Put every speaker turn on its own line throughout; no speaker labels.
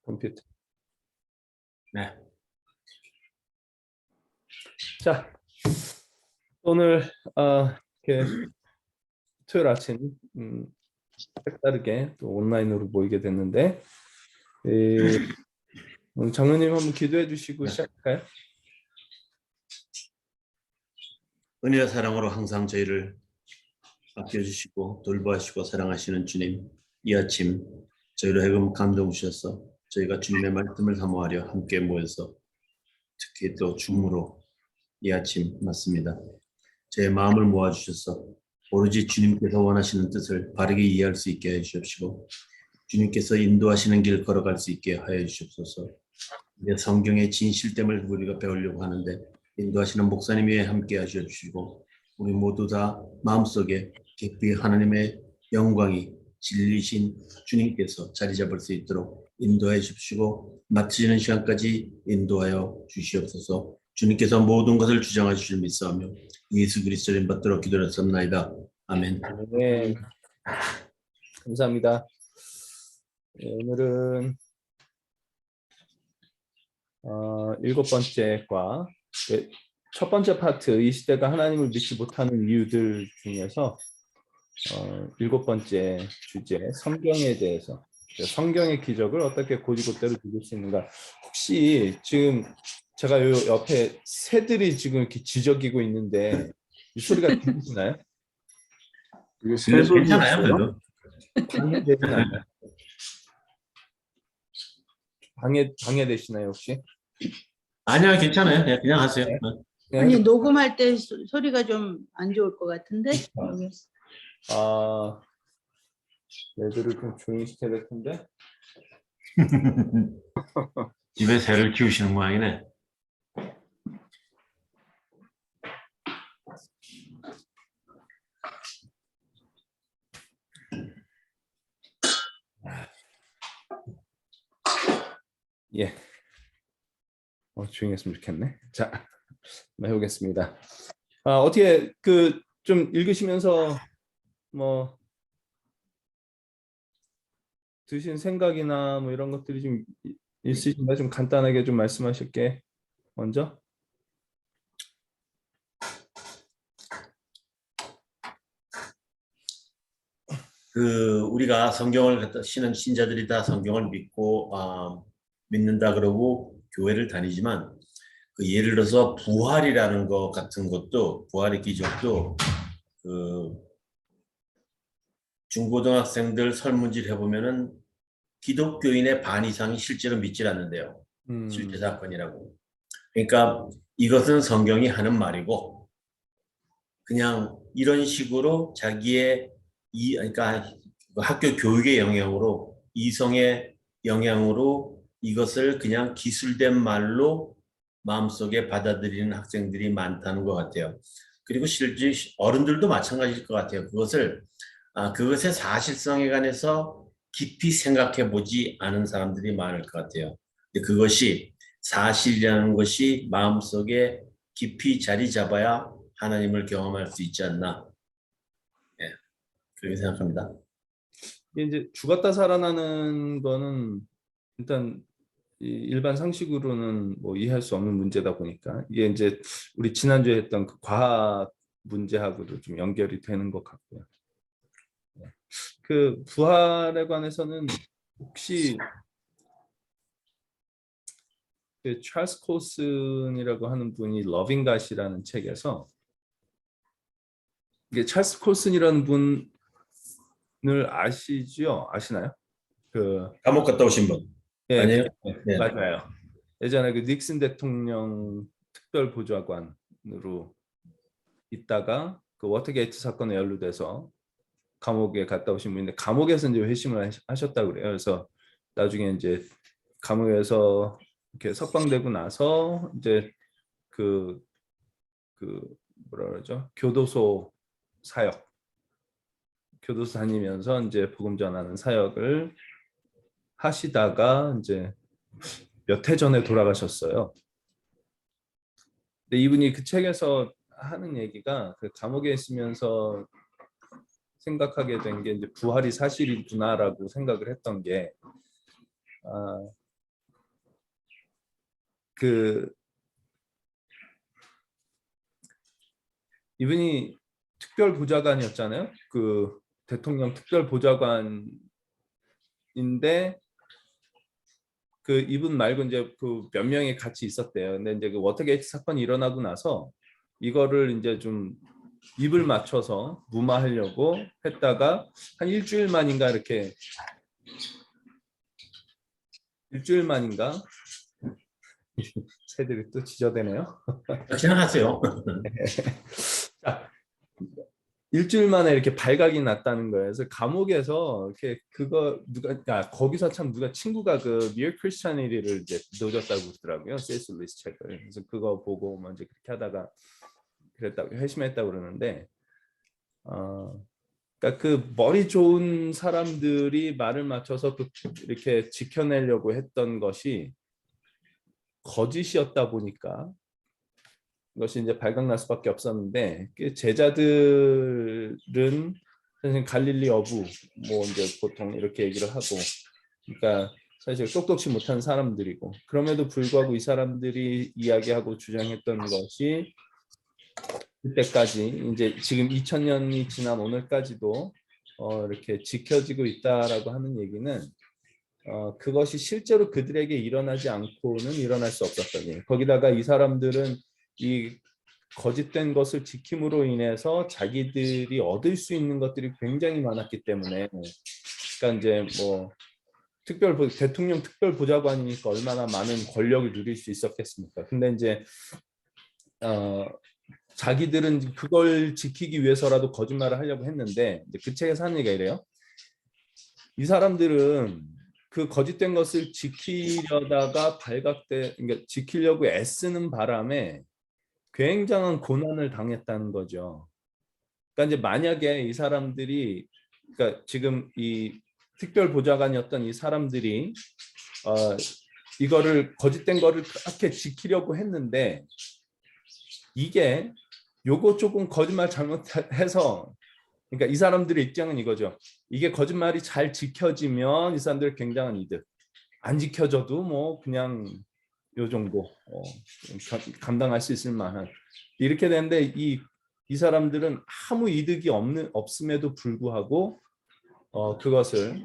컴퓨터.
네.
자, 오늘 이렇게 토요일 아침 색다르게 또 온라인으로 모이게 됐는데 오늘 장로님 한번 기도해 주시고 시작할까요?
은혜와 사랑으로 항상 저희를 아껴주시고 돌보시고 사랑하시는 주님, 이 아침 저희로 하여금 감동 주셔서 저희가 주님의 말씀을 사모하려 함께 모여서 특히 또 줌으로 이 아침 맞습니다. 제 마음을 모아주셔서 오로지 주님께서 원하시는 뜻을 바르게 이해할 수 있게 해주십시고 주님께서 인도하시는 길 걸어갈 수 있게 하여 주시옵소서. 이제 성경의 진실됨을 우리가 배우려고 하는데 인도하시는 목사님이 함께 하셔주시고 우리 모두 다 마음속에 깊이 하나님의 영광이 진리신 주님께서 자리 잡을 수 있도록 인도해 주시고 마치는 시간까지 인도하여 주시옵소서. 주님께서 모든 것을 주장하실 줄 믿사오며 예수 그리스도의 이름 받들어 기도했습나이다. 아멘.
네, 감사합니다. 네, 오늘은 7번째 과 첫 번째 파트, 이 시대가 하나님을 믿지 못하는 이유들 중에서 7번째 주제, 성경에 대해서, 성경의 기적을 어떻게 고지고대로 믿을 수 있는가. 혹시 지금 제가 요 옆에 새들이 지금 이렇게 지저귀고 있는데 이 소리가 들리시나요?
이게 새
괜찮아요,
소리였어요?
그래도.
방해되진 않나요? 방해되시나요 혹시?
아니요, 괜찮아요. 그냥 하세요.
네.
아니 녹음할 때 소리가 좀 안 좋을 것 같은데.
얘들을 좀 조용히 시켜야 될 텐데.
집에 새를 키우시는 모양이네.
예. 조용히 했으면 좋겠네. 자, 한번 해보겠습니다. 어떻게 좀 읽으시면서 뭐 드신 생각이나 뭐 이런 것들이 좀 있으신가? 좀 간단하게 좀 말씀하실게. 먼저.
우리가 성경을 갖다 신은 신자들이 다 성경을 믿고 믿는다 그러고 교회를 다니지만 예를 들어서 부활이라는 것 같은 것도 부활의 기적도 중고등학생들 설문지를 해보면은 기독교인의 반 이상이 실제로 믿질 않는데요. 실제 사건이라고. 그러니까 이것은 성경이 하는 말이고 그냥 이런 식으로 자기의 그러니까 학교 교육의 영향으로 이성의 영향으로 이것을 그냥 기술된 말로 마음속에 받아들이는 학생들이 많다는 것 같아요. 그리고 실제 어른들도 마찬가지일 것 같아요. 그것의 사실성에 관해서 깊이 생각해 보지 않은 사람들이 많을 것 같아요. 그것이 사실이라는 것이 마음속에 깊이 자리 잡아야 하나님을 경험할 수 있지 않나. 예, 그렇게 생각합니다.
이게 이제 죽었다 살아나는 거는 일단 일반 상식으로는 뭐 이해할 수 없는 문제다 보니까 이게 이제 우리 지난주에 했던 그 과학 문제하고도 좀 연결이 되는 것 같고요. 그 부활에 관해서는 혹시 그 찰스 콜슨이라고 하는 분이 러빙 갓이라는 책에서 이게 찰스 콜슨이라는 분을 아시죠? 아시나요?
감옥 갔다 오신 분.
예,
아니에요?
네, 맞아요. 예전에 그 닉슨 대통령 특별 보좌관으로 있다가 그 워터게이트 사건에 연루돼서 감옥에 갔다 오신 분인데 감옥에서 이제 회심을 하셨다고 그래요. 그래서 나중에 이제 감옥에서 이렇게 석방되고 나서 이제 그 뭐라 그러죠? 교도소 다니면서 이제 복음 전하는 사역을 하시다가 이제 몇 해 전에 돌아가셨어요. 근데 이분이 그 책에서 하는 얘기가 그 감옥에 있으면서 생각하게 된 게 이제 부활이 사실이구나라고 생각을 했던 게 그 이분이 특별 보좌관이었잖아요. 그 대통령 특별 보좌관인데 그 이분 말고 이제 그 몇 명이 같이 있었대요. 근데 이제 그 워터게이트 사건이 일어나고 나서 이거를 이제 좀 입을 맞춰서 무마하려고 했다가 한 일주일 만인가 이렇게 새들이 또 지저대네요.
지나갔어요.
자, 일주일 만에 이렇게 발각이 났다는 거예요. 그래서 감옥에서 이렇게 그거 거기서 참 누가 친구가 그 미어 크리스찬이리를 이제 넣어줬다고 그러더라고요. C.S. 루이스 책을. 그래서 그거 보고 먼저 그렇게 하다가 그랬다고 회심했다고 그러는데, 그러니까 그 머리 좋은 사람들이 말을 맞춰서 이렇게 지켜내려고 했던 것이 거짓이었다 보니까 이것이 이제 발각날 수밖에 없었는데, 그 제자들은 사실 갈릴리 어부 뭐 이제 보통 이렇게 얘기를 하고, 그러니까 사실 똑똑치 못한 사람들이고, 그럼에도 불구하고 이 사람들이 이야기하고 주장했던 것이 그때까지 이제 지금 2000년이 지난 오늘까지도 이렇게 지켜지고 있다라고 하는 얘기는 그것이 실제로 그들에게 일어나지 않고는 일어날 수 없었던 일. 거기다가 이 사람들은 이 거짓된 것을 지킴으로 인해서 자기들이 얻을 수 있는 것들이 굉장히 많았기 때문에, 그러니까 이제 뭐 대통령 특별 보좌관이니까 얼마나 많은 권력을 누릴 수 있었겠습니까? 근데 이제 자기들은 그걸 지키기 위해서라도 거짓말을 하려고 했는데, 그 책에서 하는 얘기가 이래요. 이 사람들은 그 거짓된 것을 지키려다가 그러니까 지키려고 애쓰는 바람에 굉장한 고난을 당했다는 거죠. 그러니까 이제 만약에 이 사람들이, 그러니까 지금 이 특별 보좌관이었던 이 사람들이 이거를 거짓된 거를 그렇게 지키려고 했는데, 이게 요거 조금 거짓말 잘못해서, 그러니까 이 사람들의 입장은 이거죠. 이게 거짓말이 잘 지켜지면 이 사람들 굉장한 이득. 안 지켜져도 뭐 그냥 요 정도 감당할 수 있을 만한, 이렇게 되는데 이 사람들은 아무 이득이 없음에도 불구하고 그것을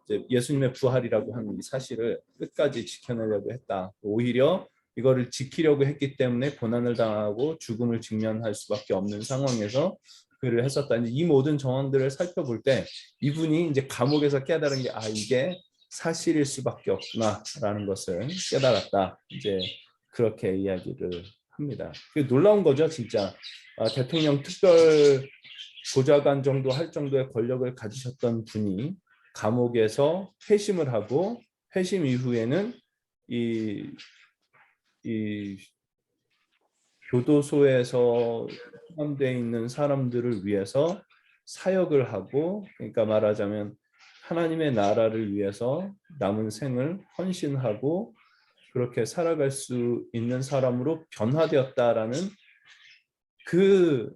이제 예수님의 부활이라고 하는 이 사실을 끝까지 지켜내려고 했다. 오히려 이거를 지키려고 했기 때문에 고난을 당하고 죽음을 직면할 수밖에 없는 상황에서 그를 했었다. 이 모든 정황들을 살펴볼 때 이분이 이제 감옥에서 깨달은 게 이게 사실일 수밖에 없구나라는 것을 깨달았다. 이제 그렇게 이야기를 합니다. 놀라운 거죠, 진짜. 대통령 특별 보좌관 정도 할 정도의 권력을 가지셨던 분이 감옥에서 회심을 하고, 회심 이후에는 이 교도소에서 포함되어 있는 사람들을 위해서 사역을 하고, 그러니까 말하자면 하나님의 나라를 위해서 남은 생을 헌신하고 그렇게 살아갈 수 있는 사람으로 변화되었다라는 그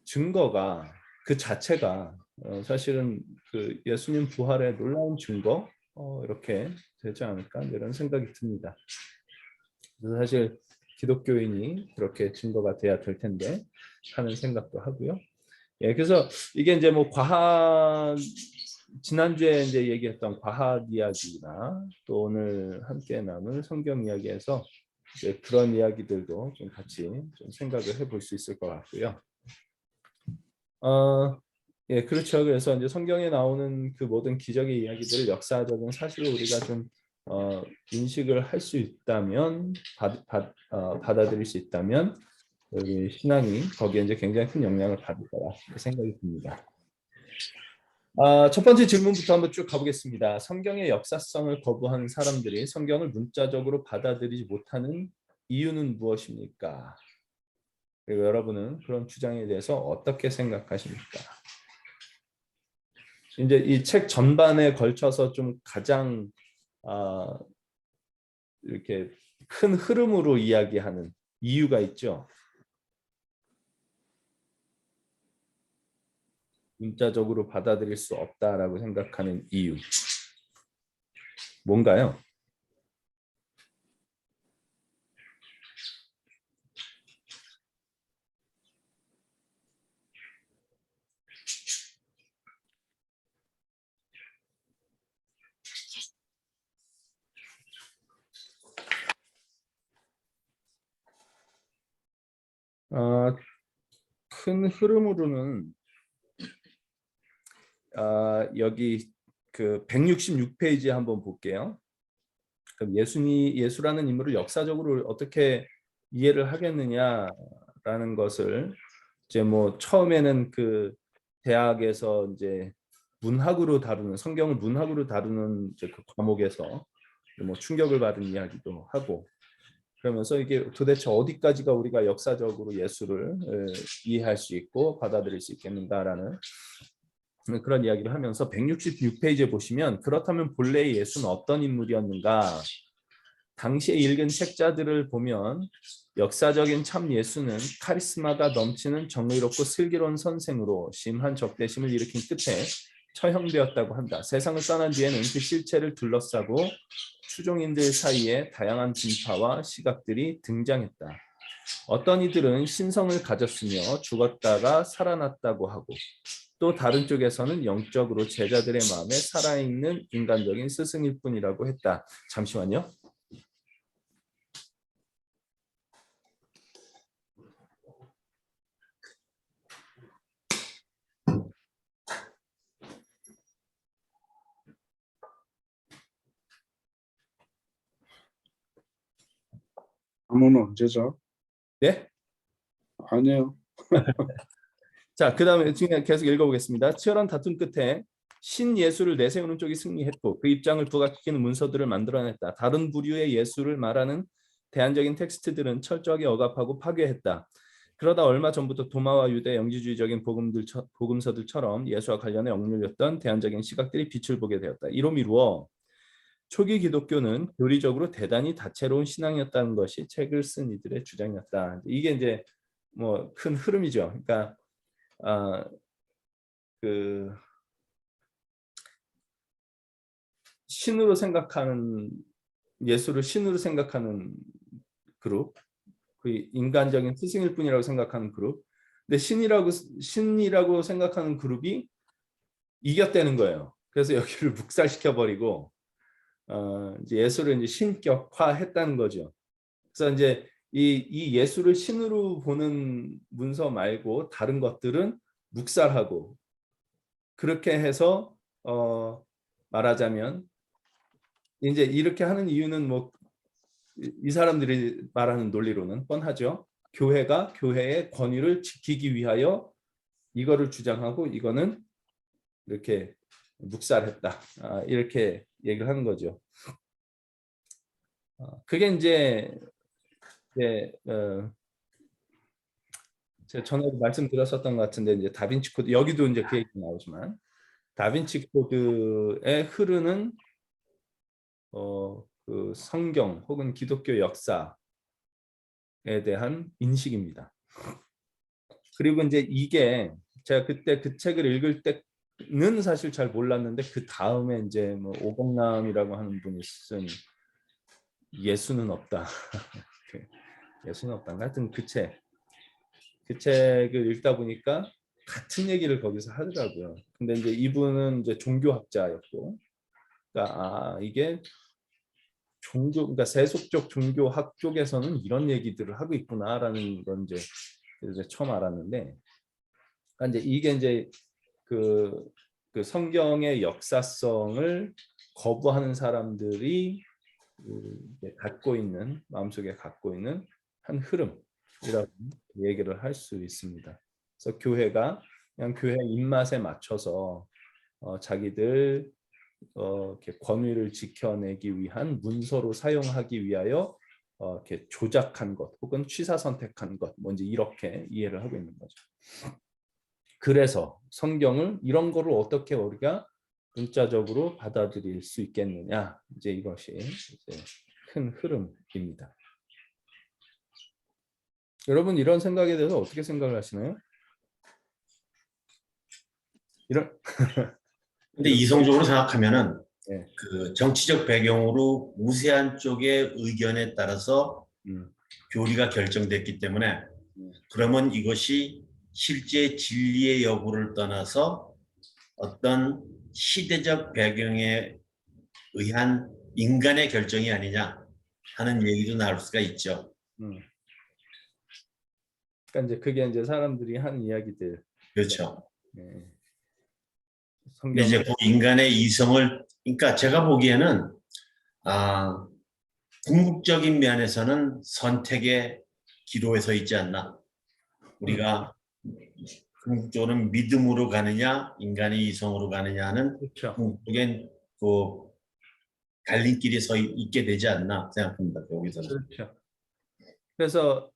증거가, 그 자체가 사실은 그 예수님 부활의 놀라운 증거 이렇게 되지 않을까 이런 생각이 듭니다. 그래서 사실 기독교인이 그렇게 증거가 돼야 될 텐데 하는 생각도 하고요. 예, 그래서 이게 이제 뭐 지난주에 이제 얘기했던 과학 이야기나 또 오늘 함께 나눌 성경 이야기에서 이제 그런 이야기들도 좀 같이 좀 생각을 해볼 수 있을 것 같고요. 예, 그렇죠. 그래서 이제 성경에 나오는 그 모든 기적의 이야기들을 역사적인 사실을 우리가 좀 인식을 할 수 있다면, 받아들일 수 있다면 우리 신앙이 거기에 이제 굉장히 큰 영향을 받을 거라 생각이 듭니다. 첫 번째 질문부터 한번 쭉 가보겠습니다. 성경의 역사성을 거부하는 사람들이 성경을 문자적으로 받아들이지 못하는 이유는 무엇입니까? 그리고 여러분은 그런 주장에 대해서 어떻게 생각하십니까? 이제 이 책 전반에 걸쳐서 좀 가장 이렇게 큰 흐름으로 이야기하는 이유가 있죠. 문자적으로 받아들일 수 없다라고 생각하는 이유. 뭔가요? 큰 흐름으로는 여기 그 166페이지 한번 볼게요. 그럼 예수라는 인물을 역사적으로 어떻게 이해를 하겠느냐라는 것을 이제 뭐 처음에는 그 대학에서 이제 문학으로 다루는 성경을 문학으로 다루는 이제 그 과목에서 뭐 충격을 받은 이야기도 하고 그러면서 이게 도대체 어디까지가 우리가 역사적으로 예수를 이해할 수 있고 받아들일 수 있겠는가라는 그런 이야기를 하면서 166페이지에 보시면 그렇다면 본래의 예수는 어떤 인물이었는가? 당시에 읽은 책자들을 보면 역사적인 참 예수는 카리스마가 넘치는 정의롭고 슬기로운 선생으로 심한 적대심을 일으킨 끝에 처형되었다고 한다. 세상을 떠난 뒤에는 그 실체를 둘러싸고 추종인들 사이에 다양한 진파와 시각들이 등장했다. 어떤 이들은 신성을 가졌으며 죽었다가 살아났다고 하고 또 다른 쪽에서는 영적으로 제자들의 마음에 살아있는 인간적인 스승일 뿐이라고 했다. 잠시만요.
암호는 언제죠?
네?
아니요.
자, 그 다음에 지금 계속 읽어보겠습니다. 치열한 다툼 끝에 신예수를 내세우는 쪽이 승리했고 그 입장을 부각시키는 문서들을 만들어냈다. 다른 부류의 예수를 말하는 대안적인 텍스트들은 철저하게 억압하고 파괴했다. 그러다 얼마 전부터 도마와 유대 영지주의적인 복음서들처럼 예수와 관련해 억눌렸던 대안적인 시각들이 빛을 보게 되었다. 이로 미루어 초기 기독교는 교리적으로 대단히 다채로운 신앙이었다는 것이 책을 쓴 이들의 주장이었다. 이게 이제 뭐 큰 흐름이죠. 그러니까 그 신으로 생각하는 예수를 신으로 생각하는 그룹, 그 인간적인 스승일 뿐이라고 생각하는 그룹. 근데 신이라고 생각하는 그룹이 이겼다는 거예요. 그래서 여기를 묵살시켜 버리고 이제 예수를 이제 신격화했다는 거죠. 그래서 이제 이 예수를 신으로 보는 문서 말고 다른 것들은 묵살하고 그렇게 해서 말하자면 이제 이렇게 하는 이유는 뭐 이 사람들이 말하는 논리로는 뻔하죠. 교회가 교회의 권위를 지키기 위하여 이거를 주장하고 이거는 이렇게 묵살했다. 이렇게 얘기를 하는 거죠. 그게 이제 제가 전에도 말씀드렸었던 것 같은데 이제 다빈치 코드 여기도 이제 그 얘기 나오지만 다빈치 코드에 흐르는 그 성경 혹은 기독교 역사에 대한 인식입니다. 그리고 이제 이게 제가 그때 그 책을 읽을 때는 사실 잘 몰랐는데 그 다음에 이제 뭐 오공남이라고 하는 분이 쓴 예수는 없다. 예수는 없다. 하여튼 그 책을 읽다 보니까 같은 얘기를 거기서 하더라고요. 근데 이제 이분은 이제 종교학자였고, 그러니까 이게 그러니까 세속적 종교학 쪽에서는 이런 얘기들을 하고 있구나라는 건 이제 처음 알았는데, 그러니까 이게 이제 그 성경의 역사성을 거부하는 사람들이 갖고 있는 마음속에 갖고 있는 한 흐름이라고 얘기를 할 수 있습니다. 그래서 교회가 그냥 교회 입맛에 맞춰서 자기들 이렇게 권위를 지켜내기 위한 문서로 사용하기 위하여 이렇게 조작한 것 혹은 취사 선택한 것 뭔지 이렇게 이해를 하고 있는 거죠. 그래서 성경을 이런 거를 어떻게 우리가 문자적으로 받아들일 수 있겠느냐 이제 이것이 이제 큰 흐름입니다. 여러분 이런 생각에 대해서 어떻게 생각을 하시나요?
근데 이성적으로 생각하면은
네.
그 정치적 배경으로 우세한 쪽의 의견에 따라서 교리가 결정됐기 때문에 그러면 이것이 실제 진리의 여부를 떠나서 어떤 시대적 배경에 의한 인간의 결정이 아니냐 하는 얘기도 나올 수가 있죠.
그러니까 이제 그게 이제 사람들이 하는 이야기들.
그렇죠.
예.
근데
성경
이제 그 인간의 이성을, 그러니까 제가 보기에는 아, 궁극적인 면에서는 선택의 기로에 서 있지 않나. 우리가 궁극적으로는 믿음으로 가느냐, 인간의 이성으로 가느냐는
그렇죠.
궁극적인 그 갈림길에 서 있게 되지 않나 생각합니다. 여기서는.
그렇죠. 그래서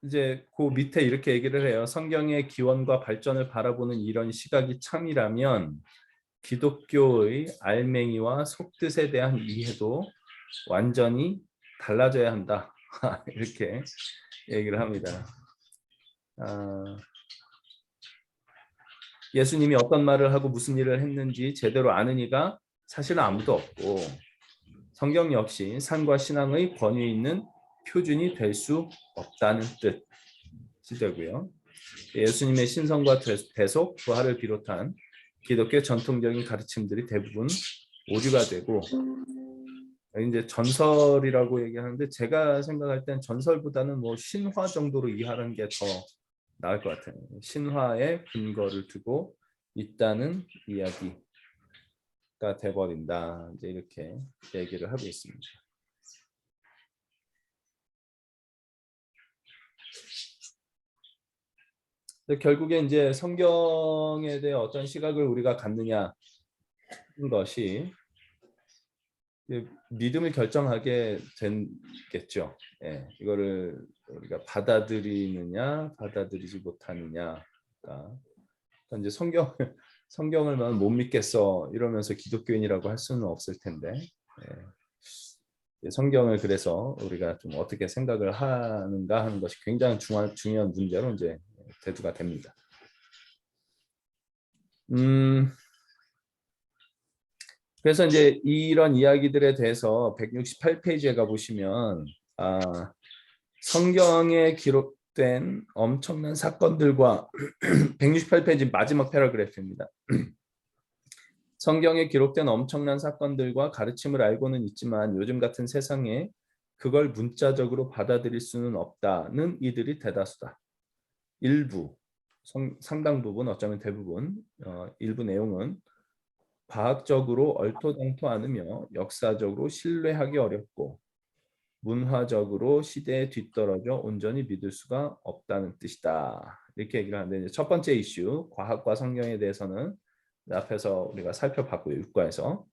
이제 그 밑에 이렇게 얘기를 해요. 성경의 기원과 발전을 바라보는 이런 시각이 참이라면 기독교의 알맹이와 속뜻에 대한 이해도 완전히 달라져야 한다. 이렇게 얘기를 합니다. 예수님이 어떤 말을 하고 무슨 일을 했는지 제대로 아는 이가 사실은 아무도 없고 성경 역시 산과 신앙의 권위 있는 표준이 될 수 없다는 뜻이 되고요. 예수님의 신성과 대속, 부활을 비롯한 기독교 전통적인 가르침들이 대부분 오류가 되고 이제 전설이라고 얘기하는데 제가 생각할 땐 전설보다는 뭐 신화 정도로 이해하는 게 더 나을 것 같아요. 신화에 근거를 두고 있다는 이야기가 돼버린다. 이제 이렇게 얘기를 하고 있습니다. 근데 결국에 이제 성경에 대해 어떤 시각을 우리가 갖느냐 하는 것이 믿음을 결정하게 됐겠죠. 예, 이거를 우리가 받아들이느냐, 받아들이지 못하느냐가 이제 성경을만 못 믿겠어 이러면서 기독교인이라고 할 수는 없을 텐데 성경을 그래서 우리가 좀 어떻게 생각을 하는가 하는 것이 굉장히 중요한 문제로 이제 대두가 됩니다. 그래서 이제 이런 이야기들에 대해서 168페이지에 가보시면 성경에 기록된 엄청난 사건들과 168페이지 마지막 패러그래프입니다. 성경에 기록된 엄청난 사건들과 가르침을 알고는 있지만 요즘 같은 세상에 그걸 문자적으로 받아들일 수는 없다는 이들이 대다수다. 일부, 상당 부분, 어쩌면 대부분, 일부 내용은 과학적으로 옳토당토 않으며 역사적으로 신뢰하기 어렵고 문화적으로 시대에 뒤떨어져 온전히 믿을 수가 없다는 뜻이다. 이렇게 얘기를 하는데 첫 번째 이슈, 과학과 성경에 대해서는 앞에서 우리가 살펴봤고요. 육과에서.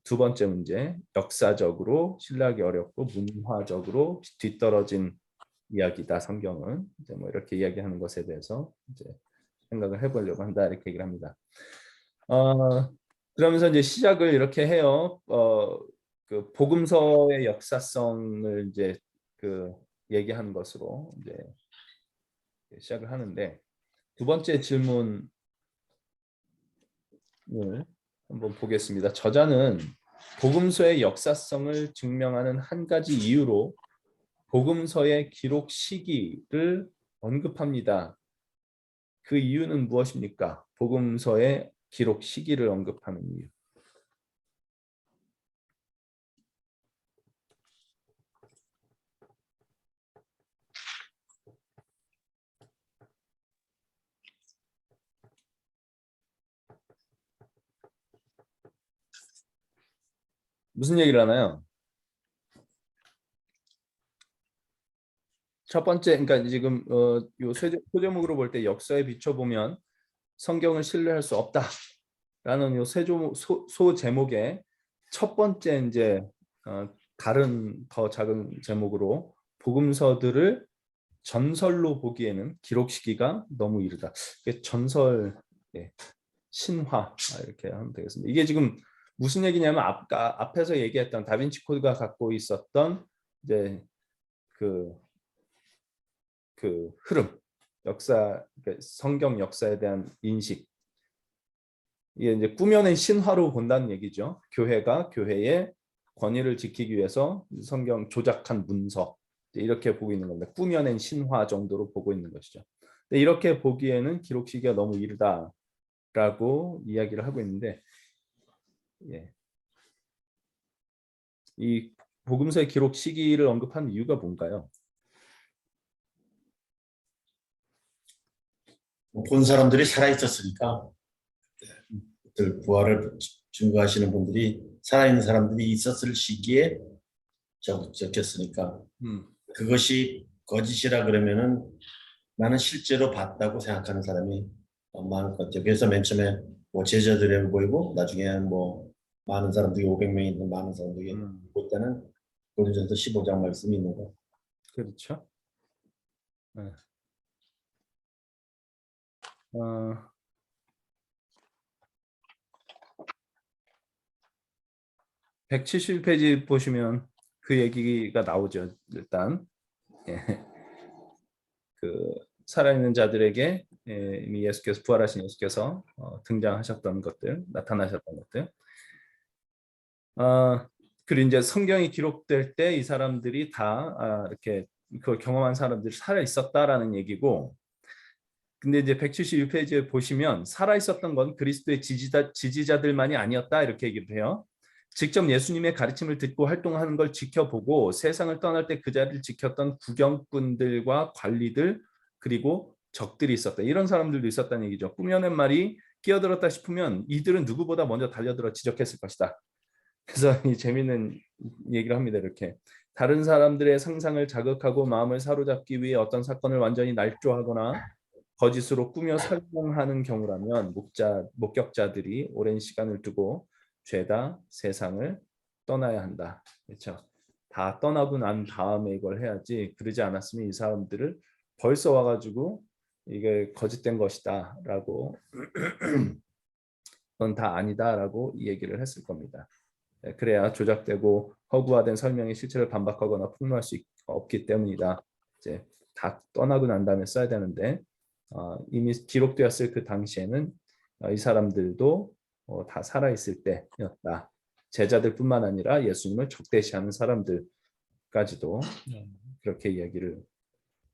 두 번째 문제, 역사적으로 신뢰하기 어렵고 문화적으로 뒤떨어진 이야기다. 성경은 이제 뭐 이렇게 이야기하는 것에 대해서 이제 생각을 해보려고 한다. 이렇게 얘기를 합니다. 그러면서 이제 시작을 이렇게 해요. 그 복음서의 역사성을 이제 그 얘기하는 것으로 이제 시작을 하는데 두 번째 질문을 한번 보겠습니다. 저자는 복음서의 역사성을 증명하는 한 가지 이유로 복음서의 기록 시기를 언급합니다. 그 이유는 무엇입니까? 복음서의 기록 시기를 언급하는 이유. 무슨 얘기를 하나요? 첫 번째, 그러니까 지금 요 소제목으로 볼 때 역사에 비춰보면 성경을 신뢰할 수 없다라는 요 소제목의 첫 번째 이제 다른 더 작은 제목으로 복음서들을 전설로 보기에는 기록 시기가 너무 이르다. 이게 전설, 신화 이렇게 하면 되겠습니다. 이게 지금 무슨 얘기냐면 앞에서 얘기했던 다빈치 코드가 갖고 있었던 이제 그 흐름, 역사, 성경 역사에 대한 인식, 이게 이제 꾸며낸 신화로 본다는 얘기죠. 교회가 교회의 권위를 지키기 위해서 성경 조작한 문서 이렇게 보고 있는 겁니다. 꾸며낸 신화 정도로 보고 있는 것이죠. 근데 이렇게 보기에는 기록 시기가 너무 이르다라고 이야기를 하고 있는데, 이 복음서의 기록 시기를 언급하는 이유가 뭔가요?
본 사람들이 살아 있었으니까 부활을 증거하시는 분들이 살아있는 사람들이 있었을 시기에 적혔으니까 그것이 거짓이라 그러면은 나는 실제로 봤다고 생각하는 사람이 많을 것 같아요. 그래서 맨 처음에 뭐 제자들에 보이고 나중에 뭐 많은 사람들이 500명이 있는 많은 사람들이 볼 때는 고린도전서 15장 말씀이 있는 거.
그렇죠. 네. 171페이지 보시면 그 얘기가 나오죠. 일단 그 살아있는 자들에게 이미 예수께서 부활하신 예수께서 등장하셨던 것들, 나타나셨던 것들. 그리고 이제 성경이 기록될 때 이 사람들이 다 이렇게 그걸 경험한 사람들이 살아 있었다라는 얘기고, 근데 이제 171페이지에 보시면 살아 있었던 건 그리스도의 지지자들만이 아니었다 이렇게 얘기를 해요. 직접 예수님의 가르침을 듣고 활동하는 걸 지켜보고 세상을 떠날 때 그 자리를 지켰던 구경꾼들과 관리들 그리고 적들이 있었다. 이런 사람들도 있었다는 얘기죠. 꾸며낸 말이 끼어들었다 싶으면 이들은 누구보다 먼저 달려들어 지적했을 것이다. 그래서 이 재미있는 얘기를 합니다. 이렇게 다른 사람들의 상상을 자극하고 마음을 사로잡기 위해 어떤 사건을 완전히 날조하거나 거짓으로 꾸며 설명하는 경우라면 목격자들이 오랜 시간을 두고 죄다 세상을 떠나야 한다. 그렇죠? 다 떠나고 난 다음에 이걸 해야지, 그러지 않았으면 이 사람들을 벌써 와가지고 이게 거짓된 것이다라고 그건 다 아니다라고 얘기를 했을 겁니다. 그래야 조작되고 허구화된 설명의 실체를 반박하거나 폭로할 수 없기 때문이다. 이제 다 떠나고 난 다음에 써야 되는데 이미 기록되었을 그 당시에는 이 사람들도 다 살아있을 때였다. 제자들뿐만 아니라 예수님을 적대시하는 사람들까지도 그렇게 이야기를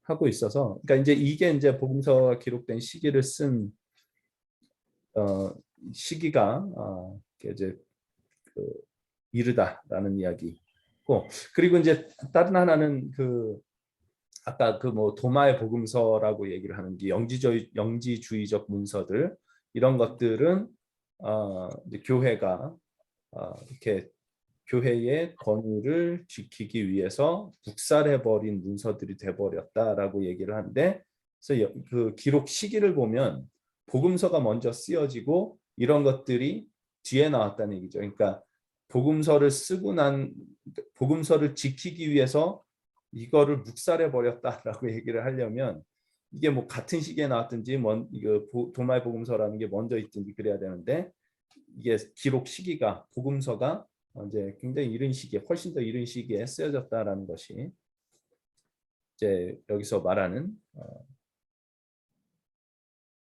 하고 있어서, 그러니까 이제 이게 이제 복음서가 기록된 시기를 쓴 시기가 이제 이르다라는 이야기고, 그리고 이제 다른 하나는 그 아까 그 뭐 도마의 복음서라고 얘기를 하는 게 영지주의적 문서들, 이런 것들은 이제 교회가 이렇게 교회의 권위를 지키기 위해서 묵살해버린 문서들이 돼버렸다라고 얘기를 하는데, 그래서 그 기록 시기를 보면 복음서가 먼저 쓰여지고 이런 것들이 뒤에 나왔다는 얘기죠. 그러니까 복음서를 쓰고 복음서를 지키기 위해서 이거를 묵살해 버렸다라고 얘기를 하려면 이게 뭐 같은 시기에 나왔든지 이거 도마의 복음서라는 게 먼저 있든지 그래야 되는데, 이게 기록 시기가 복음서가 이제 굉장히 이른 시기에, 훨씬 더 이른 시기에 쓰여졌다라는 것이 이제 여기서 말하는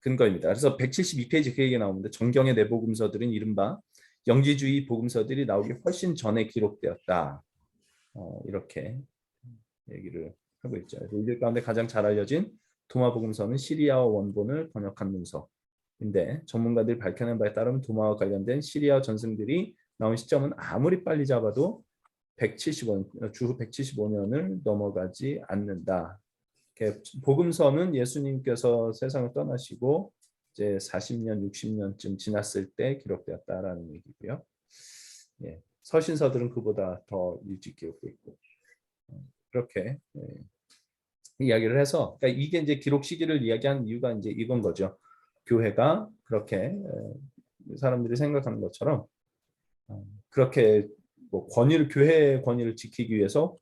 근거입니다. 그래서 172페이지 그 얘기 나오는데, 정경의 내복음서들은 이른바 영지주의 복음서들이 나오기 훨씬 전에 기록되었다. 이렇게 얘기를 하고 있죠. 이들 가운데 가장 잘 알려진 도마 복음서는 시리아어 원본을 번역한 문서인데, 전문가들이 밝혀낸 바에 따르면 도마와 관련된 시리아 전승들이 나온 시점은 아무리 빨리 잡아도 175년, 주후 175년을 넘어가지 않는다. 복음서는 예수님께서 세상을 떠나시고 이제 40년, 60년쯤 지났을 때 기록되었다라는 얘기고요. 예, 서신서들은 그보다 더 일찍 기록되어 있고, 그렇게 이야기를 해서, 그러니까 이게 이제 기록 시기를 이야기한 이유가 이제 이건 거죠. 교회가 그렇게 사람들이 생각하는 것처럼 그렇게 뭐 교회의 권위를 지키기 위해서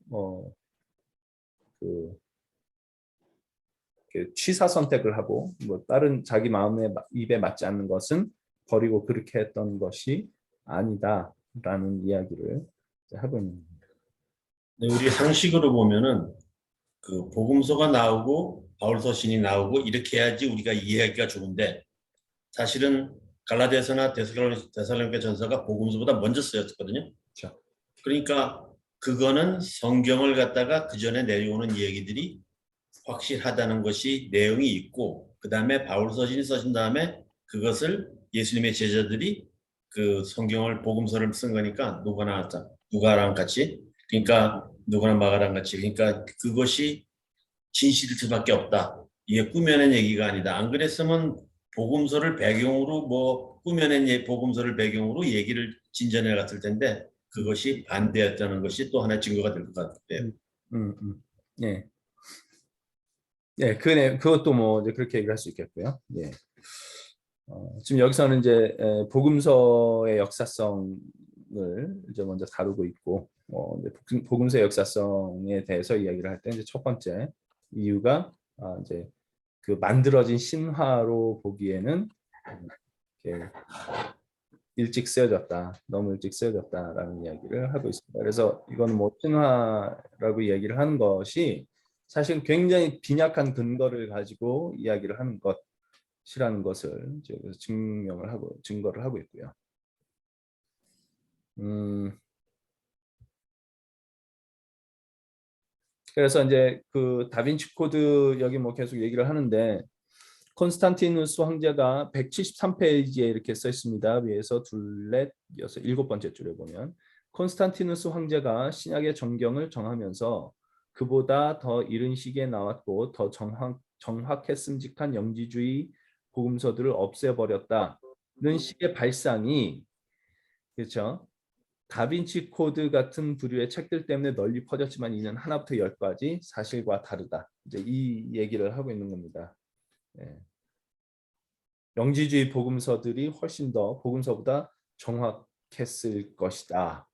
취사 선택을 하고 뭐 다른 자기 마음의 입에 맞지 않는 것은 버리고 그렇게 했던 것이 아니다라는 이야기를 하고 있는 겁니다.
네, 우리 상식으로 보면은 그 복음서가 나오고 바울 서신이 나오고 이렇게 해야지 우리가 이해하기가 좋은데, 사실은 갈라디아서나 데살로니가 전서가 복음서보다 먼저 쓰였거든요.
그렇죠.
그러니까 그거는 성경을 갖다가 그 전에 내려오는 얘기들이 확실하다는 것이 내용이 있고, 그 다음에 바울 서신이 써진 다음에 그것을 예수님의 제자들이 그 성경을 복음서를 쓴 거니까 누가랑 같이, 그러니까 누가랑 마가랑 같이, 그러니까 그것이 진실일 수밖에 없다. 이게 꾸며낸 얘기가 아니다. 안 그랬으면 복음서를 배경으로 뭐 꾸며낸 복음서를 배경으로 얘기를 진전해 갔을 텐데 그것이 반대였다는 것이 또 하나의 증거가 될 것 같아요.
예. 예, 그것도 뭐 이제 그렇게 얘기를 할 수 있겠고요. 예. 지금 여기서는 이제 복음서의 역사성을 이제 먼저 다루고 있고, 이제 복음서의 역사성에 대해서 이야기를 할 때 이제 첫 번째 이유가 이제 그 만들어진 신화로 보기에는 이렇게 일찍 쓰여졌다, 너무 일찍 쓰여졌다라는 이야기를 하고 있습니다. 그래서 이건 뭐 신화라고 이야기를 하는 것이 사실 굉장히 빈약한 근거를 가지고 이야기를 하는 것이라는 것을 이제 증거를 하고 있고요. 그래서 이제 그 다빈치 코드 여기 뭐 계속 얘기를 하는데 콘스탄티누스 황제가 173페이지에 이렇게 써 있습니다. 위에서 둘, 넷, 여섯, 일곱 번째 줄에 보면 콘스탄티누스 황제가 신약의 정경을 정하면서 그보다 더 이른 시기에 나왔고 더 정확했음직한 영지주의 복음서들을 없애버렸다는 식의 발상이 그렇죠. 다빈치 코드 같은 부류의 책들 때문에 널리 퍼졌지만 이는 하나부터 10까지 사실과 다르다. 이제 이 얘기를 하고 있는 겁니다. 예. 영지주의 복음서들이 훨씬 더 복음서보다 정확했을 것이다.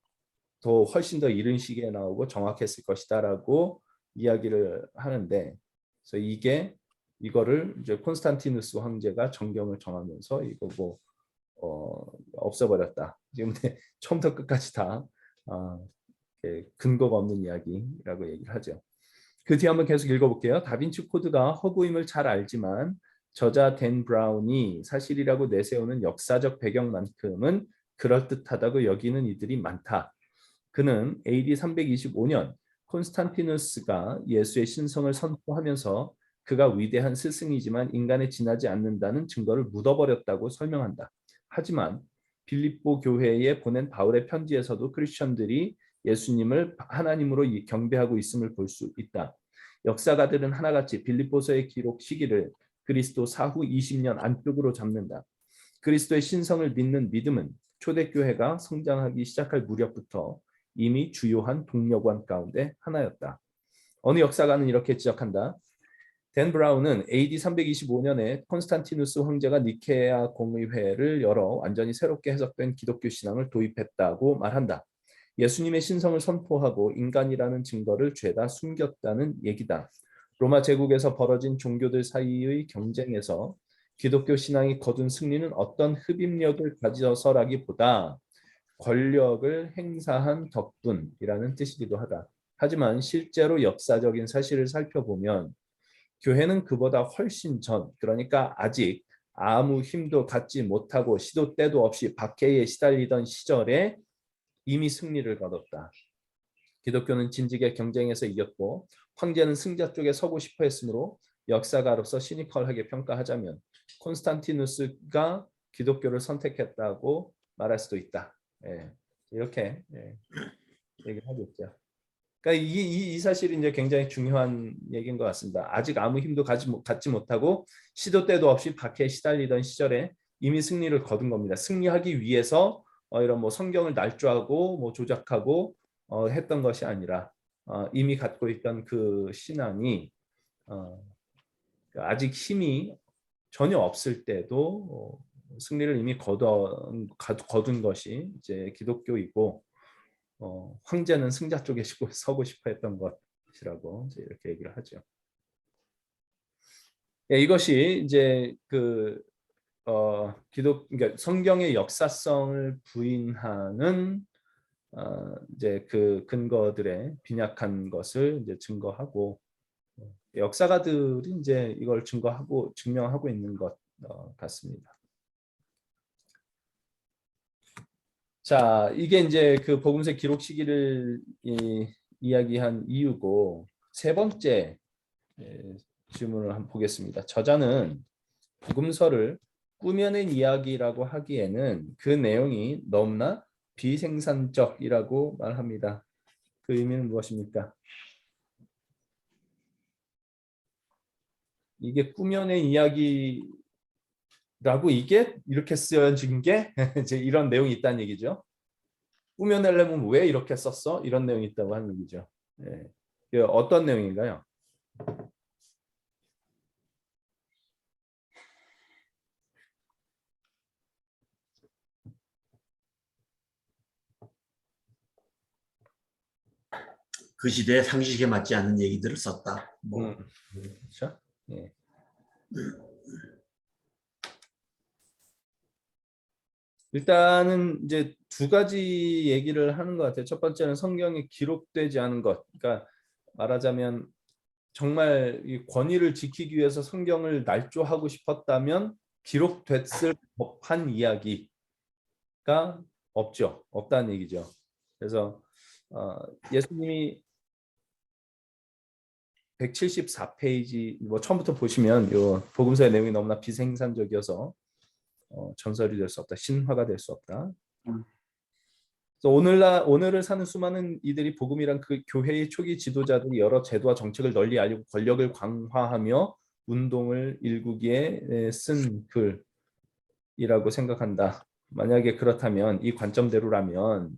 더 훨씬 더 이른 시기에 나오고 정확했을 것이다라고 이야기를 하는데, 그래서 이거를 이제 콘스탄티누스 황제가 정경을 정하면서 이거 뭐 없애버렸다. 지금 처음부터 끝까지 다 근거가 없는 이야기라고 얘기를 하죠. 그 뒤에 한번 계속 읽어볼게요. 다빈치 코드가 허구임을 잘 알지만 저자 댄 브라운이 사실이라고 내세우는 역사적 배경만큼은 그럴듯하다고 여기는 이들이 많다. 그는 AD 325년 콘스탄티누스가 예수의 신성을 선포하면서 그가 위대한 스승이지만 인간에 지나지 않는다는 증거를 묻어버렸다고 설명한다. 하지만 빌립보 교회에 보낸 바울의 편지에서도 크리스천들이 예수님을 하나님으로 경배하고 있음을 볼 수 있다. 역사가들은 하나같이 빌립보서의 기록 시기를 그리스도 사후 20년 안쪽으로 잡는다. 그리스도의 신성을 믿는 믿음은 초대교회가 성장하기 시작할 무렵부터 이미 주요한 동력원 가운데 하나였다. 어느 역사가는 이렇게 지적한다. 댄 브라운은 AD 325년에 콘스탄티누스 황제가 니케아 공의회를 열어 완전히 새롭게 해석된 기독교 신앙을 도입했다고 말한다. 예수님의 신성을 선포하고 인간이라는 증거를 죄다 숨겼다는 얘기다. 로마 제국에서 벌어진 종교들 사이의 경쟁에서 기독교 신앙이 거둔 승리는 어떤 흡입력을 가져서라기보다 권력을 행사한 덕분이라는 뜻이기도 하다. 하지만 실제로 역사적인 사실을 살펴보면 교회는 그보다 훨씬 전, 그러니까 아직 아무 힘도 갖지 못하고 시도 때도 없이 박해에 시달리던 시절에 이미 승리를 거뒀다. 기독교는 진직의 경쟁에서 이겼고 황제는 승자 쪽에 서고 싶어 했으므로 역사가로서 시니컬하게 평가하자면 콘스탄티누스가 기독교를 선택했다고 말할 수도 있다. 예, 이렇게 얘기를 하고 있죠. 그러니까 이 사실이 이제 굉장히 중요한 얘기인 것 같습니다. 아직 아무 힘도 갖지 못하고 시도 때도 없이 박해에 시달리던 시절에 이미 승리를 거둔 겁니다. 승리하기 위해서 이런 뭐 성경을 날조하고 뭐 조작하고 했던 것이 아니라 이미 갖고 있던 그 신앙이 아직 힘이 전혀 없을 때도 승리를 이미 거둔 것이 이제 기독교이고 황제는 승자 쪽에 서고 싶어 했던 것이라고 이제 이렇게 얘기를 하죠. 예, 이것이 이제 그러니까 성경의 역사성을 부인하는 이제 그 근거들의 빈약한 것을 이제 증거하고 역사가들이 이제 이걸 증명하고 있는 것 같습니다. 자, 이게 이제 그 복음서 기록 시기를 이야기한 이유고 세 번째 질문을 한번 보겠습니다. 저자는 복음서를 꾸며낸 이야기라고 하기에는 그 내용이 너무나 비생산적이라고 말합니다. 그 의미는 무엇입니까? 이게 꾸며낸 이야기라고 이게 이렇게 쓰여진 게 이제 이런 내용이 있다는 얘기죠. 꾸며내려면 왜 이렇게 썼어? 이런 내용이 있다고 하는 얘기죠. 예. 이게 어떤 내용인가요?
그 시대의 상식에 맞지 않는 얘기들을 썼다. 뭐
그렇죠? 예. 일단은 이제 두 가지 얘기를 하는 것 같아요. 첫 번째는 성경에 기록되지 않은 것. 그러니까 말하자면 정말 이 권위를 지키기 위해서 성경을 날조하고 싶었다면 기록됐을 법한 이야기가 없죠. 없다는 얘기죠. 그래서 예수님이 174페이지 뭐 처음부터 보시면 요 복음서의 내용이 너무나 비생산적이어서 전설이 될 수 없다. 신화가 될 수 없다. 그래서 오늘을 사는 수많은 이들이 복음이란 그 교회의 초기 지도자들이 여러 제도와 정책을 널리 알리고 권력을 강화하며 운동을 일구기에 쓴 글이라고 생각한다. 만약에 그렇다면 이 관점대로라면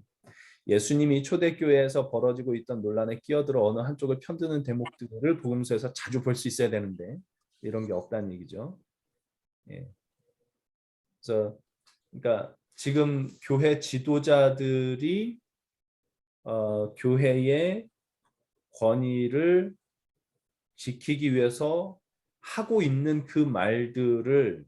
예수님이 초대교회에서 벌어지고 있던 논란에 끼어들어 어느 한쪽을 편드는 대목들을 복음서에서 자주 볼 수 있어야 되는데 이런 게 없다는 얘기죠. 예. 그래서 그러니까 지금 교회 지도자들이 교회의 권위를 지키기 위해서 하고 있는 그 말들을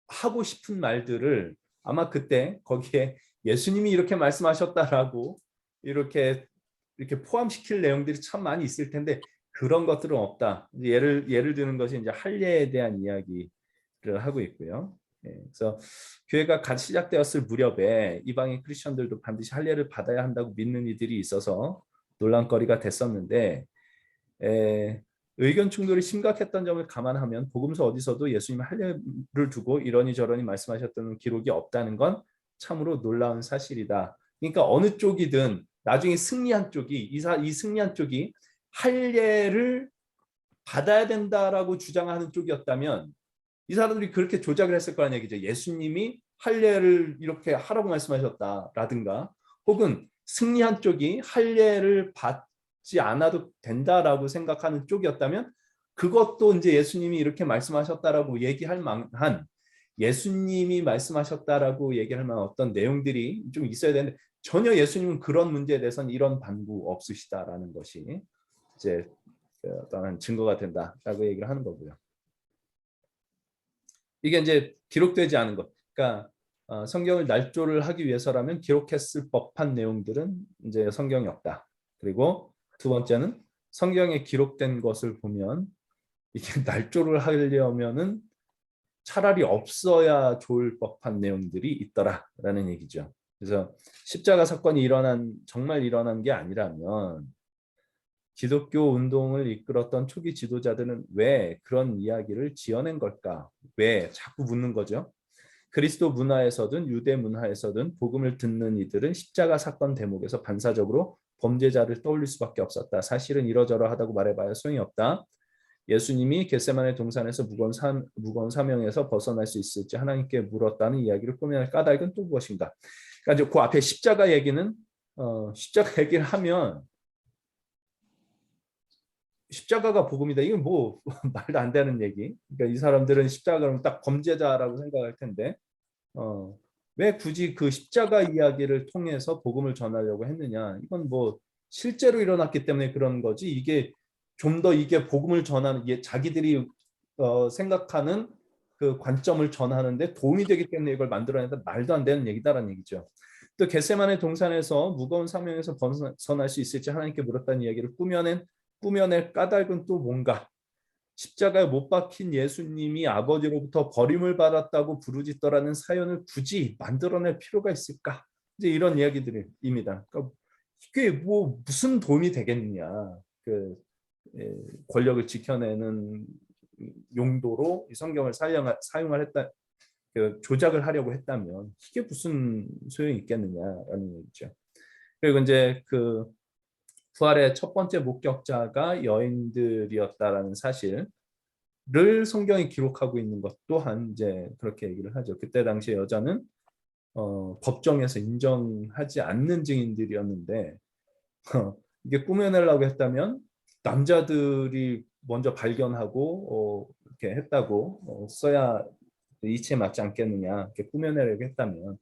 하고 싶은 말들을 아마 그때 거기에 예수님이 이렇게 말씀하셨다라고 이렇게 포함시킬 내용들이 참 많이 있을 텐데 그런 것들은 없다. 예를 드는 것이 이제 할례에 대한 이야기를 하고 있고요. 예, 그래서 교회가 갓 시작되었을 무렵에 이방인 크리스천들도 반드시 할례를 받아야 한다고 믿는 이들이 있어서 논란거리가 됐었는데 의견 충돌이 심각했던 점을 감안하면 복음서 어디서도 예수님 할례를 두고 이러니 저러니 말씀하셨다는 기록이 없다는 건 참으로 놀라운 사실이다. 그러니까 어느 쪽이든 나중에 승리한 쪽이 이 승리한 쪽이 할례를 받아야 된다라고 주장하는 쪽이었다면 이 사람들이 그렇게 조작을 했을 거라는 얘기죠. 예수님이 할례를 이렇게 하라고 말씀하셨다라든가 혹은 승리한 쪽이 할례를 받지 않아도 된다라고 생각하는 쪽이었다면 그것도 이제 예수님이 이렇게 말씀하셨다라고 얘기할 만한 예수님이 말씀하셨다라고 얘기할 만한 어떤 내용들이 좀 있어야 되는데 전혀 예수님은 그런 문제에 대해서는 이런 반구 없으시다라는 것이 이제 어떤 증거가 된다라고 얘기를 하는 거고요. 이게 이제 기록되지 않은 것. 그러니까 성경을 날조를 하기 위해서라면 기록했을 법한 내용들은 이제 성경이 없다. 그리고 두 번째는 성경에 기록된 것을 보면 이게 날조를 하려면은 차라리 없어야 좋을 법한 내용들이 있더라라는 얘기죠. 그래서 십자가 사건이 정말 일어난 게 아니라면 기독교 운동을 이끌었던 초기 지도자들은 왜 그런 이야기를 지어낸 걸까? 왜 자꾸 묻는 거죠. 그리스도 문화에서든 유대 문화에서든 복음을 듣는 이들은 십자가 사건 대목에서 반사적으로 범죄자를 떠올릴 수밖에 없었다. 사실은 이러저러하다고 말해봐야 소용이 없다. 예수님이 겟세마네 동산에서 무거운 사명에서 벗어날 수 있을지 하나님께 물었다는 이야기를 꾸며낼 까닭은 또 무엇인가? 그러니까 그 앞에 십자가 얘기는 십자가 얘기를 하면 십자가가 복음이다. 이건 뭐 말도 안 되는 얘기. 그러니까 이 사람들은 십자가는 딱 범죄자라고 생각할 텐데 왜 굳이 그 십자가 이야기를 통해서 복음을 전하려고 했느냐? 이건 뭐 실제로 일어났기 때문에 그런 거지. 이게 좀 더 이게 복음을 전하는 자기들이 생각하는 그 관점을 전하는데 도움이 되기 때문에 이걸 만들어낸다. 말도 안 되는 얘기다라는 얘기죠. 또 겟세마네 동산에서 무거운 사명에서 벗어날 수 있을지 하나님께 물었다는 이야기를 꾸며낼 까닭은 또 뭔가? 십자가에 못 박힌 예수님이 아버지로부터 버림을 받았다고 부르짖더라는 사연을 굳이 만들어낼 필요가 있을까? 이제 이런 이야기들입니다. 그러니까 이게 뭐 무슨 도움이 되겠느냐? 권력을 지켜내는 용도로 이 성경을 사용을 했다, 조작을 하려고 했다면 이게 무슨 소용이 있겠느냐라는 얘기죠. 그리고 이제 부활의 첫 번째 목격자가 여인들이었다라는 사실, 성경이 기록하고 있는 것 또한 이제 그렇게 얘기를 하죠. 그때 당시에 여자는 법정에서 인정하지 않는 증인들이었는데 이게 꾸며내려고 했다면 남자들이 먼저 발견하고 이렇게 했다고 써야 이치에 맞지 않겠느냐, 이렇게 꾸며내려고 했다면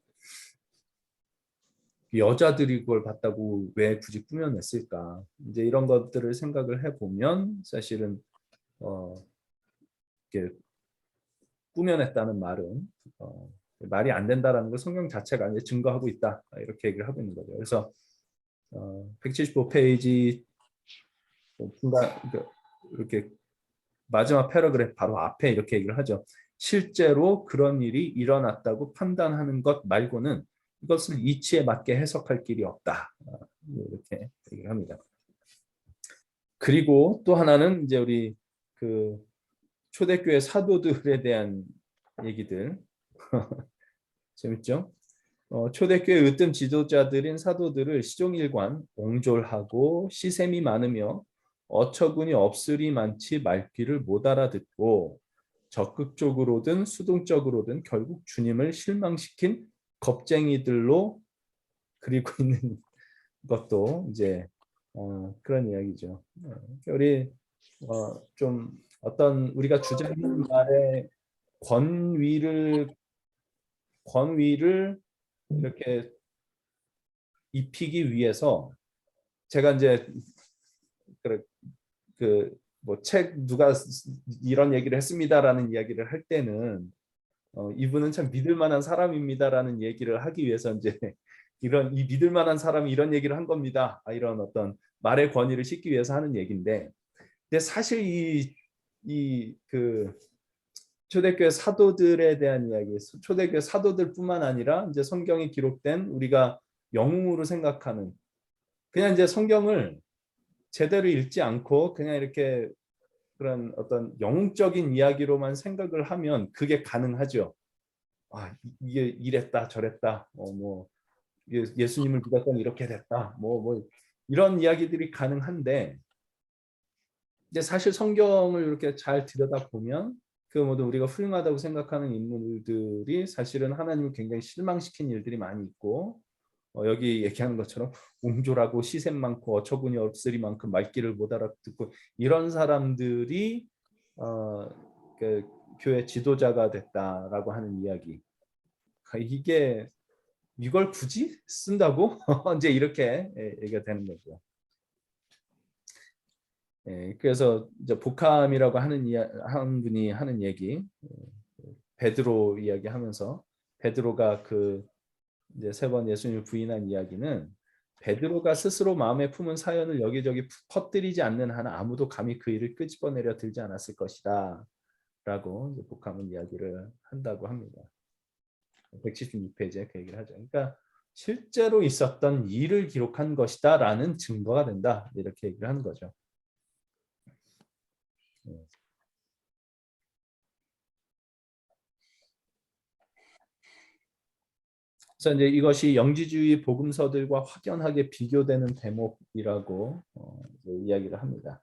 여자들이 그걸 봤다고 왜 굳이 꾸며냈을까? 이제 이런 것들을 생각을 해보면 사실은 이렇게 꾸며냈다는 말은 말이 안 된다라는 걸 성경 자체가 이제 증거하고 있다, 이렇게 얘기를 하고 있는 거죠. 그래서 175페이지 중간 이렇게 마지막 패러그래프 바로 앞에 이렇게 얘기를 하죠. 실제로 그런 일이 일어났다고 판단하는 것 말고는 이것을 이치에 맞게 해석할 길이 없다, 이렇게 얘기를 합니다. 그리고 또 하나는 이제 우리 그 초대교회 사도들에 대한 얘기들 재밌죠? 초대교회 으뜸 지도자들인 사도들을 시종일관 옹졸하고 시샘이 많으며 어처구니 없으리 많지 말귀를 못 알아듣고 적극적으로든 수동적으로든 결국 주님을 실망시킨 겁쟁이들로 그리고 있는 것도 이제 그런 이야기죠. 우리 좀 어떤 우리가 주장하는 말의 권위를 이렇게 입히기 위해서 제가 이제 뭐 책 누가 이런 얘기를 했습니다라는 이야기를 할 때는 이분은 참 믿을 만한 사람입니다라는 얘기를 하기 위해서 이제 이런 이 믿을 만한 사람이 이런 얘기를 한 겁니다, 이런 어떤 말의 권위를 싣기 위해서 하는 얘기인데, 근데 사실 그 초대교회 사도들에 대한 이야기, 초대교회 사도들뿐만 아니라 이제 성경에 기록된 우리가 영웅으로 생각하는, 그냥 이제 성경을 제대로 읽지 않고 그냥 이렇게 그런 어떤 영웅적인 이야기로만 생각을 하면 그게 가능하죠. 이게 이랬다 저랬다, 뭐 예수님을 믿었더니 이렇게 됐다, 뭐 이런 이야기들이 가능한데, 이제 사실 성경을 이렇게 잘 들여다 보면 그 모두 우리가 훌륭하다고 생각하는 인물들이 사실은 하나님을 굉장히 실망시킨 일들이 많이 있고, 여기 얘기하는 것처럼 옹졸하고 시샘 많고 어처구니 없으리 만큼 말귀를 못 알아듣고 이런 사람들이 그 교회 지도자가 됐다라고 하는 이야기, 이게 이걸 굳이 쓴다고 이제 이렇게 얘기가 되는 거죠. 그래서 이제 복함이라고 한 분이 하는 얘기, 베드로 이야기하면서 베드로가 그 이제 3번 예수님을 부인한 이야기는 베드로가 스스로 마음에 품은 사연을 여기저기 퍼뜨리지 않는 한 아무도 감히 그 일을 끄집어내려 들지 않았을 것이다 라고 이제 복함은 이야기를 한다고 합니다. 176페이지에 그 얘기를 하죠. 그러니까 실제로 있었던 일을 기록한 것이다 라는 증거가 된다, 이렇게 얘기를 하는 거죠. 그래서 이제 이것이 영지주의 복음서들과 확연하게 비교되는 대목이라고 이야기를 합니다.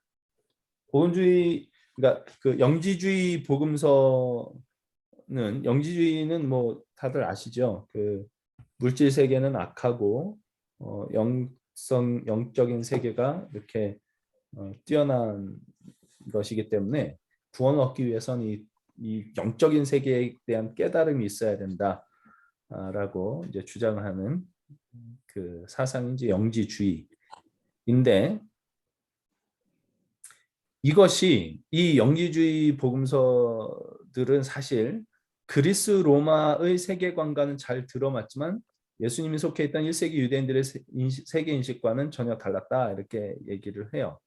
복음주의, 그러니까 그 영지주의 복음서는, 영지주의는 뭐 다들 아시죠? 그 물질 세계는 악하고 영적인 세계가 이렇게 뛰어난 것이기 때문에 구원을 얻기 위해서는 이 영적인 세계에 대한 깨달음이 있어야 된다라고 이제 주장하는 그 사상이 이제 영지주의인데, 이 영지주의 복음서들은 사실 그리스 로마의 세계관과는 잘 들어맞지만 예수님이 속해 있던 1세기 유대인들의 세계 인식과는 전혀 달랐다, 이렇게 얘기를 해요.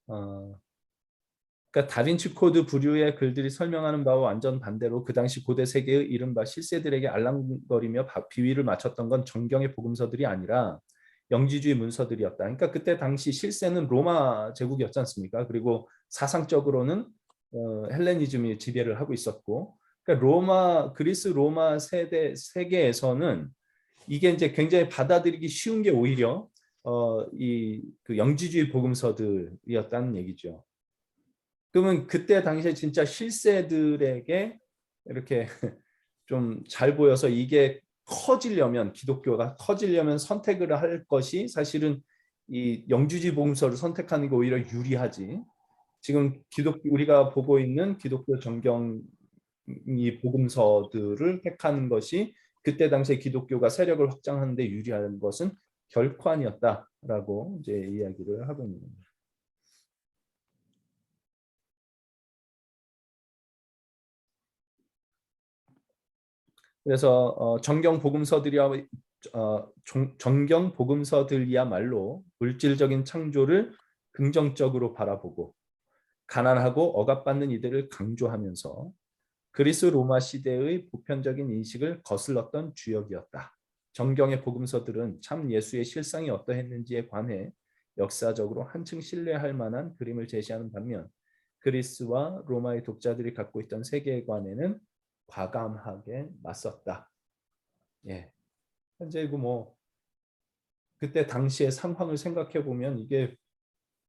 그러니까 다빈치 코드 부류의 글들이 설명하는 바와 완전 반대로 그 당시 고대 세계의 이른바 실세들에게 알랑거리며 비위를 맞췄던 건 정경의 복음서들이 아니라 영지주의 문서들이었다. 그러니까 그때 당시 실세는 로마 제국이었지 않습니까? 그리고 사상적으로는 헬레니즘이 지배를 하고 있었고, 그러니까 그리스 로마 세계에서는 이게 이제 굉장히 받아들이기 쉬운 게 오히려 그 영지주의 복음서들이었다는 얘기죠. 그러면 그때 당시에 진짜 실세들에게 이렇게 좀 잘 보여서 이게 커지려면 기독교가 커지려면 선택을 할 것이 사실은 이 영주지 복음서를 선택하는 게 오히려 유리하지. 지금 우리가 보고 있는 기독교 정경 이 복음서들을 택하는 것이 그때 당시에 기독교가 세력을 확장하는 데 유리한 것은 결코 아니었다라고 이제 이야기를 하고 있는 겁니다. 그래서 정경 복음서들이야말로 물질적인 창조를 긍정적으로 바라보고 가난하고 억압받는 이들을 강조하면서 그리스 로마 시대의 보편적인 인식을 거슬렀던 주역이었다. 정경의 복음서들은 참 예수의 실상이 어떠했는지에 관해 역사적으로 한층 신뢰할 만한 그림을 제시하는 반면 그리스와 로마의 독자들이 갖고 있던 세계관에는 과감하게 맞섰다. 예. 현재 뭐 그때 당시의 상황을 생각해 보면 이게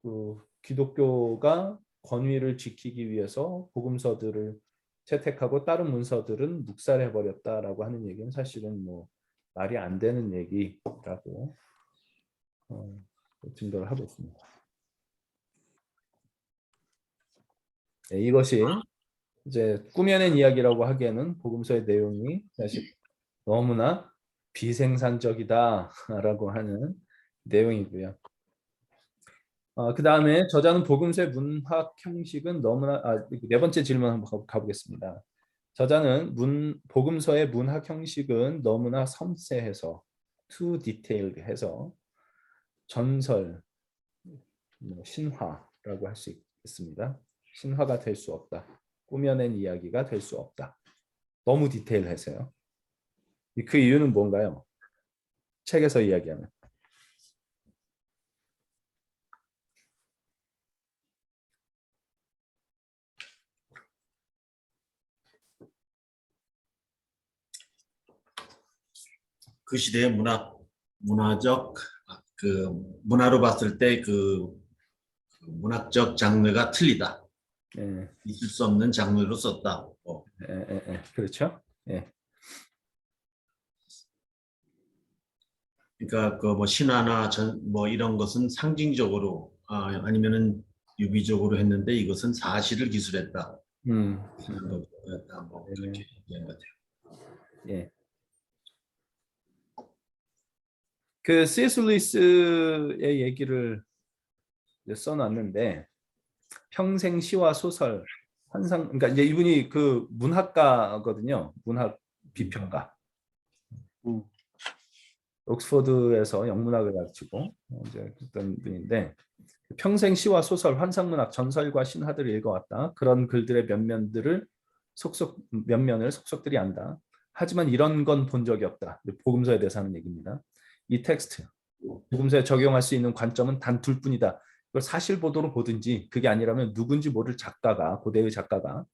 그 기독교가 권위를 지키기 위해서 복음서들을 채택하고 다른 문서들은 묵살해 버렸다라고 하는 얘기는 사실은 뭐 말이 안 되는 얘기라고 증거를 하고 있습니다. 네, 이것이 이제 꾸며낸 이야기라고 하기에는 복음서의 내용이 사실 너무나 비생산적이다라고 하는 내용이고요. 그 다음에 저자는 복음서의 문학 형식은 너무나 네 번째 질문 한번 가보겠습니다. 저자는 복음서의 문학 형식은 너무나 섬세해서 too detailed해서 전설, 신화라고 할 수 있습니다. 신화가 될 수 없다. 꾸며낸 이야기가 될 수 없다. 너무 디테일해서요. 그 이유는 뭔가요? 책에서 이야기하는.
그 시대의 문화적 그 문화로 봤을 때 그 문학적 장르가 틀리다.
예,
있을 수 없는 장르로 썼다.
그렇죠. 예.
그러니까 그 뭐 신화나 뭐 이런 것은 상징적으로 아니면은 유비적으로 했는데 이것은 사실을 기술했다. 뭐 그렇게 얘기한 것 같아요.
예. 그 C.S. 루이스의 얘기를 써놨는데 평생 시와 소설 환상 그러니까 이제 이분이 그 문학가거든요. 문학 비평가. 옥스퍼드에서 영문학을 가르치고 이제 그랬던 분인데 평생 시와 소설, 환상문학, 전설과 신화들을 읽어왔다. 그런 글들의 면면을 속속들이 안다. 하지만 이런 건 본 적이 없다. 복음서에 대해서 하는 얘기입니다. 이 텍스트, 복음서에 적용할 수 있는 관점은 단 둘뿐이다. 이걸 사실 보도로 보든지 그게 아니라면 누군지 모를 작가가 고대의 작가가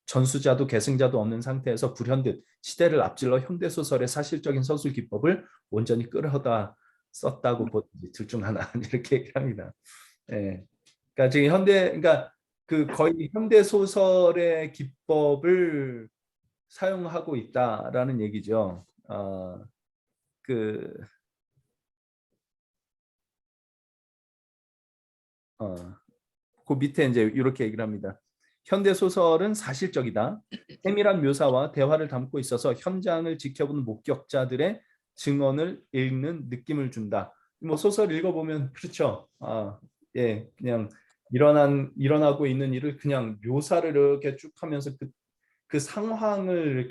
전수자도 계승자도 없는 상태에서 불현듯 시대를 앞질러 현대소설의 사실적인 서술 기법을 온전히 끌어다 썼다고 보든지 둘 중 하나 이렇게 얘기합니다. 예. 그러니까 지금 그러니까 그 거의 현대 소설의 기법을 사용하고 있다라는 얘기죠. 그 밑에 이제 이렇게 얘기를 합니다. 현대 소설은 사실적이다. 세밀한 묘사와 대화를 담고 있어서 현장을 지켜본 목격자들의 증언을 읽는 느낌을 준다. 뭐 소설 읽어보면 그렇죠. 예, 그냥 일어나고 있는 일을 그냥 묘사를 이렇게 쭉 하면서 그 상황을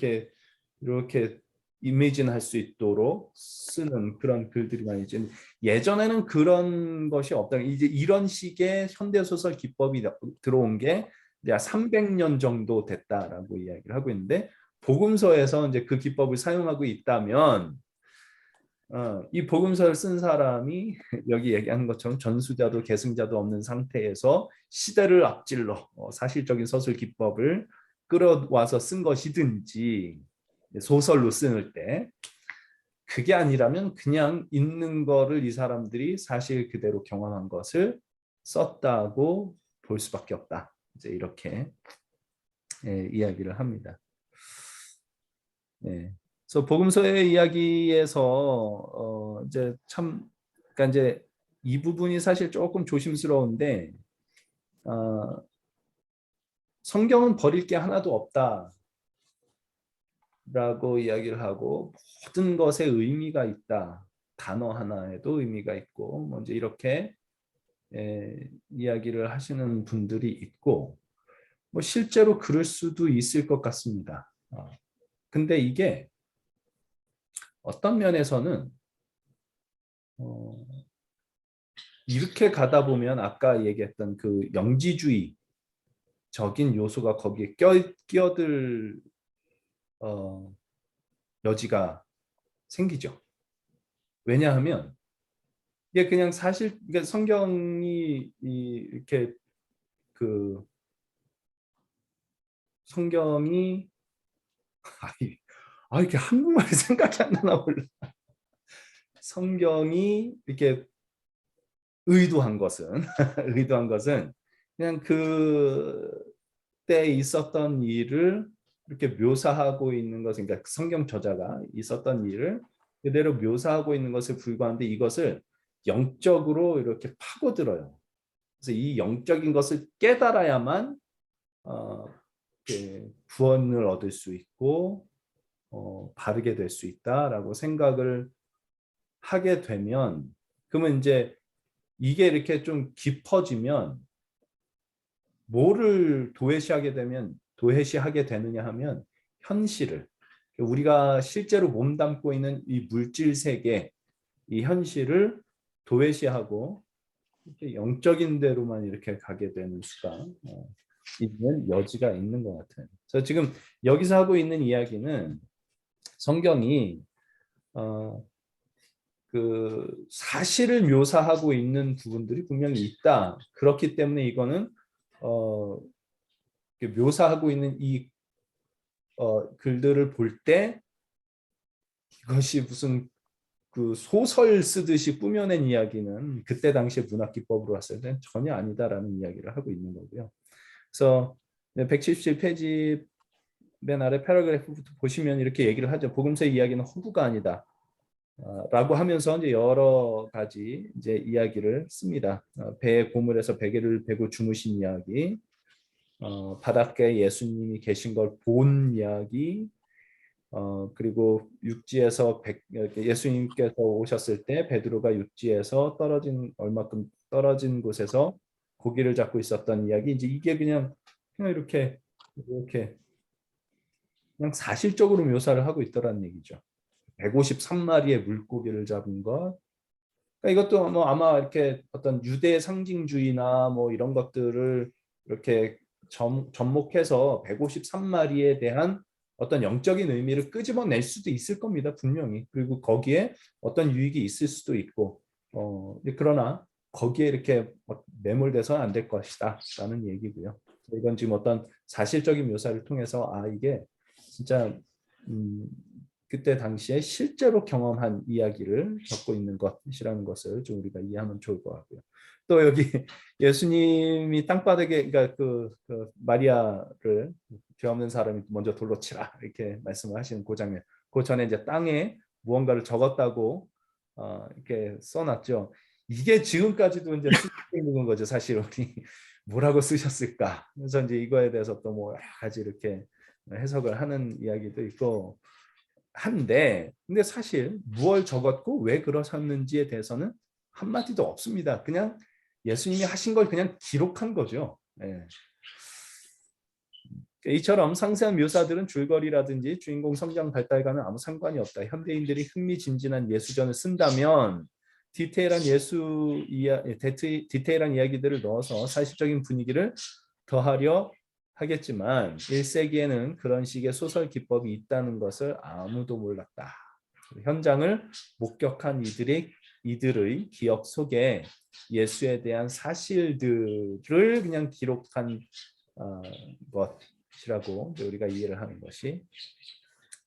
이렇게 이미진할 수 있도록 쓰는 그런 글들이 많이 있죠. 예전에는 그런 것이 없다. 이제 이런 식의 현대 소설 기법이 들어온 게 이제 300년 정도 됐다라고 이야기를 하고 있는데 복음서에서 이제 그 기법을 사용하고 있다면 이 복음서를 쓴 사람이 여기 얘기하는 것처럼 전수자도 계승자도 없는 상태에서 시대를 앞질러 사실적인 서술 기법을 끌어와서 쓴 것이든지 소설로 쓰는 때 그게 아니라면 그냥 있는 거를 이 사람들이 사실 그대로 경험한 것을 썼다고 볼 수밖에 없다. 이제 이렇게 이야기를 합니다. 그래서 복음서의 이야기에서 이제 참, 그러니까 이제 이 부분이 사실 조금 조심스러운데, 성경은 버릴 게 하나도 없다라고 이야기를 하고 모든 것에 의미가 있다. 단어 하나에도 의미가 있고, 뭐 이제 이렇게 이야기를 하시는 분들이 있고, 뭐 실제로 그럴 수도 있을 것 같습니다. 근데 이게 어떤 면에서는 이렇게 가다 보면 아까 얘기했던 그 영지주의적인 요소가 거기에 끼어들 여지가 생기죠. 왜냐하면 이게 그냥 사실 그러니까 성경이 이렇게 그 성경이 이렇게 한국말이 생각이 안 나나 몰라. 성경이 이렇게 의도한 것은 의도한 것은 그냥 그때 있었던 일을 이렇게 묘사하고 있는 것은, 그러니까 성경 저자가 있었던 일을 그대로 묘사하고 있는 것에 불과한데 이것을 영적으로 이렇게 파고들어요. 그래서 이 영적인 것을 깨달아야만 구원을 얻을 수 있고 바르게 될 수 있다라고 생각을 하게 되면, 그러면 이제 이게 이렇게 좀 깊어지면 뭐를 도외시하게 되느냐 하면 현실을, 우리가 실제로 몸담고 있는 이 물질 세계, 이 현실을 도외시하고 이렇게 영적인 데로만 이렇게 가게 되는 수가 있는 여지가 있는 것 같아요. 그래서 지금 여기서 하고 있는 이야기는 성경이 그 사실을 묘사하고 있는 부분들이 분명히 있다. 그렇기 때문에 이거는 묘사하고 있는 이 글들을 볼 때 이것이 무슨 그 소설 쓰듯이 꾸며낸 이야기는 그때 당시에 문학 기법으로 봤을 때는 전혀 아니다라는 이야기를 하고 있는 거고요. 그래서 177페이지 맨 아래 패러그래프부터 보시면 이렇게 얘기를 하죠. 복음서의 이야기는 허구가 아니다. 라고 하면서 이제 여러 가지 이제 이야기를 씁니다. 배의 고물에서 베개를 베고 주무신 이야기, 바닷가에 예수님이 계신 걸 본 이야기, 그리고 육지에서 예수님께서 오셨을 때 베드로가 육지에서 얼마큼 떨어진 곳에서 고기를 잡고 있었던 이야기, 이제 이게 그냥 이렇게 그냥 사실적으로 묘사를 하고 있더라는 얘기죠. 153마리의 물고기를 잡은 것. 그러니까 이것도 뭐 아마 이렇게 어떤 유대 상징주의나 뭐 이런 것들을 이렇게 접목해서 153마리에 대한 어떤 영적인 의미를 끄집어낼 수도 있을 겁니다. 분명히. 그리고 거기에 어떤 유익이 있을 수도 있고, 그러나 거기에 이렇게 매몰돼서는 안 될 것이다 라는 얘기고요. 이건 지금 어떤 사실적인 묘사를 통해서 이게 진짜 그때 당시에 실제로 경험한 이야기를 적고 있는 것이라는 것을 좀 우리가 이해하면 좋을 것 같고요. 또 여기 예수님이 땅바닥에, 그러니까 그 마리아를 죄 없는 사람이 먼저 돌로 치라 이렇게 말씀을 하시는 그 장면. 그 전에 이제 땅에 무언가를 적었다고 이렇게 써놨죠. 이게 지금까지도 이제 쓰고 있는 거죠. 사실 우리 뭐라고 쓰셨을까? 그래서 이제 이거에 대해서 또 뭐 여러 가지 이렇게 해석을 하는 이야기도 있고 한데, 근데 사실 무엇 적었고 왜 그러셨는지에 대해서는 한마디도 없습니다. 그냥 예수님이 하신 걸 그냥 기록한 거죠. 이처럼 상세한 묘사들은 줄거리라든지 주인공 성장 발달과는 아무 상관이 없다. 현대인들이 흥미진진한 예수전을 쓴다면 디테일한 디테일한 이야기들을 넣어서 사실적인 분위기를 더하려 하겠지만 1세기에는 그런 식의 소설 기법이 있다는 것을 아무도 몰랐다. 현장을 목격한 이들의 기억 속에 예수에 대한 사실들을 그냥 기록한 것이라고 우리가 이해를 하는 것이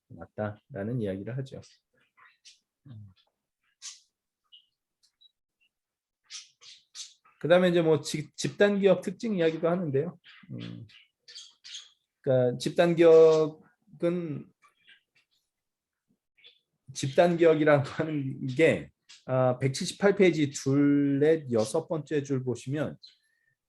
맞다라는 이야기를 하죠. 그다음에 이제 뭐 집단 기업 특징 이야기도 하는데요. 그러니까 집단 기업은 집단 기업이라고 하는 게 178페이지 둘넷 여섯 번째 줄 보시면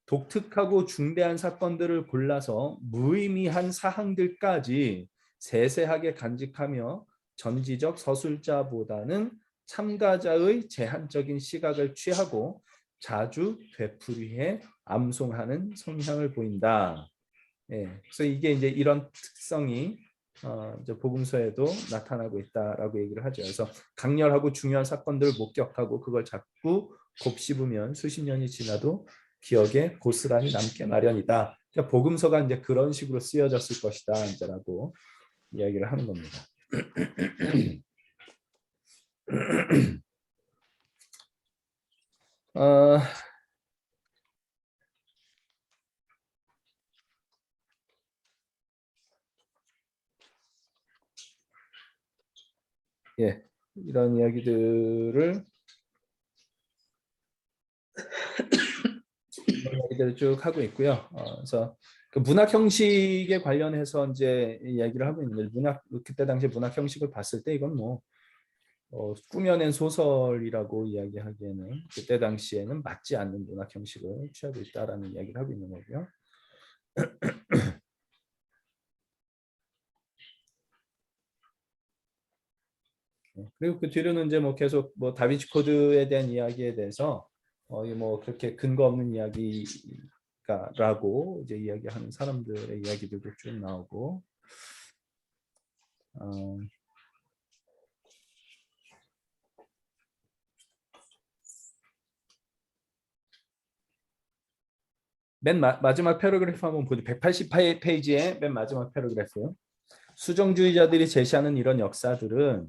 독특하고 중대한 사건들을 골라서 무의미한 사항들까지 세세하게 간직하며 전지적 서술자보다는 참가자의 제한적인 시각을 취하고 자주 되풀이해 암송하는 성향을 보인다. 예, 그래서 이게 이제 이런 특성이 이제 복음서에도 나타나고 있다라고 얘기를 하죠. 그래서 강렬하고 중요한 사건들을 목격하고 그걸 자꾸 곱씹으면 수십 년이 지나도 기억에 고스란히 남게 마련이다. 그러니까 복음서가 이제 그런 식으로 쓰여졌을 것이다, 이제라고 이야기를 하는 겁니다. 예, 이런 이야기들을 쭉 하고 있고요. 그래서 그 문학 형식에 관련해서 이제 이야기를 하고 있는데 그때 당시 문학 형식을 봤을 때 이건 뭐 꾸며낸 소설이라고 이야기하기에는 그때 당시에는 맞지 않는 문학 형식을 취하고 있다라는 이야기를 하고 있는 거고요. 그리고 그 뒤로는 이제 뭐 계속 뭐 다빈치 코드에 대한 이야기에 대해서 뭐 그렇게 근거 없는 이야기가라고 이제 이야기하는 사람들의 이야기들도 쭉 나오고, 맨 마지막 패러그래프 한번 보죠. 180페이지의 맨 마지막 패러그래프. 수정주의자들이 제시하는 이런 역사들은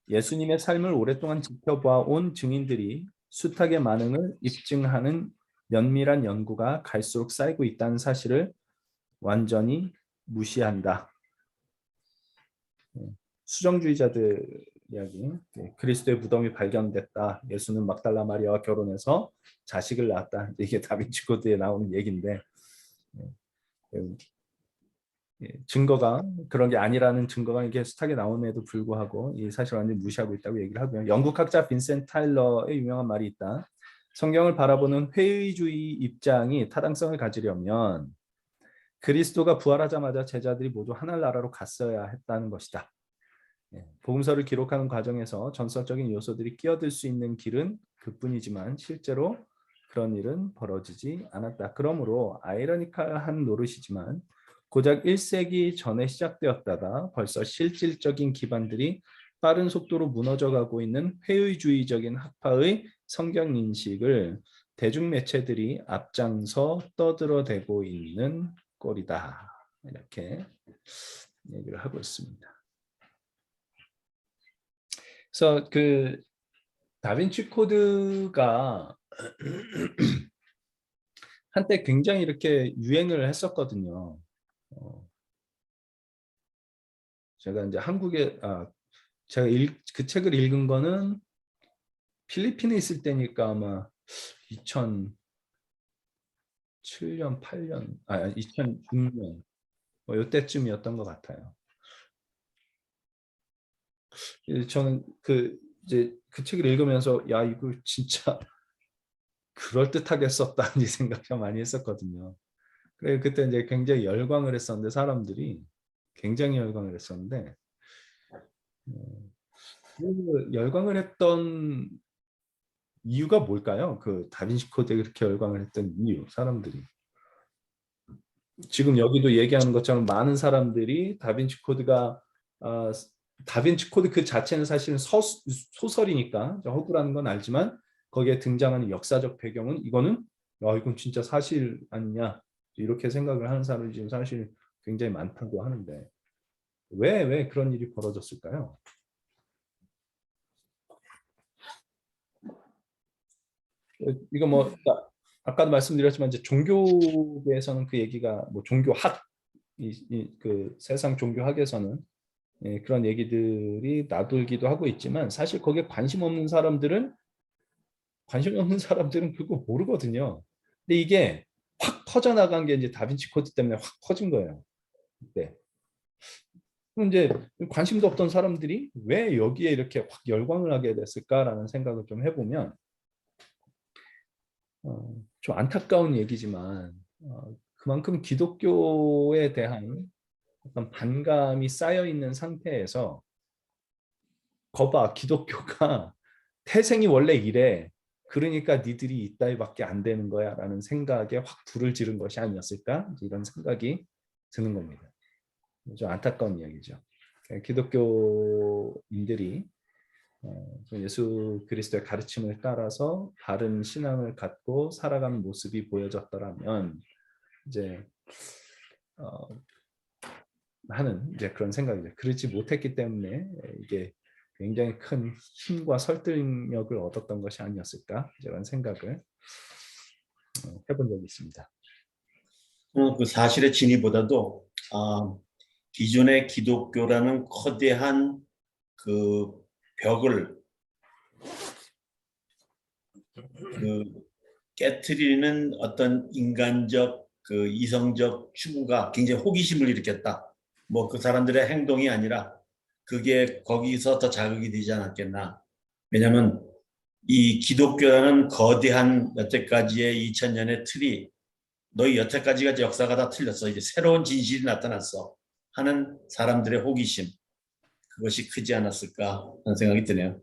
예수님의 삶을 오랫동안 지켜봐온 증인들이 숱하게 많음을 입증하는 면밀한 연구가 갈수록 쌓이고 있다는 사실을 완전히 무시한다. 수정주의자들 이야기. 그리스도의 무덤이 발견됐다. 예수는 막달라 마리아와 결혼해서 자식을 낳았다. 이게 다빈치 코드에 나오는 얘기인데 증거가 그런 게 아니라는 증거가 이게 숱하게 나옴에도 불구하고 이 사실을 완전히 무시하고 있다고 얘기를 하고요. 영국 학자 빈센트 타일러의 유명한 말이 있다. 성경을 바라보는 회의주의 입장이 타당성을 가지려면 그리스도가 부활하자마자 제자들이 모두 하늘나라로 갔어야 했다는 것이다. 복음서를 기록하는 과정에서 전설적인 요소들이 끼어들 수 있는 길은 그뿐이지만 실제로 그런 일은 벌어지지 않았다. 그러므로 아이러니컬한 노릇이지만 고작 1세기 전에 시작되었다가 벌써 실질적인 기반들이 빠른 속도로 무너져가고 있는 회의주의적인 학파의 성경 인식을 대중매체들이 앞장서 떠들어대고 있는 꼴이다. 이렇게 얘기를 하고 있습니다. 그래서 그 다빈치 코드가 한때 굉장히 이렇게 유행을 했었거든요. 제가 이제 한국에 제가 그 책을 읽은 거는 필리핀에 있을 때니까 아마 2007년, 8년, 2006년 뭐 이때쯤이었던 것 같아요. 저는 이제 그 책을 읽으면서 야 이거 진짜 그럴듯하게 썼다는 생각을 많이 했었거든요. 그래 그때 이제 굉장히 열광을 했었는데 사람들이 굉장히 열광을 했었는데 그 열광을 했던 이유가 뭘까요? 그 다빈치 코드에 그렇게 열광을 했던 이유, 사람들이. 지금 여기도 얘기하는 것처럼 많은 사람들이 다빈치 코드가 다빈치 코드 그 자체는 사실은 소설이니까 허구라는 건 알지만 거기에 등장하는 역사적 배경은 이건 진짜 사실 아니냐 이렇게 생각을 하는 사람이 지금 사실 굉장히 많다고 하는데 왜 그런 일이 벌어졌을까요? 이거 뭐 아까도 말씀드렸지만 이제 종교계에서는 그 얘기가 뭐 종교학 그 세상 종교학에서는 그런 얘기들이 나돌기도 하고 있지만 사실 거기에 관심 없는 사람들은 관심 없는 사람들은 그거 모르거든요. 근데 이게 확 퍼져나간 게 이제 다빈치 코드 때문에 확 퍼진 거예요. 그때. 그럼 이제 관심도 없던 사람들이 왜 여기에 이렇게 확 열광을 하게 됐을까라는 생각을 좀 해보면 좀 안타까운 얘기지만 그만큼 기독교에 대한 어떤 반감이 쌓여 있는 상태에서 거봐 기독교가 태생이 원래 이래 그러니까 니들이 이따위밖에 안 되는 거야 라는 생각에 확 불을 지른 것이 아니었을까 이런 생각이 드는 겁니다. 좀 안타까운 이야기죠. 기독교인들이 예수 그리스도의 가르침을 따라서 바른 신앙을 갖고 살아가는 모습이 보여졌더라면 이제 하는 이제 그런 생각이죠. 그렇지 못했기 때문에 이게 굉장히 큰 힘과 설득력을 얻었던 것이 아니었을까 이런 생각을 해본 적이 있습니다.
그 사실의 진위보다도 기존의 기독교라는 거대한 그 벽을 깨트리는 어떤 인간적 그 이성적 추구가 굉장히 호기심을 일으켰다. 뭐 그 사람들의 행동이 아니라 그게 거기서 더 자극이 되지 않았겠나. 왜냐하면 이 기독교라는 거대한 여태까지의 2000년의 틀이 너희 여태까지가 역사가 다 틀렸어. 이제 새로운 진실이 나타났어. 하는 사람들의 호기심. 그것이 크지 않았을까 하는 생각이 드네요.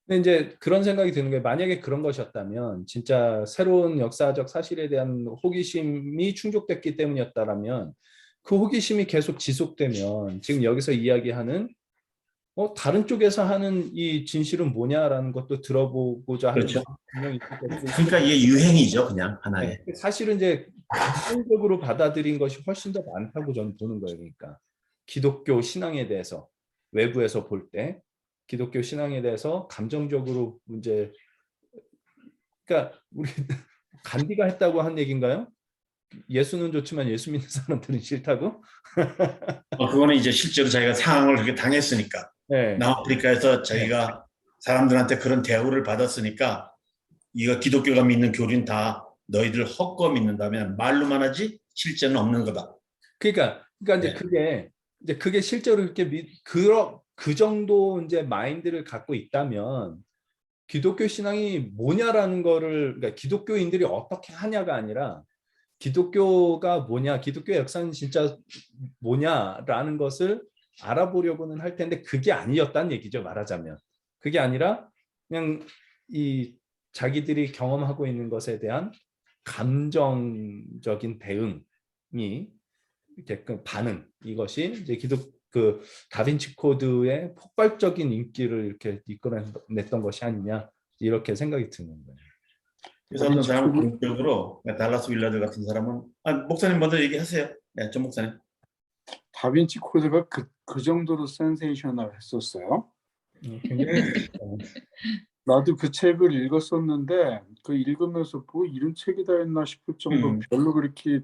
근데 이제 그런 생각이 드는 게 만약에 그런 것이었다면 진짜 새로운 역사적 사실에 대한 호기심이 충족됐기 때문이었다라면 그 호기심이 계속 지속되면 지금 여기서 이야기하는 다른 쪽에서 하는 이 진실은 뭐냐라는 것도 들어보고자 하는
그렇죠.
분명히 있을 거고
그러니까 이게 유행이죠, 그냥 하나의.
사실은 이제 감정적으로 받아들인 것이 훨씬 더 많다고 저는 보는 거예요. 그러니까 기독교 신앙에 대해서 외부에서 볼 때 기독교 신앙에 대해서 감정적으로 문제 그러니까 우리 간디가 했다고 한 얘기인가요? 예수는 좋지만 예수 믿는 사람들은 싫다고?
그거는 이제 실제로 자기가 상황을 그렇게 당했으니까.
네.
남아프리카에서 자기가 사람들한테 그런 대우를 받았으니까 이거 기독교가 믿는 교리는 다 너희들 헛거 믿는다면 말로만 하지 실제는 없는 거다.
그러니까 이제 그게 실제로 이렇게 그 정도 이제 마인드를 갖고 있다면 기독교 신앙이 뭐냐라는 거를 그러니까 기독교인들이 어떻게 하냐가 아니라 기독교가 뭐냐, 기독교의 역사는 진짜 뭐냐라는 것을 알아보려고는 할 텐데 그게 아니었다는 얘기죠. 말하자면 그게 아니라 그냥 이 자기들이 경험하고 있는 것에 대한 감정적인 대응이 이렇게 그 반응 이것이 이제 그 다빈치 코드의 폭발적인 인기를 이렇게 이끌어냈던 것이 아니냐 이렇게 생각이 드는 거예요.
그래서 어떤 사람은 공적으로 달라스 윌라드 같은 사람은 목사님 먼저 얘기하세요. 네, 전 목사님.
다빈치 코드가 그 정도로 센세이셔널 했었어요.
굉장히
나도 그 책을 읽었었는데 그 읽으면서 뭐 이런 책이 다 있나 싶을 정도로 별로 그렇게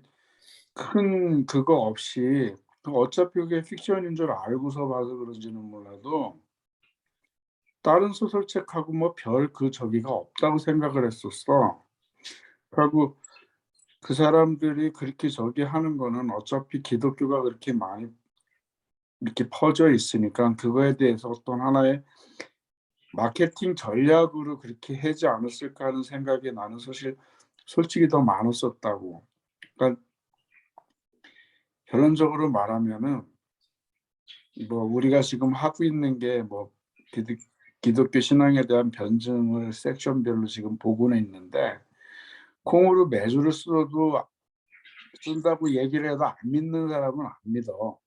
큰 그거 없이 어차피 그게 픽션인 줄 알고서 봐서 그런지는 몰라도 다른 소설책하고 뭐 별 그 저기가 없다고 생각을 했었어. 그리고 그 사람들이 그렇게 저기 하는 거는 어차피 기독교가 그렇게 많이 이렇게 퍼져 있으니까 그거에 대해서 어떤 하나의 마케팅 전략으로 그렇게 하지 않았을까 하는 생각이 나는 사실 솔직히 더 많았었다고. 그러니까 결론적으로 말하면은 뭐 우리가 지금 하고 있는 게 뭐 기독교 신앙에 대한 변증을 섹션별로 지금 보고는 있는데 콩으로 매주를 써도 쓴다고 얘기를 해도 안 믿는 사람은 안 믿어.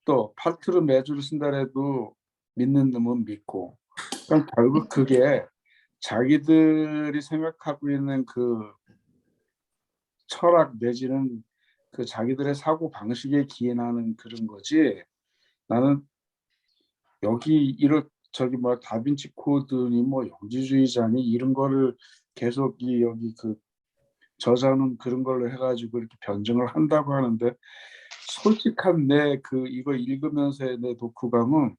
또 파트로 매주를 쓴다 해도 믿는 놈은 믿고. 그럼 결국 그게 자기들이 생각하고 있는 그 철학 내지는 그 자기들의 사고 방식에 기인하는 그런 거지. 나는 여기 저기 뭐 다빈치 코드니 뭐 영지주의자니 이런 거를 계속 여기 그 저자는 그런 걸로 해가지고 이렇게 변증을 한다고 하는데 솔직한 내 그 이거 읽으면서의 내 독후감은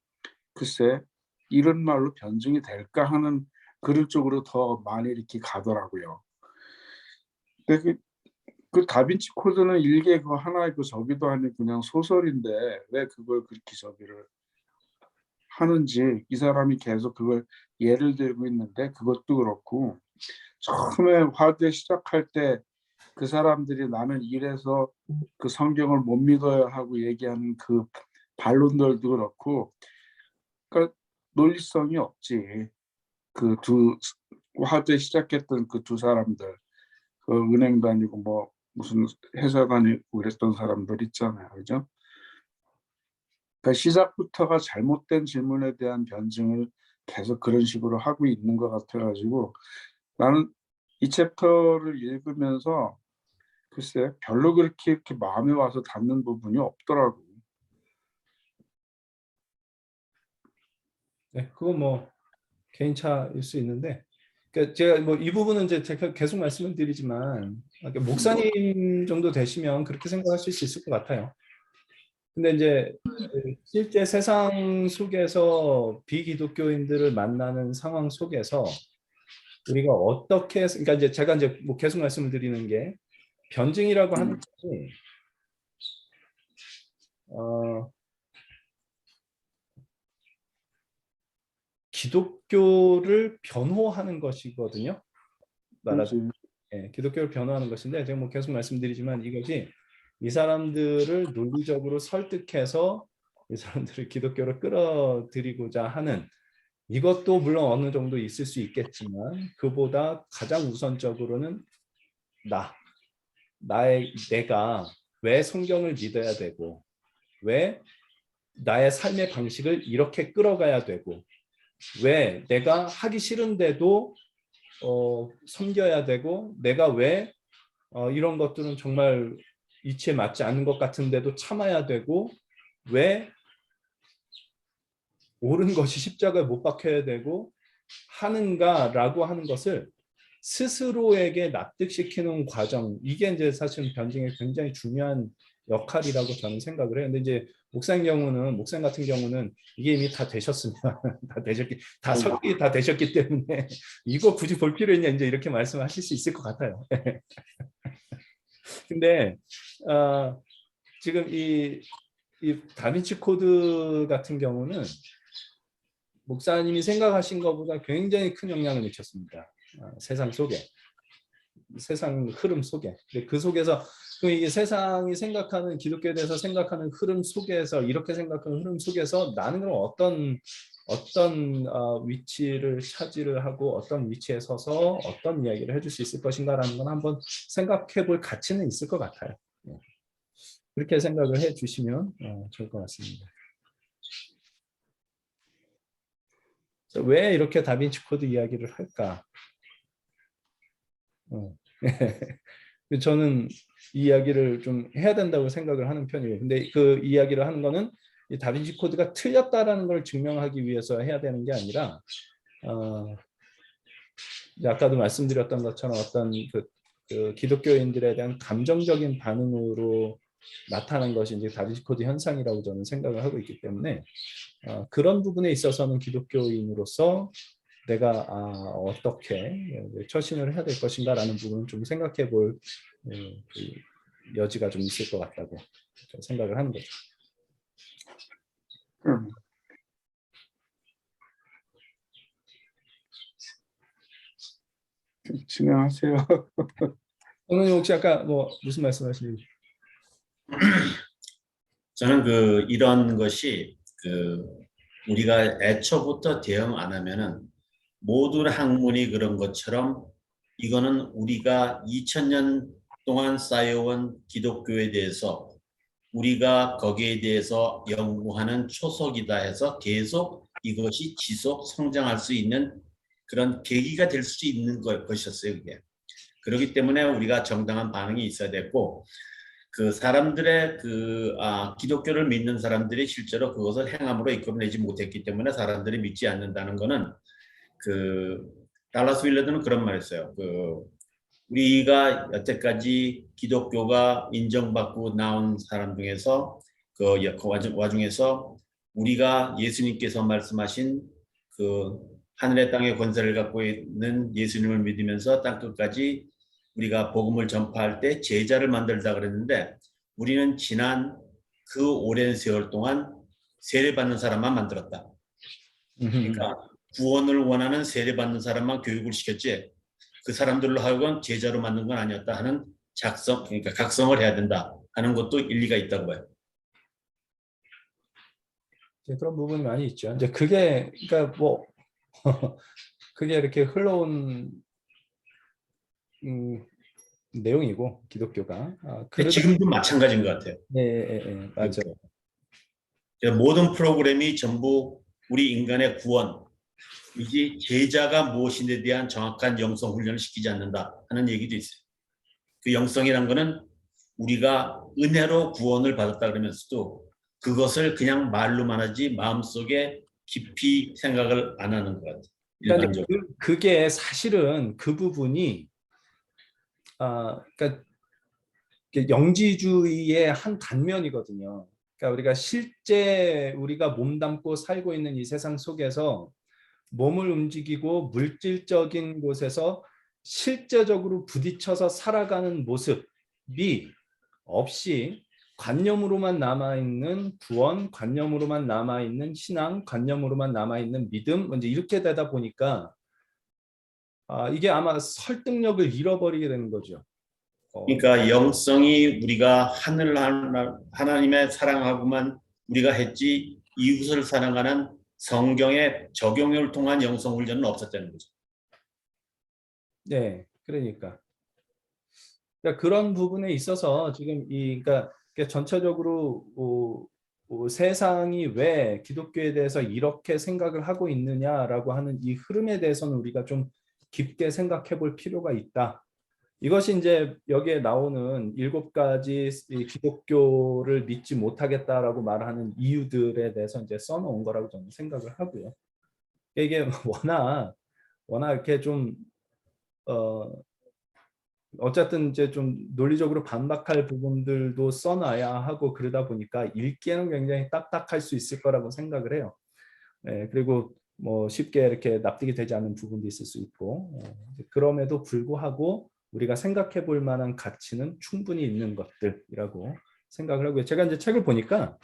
글쎄 이런 말로 변증이 될까 하는 그런 쪽으로 더 많이 이렇게 가더라고요. 근데 그 다빈치 코드는 일개 그 하나의 그 저기도 아니고 그냥 소설인데 왜 그걸 그렇게 저기를 하는지 이 사람이 계속 그걸 예를 들고 있는데 그것도 그렇고 처음에 화두에 시작할 때 그 사람들이 나는 이래서 그 성경을 못 믿어야 하고 얘기하는 그 반론들도 그렇고 그러니까 논리성이 없지. 그 두 화두에 시작했던 그 두 사람들 그 은행 다니고 뭐 무슨 회사 다니고 그랬던 사람들 있잖아요. 그죠? 그러니까 시작부터가 잘못된 질문에 대한 변증을 계속 그런 식으로 하고 있는 것 같아가지고 나는 이 챕터를 읽으면서 글쎄 별로 그렇게 이렇게 마음에 와서 닿는 부분이 없더라고.
네, 그거 뭐 개인차일 수 있는데, 그러니까 제가 뭐 이 부분은 이제 제가 계속 말씀을 드리지만 그러니까 목사님 정도 되시면 그렇게 생각하실 수 있을 것 같아요. 근데 이제 실제 세상 속에서 비기독교인들을 만나는 상황 속에서 우리가 어떻게, 그러니까 이제 제가 이제 뭐 계속 말씀을 드리는 게 변증이라고 하는 것이 기독교를 변호하는 것이거든요. 말하자면 기독교를 변호하는 것인데 제가 뭐 계속 말씀드리지만 이것이 이 사람들을 논리적으로 설득해서 이 사람들을 기독교로 끌어들이고자 하는 이것도 물론 어느 정도 있을 수 있겠지만 그보다 가장 우선적으로는 내가 왜 성경을 믿어야 되고 왜 나의 삶의 방식을 이렇게 끌어가야 되고 왜 내가 하기 싫은데도 섬겨야 되고 내가 왜 이런 것들은 정말 이치에 맞지 않는 것 같은데도 참아야 되고 왜 옳은 것이 십자가에 못 박혀야 되고 하는가라고 하는 것을 스스로에게 납득시키는 과정, 이게 이제 사실 변증의 굉장히 중요한 역할이라고 저는 생각을 해요. 근데 이제 목사님 같은 경우는 이게 이미 다 되셨으면 다 설득이 다 되셨기 때문에 이거 굳이 볼 필요 있냐 이제 이렇게 말씀하실 수 있을 것 같아요. 근데 지금 이 다빈치 코드 같은 경우는 목사님이 생각하신 것보다 굉장히 큰 영향을 미쳤습니다. 세상 흐름 속에. 근데 그 속에서 이 세상이 생각하는 기독교에 대해서 생각하는 흐름 속에서 이렇게 생각하는 흐름 속에서 나는 그럼 어떤 위치를 차지를 하고 어떤 위치에 서서 어떤 이야기를 해줄 수 있을 것인가라는 건 한번 생각해볼 가치는 있을 것 같아요. 그렇게 생각을 해주시면 좋을 것 같습니다. 왜 이렇게 다빈치 코드 이야기를 할까? 저는 이 이야기를 좀 해야 된다고 생각을 하는 편이에요. 근데 그 이야기를 하는 거는 이 다빈치 코드가 틀렸다라는 걸 증명하기 위해서 해야 되는 게 아니라 아까도 말씀드렸던 것처럼 어떤 그 기독교인들에 대한 감정적인 반응으로 나타난 것이 이제 다빈치 코드 현상이라고 저는 생각을 하고 있기 때문에 그런 부분에 있어서는 기독교인으로서 내가 어떻게 처신을 해야 될 것인가라는 부분을 좀 생각해 볼 그 여지가 좀 있을 것 같다고 생각을 하는 거죠.
진행하세요.
오늘 혹시 아까 뭐 무슨 말씀하시는지?
저는 이런 것이 우리가 애초부터 대응 안 하면은 모든 학문이 그런 것처럼 이거는 우리가 2000년 동안 쌓여온 기독교에 대해서 우리가 거기에 대해서 연구하는 초석이다 해서 계속 이것이 지속 성장할 수 있는 그런 계기가 될 수 있는 것이었어요. 그게. 그렇기 때문에 우리가 정당한 반응이 있어야 됐고 그 사람들의 기독교를 믿는 사람들이 실제로 그것을 행함으로 이끌어내지 못했기 때문에 사람들이 믿지 않는다는 것은 달라스 윌러드는 그런 말을 했어요. 우리가 여태까지 기독교가 인정받고 나온 사람 중에서 그 와중에서 우리가 예수님께서 말씀하신 하늘의 땅의 권세를 갖고 있는 예수님을 믿으면서 땅끝까지 우리가 복음을 전파할 때 제자를 만들다 그랬는데 우리는 지난 그 오랜 세월 동안 세례받는 사람만 만들었다. 그러니까 구원을 원하는 세례받는 사람만 교육을 시켰지 그 사람들로 하여금 제자로 만든 건 아니었다 하는 그러니까 각성을 해야 된다 하는 것도 일리가 있다고 봐요.
이제 그런 부분이 많이 있죠. 이제 그게 그러니까 뭐 그게 이렇게 흘러온 내용이고 기독교가
지금도 마찬가지인 것 같아요.
네, 맞아요.
모든 프로그램이 전부 우리 인간의 구원이지 제자가 무엇인에 대한 정확한 영성 훈련을 시키지 않는다 하는 얘기도 있어요. 그 영성이란 거는 우리가 은혜로 구원을 받았다 그러면서도 그것을 그냥 말로만 하지 마음속에 깊이 생각을 안 하는 것 같아요.
그러니까 그게 사실은 그 부분이 그러니까 영지주의의 한 단면이거든요. 그러니까 우리가 실제 우리가 몸담고 살고 있는 이 세상 속에서 몸을 움직이고 물질적인 곳에서 실제적으로 부딪혀서 살아가는 모습이 없이 관념으로만 남아있는 구원, 관념으로만 남아있는 신앙, 관념으로만 남아있는 믿음 이제 이렇게 되다 보니까 이게 아마 설득력을 잃어버리게 되는 거죠.
그러니까 영성이 우리가 하나님의 사랑하고만 우리가 했지 이웃을 사랑하는 성경의 적용을 통한 영성 훈련은 없었다는 거죠.
네, 그러니까 그런 부분에 있어서 지금 그러니까 전체적으로 세상이 왜 기독교에 대해서 이렇게 생각을 하고 있느냐라고 하는 이 흐름에 대해서는 우리가 좀 깊게 생각해 볼 필요가 있다. 이것이 이제 여기에 나오는 7가지 기독교를 믿지 못하겠다라고 말하는 이유들에 대해서 이제 써놓은 거라고 저는 생각을 하고요. 이게 워낙 이렇게 좀 어쨌든 이제 좀 논리적으로 반박할 부분들도 써놔야 하고 그러다 보니까 읽기에는 굉장히 딱딱할 수 있을 거라고 생각을 해요. 네, 그리고 뭐 쉽게 이렇게 납득이 되지 않는 부분도 있을 수 있고 그럼에도 불구하고 우리가 생각해 볼 만한 가치는 충분히 있는 것들이라고 생각을 하고요. 제가 이제 책을 보니까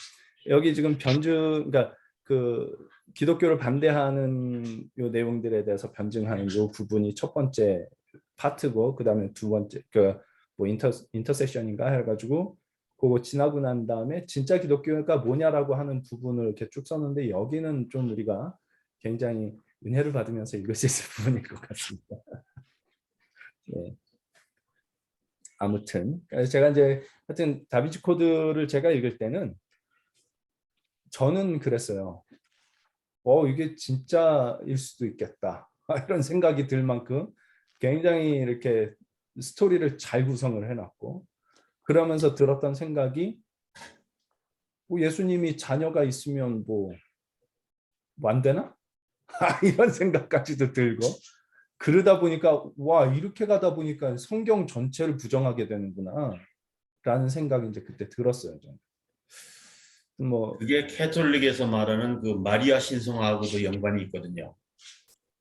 여기 지금 그러니까 그 기독교를 반대하는 요 내용들에 대해서 변증하는 요 부분이 첫 번째 파트고 그다음에 두 번째 뭐 인터세션인가 해가지고 그거 지나고 난 다음에 진짜 기독교가 뭐냐라고 하는 부분을 이렇게 쭉 썼는데 여기는 좀 우리가 굉장히 은혜를 받으면서 읽을 수 있을 부분일 것 같습니다. 네. 아무튼 제가 이제 하여튼 다빈치 코드를 제가 읽을 때는 저는 그랬어요. 이게 진짜일 수도 있겠다 이런 생각이 들 만큼 굉장히 이렇게 스토리를 잘 구성을 해놨고 그러면서 들었던 생각이 예수님이 자녀가 있으면 뭐 안 되나? 이런 생각까지도 들고 그러다 보니까 와 이렇게 가다 보니까 성경 전체를 부정하게 되는구나 라는 생각이 이제 그때 들었어요. 저는. 뭐
그게 캐톨릭에서 말하는 그 마리아 신성하고도 연관이 있거든요.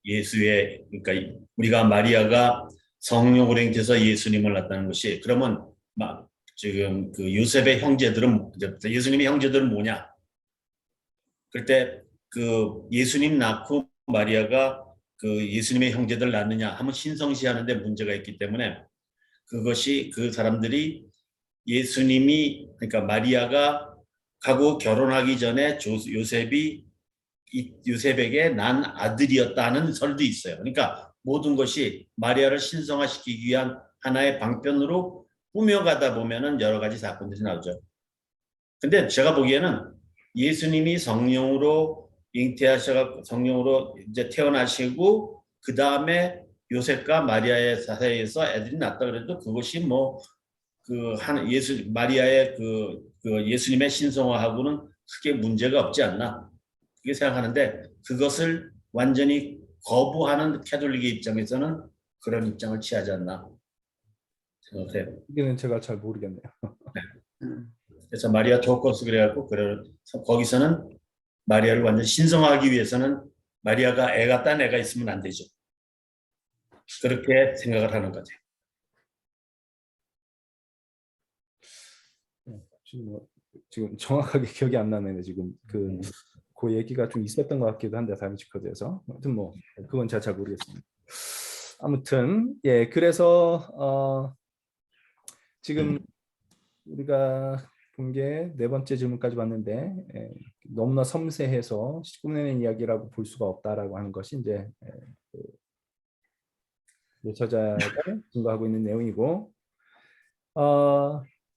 그러니까 우리가 마리아가 성령으로 잉태해서 예수님을 낳았다는 것이 그러면 막 지금 그 요셉의 형제들은 예수님의 형제들은 뭐냐? 그때 그 예수님 낳고 마리아가 그 예수님의 형제들 낳느냐 하면 신성시하는데 문제가 있기 때문에 그것이 그 사람들이 예수님이 그러니까 마리아가 가고 결혼하기 전에 요셉에게 난 아들이었다는 설도 있어요. 그러니까 모든 것이 마리아를 신성화시키기 위한 하나의 방편으로 꾸며가다 보면은 여러 가지 사건들이 나오죠. 근데 제가 보기에는 예수님이 성령으로 잉태하셔서 성령으로 이제 태어나시고 그 다음에 요셉과 마리아의 사이에서 애들이 낳다 그래도 그것이 뭐 마리아의 그 예수님의 신성화하고는 크게 문제가 없지 않나 그렇게 생각하는데 그것을 완전히 거부하는 캐톨릭의 입장에서는 그런 입장을 취하지 않나 생각해요.
이게는 제가 잘 모르겠네요.
그래서 마리아 조커스 그래갖고 거기서는 마리아를 완전 신성화하기 위해서는 마리아가 애가 딴 애가 있으면 안 되죠. 그렇게 생각을 하는 거죠.
지금 정확하게 기억이 안 나네요. 지금 그 얘기가 좀 있었던 것 같기도 한데 다빈치 코드에서. 아무튼 뭐 그건 제가 잘 모르겠습니다. 아무튼 예, 그래서 지금 우리가 본 게 네 번째 질문까지 봤는데 너무나 섬세해서 꾸며낸 이야기라고 볼 수가 없다라고 하는 것이 이제 저자가 증거하고 있는 내용이고,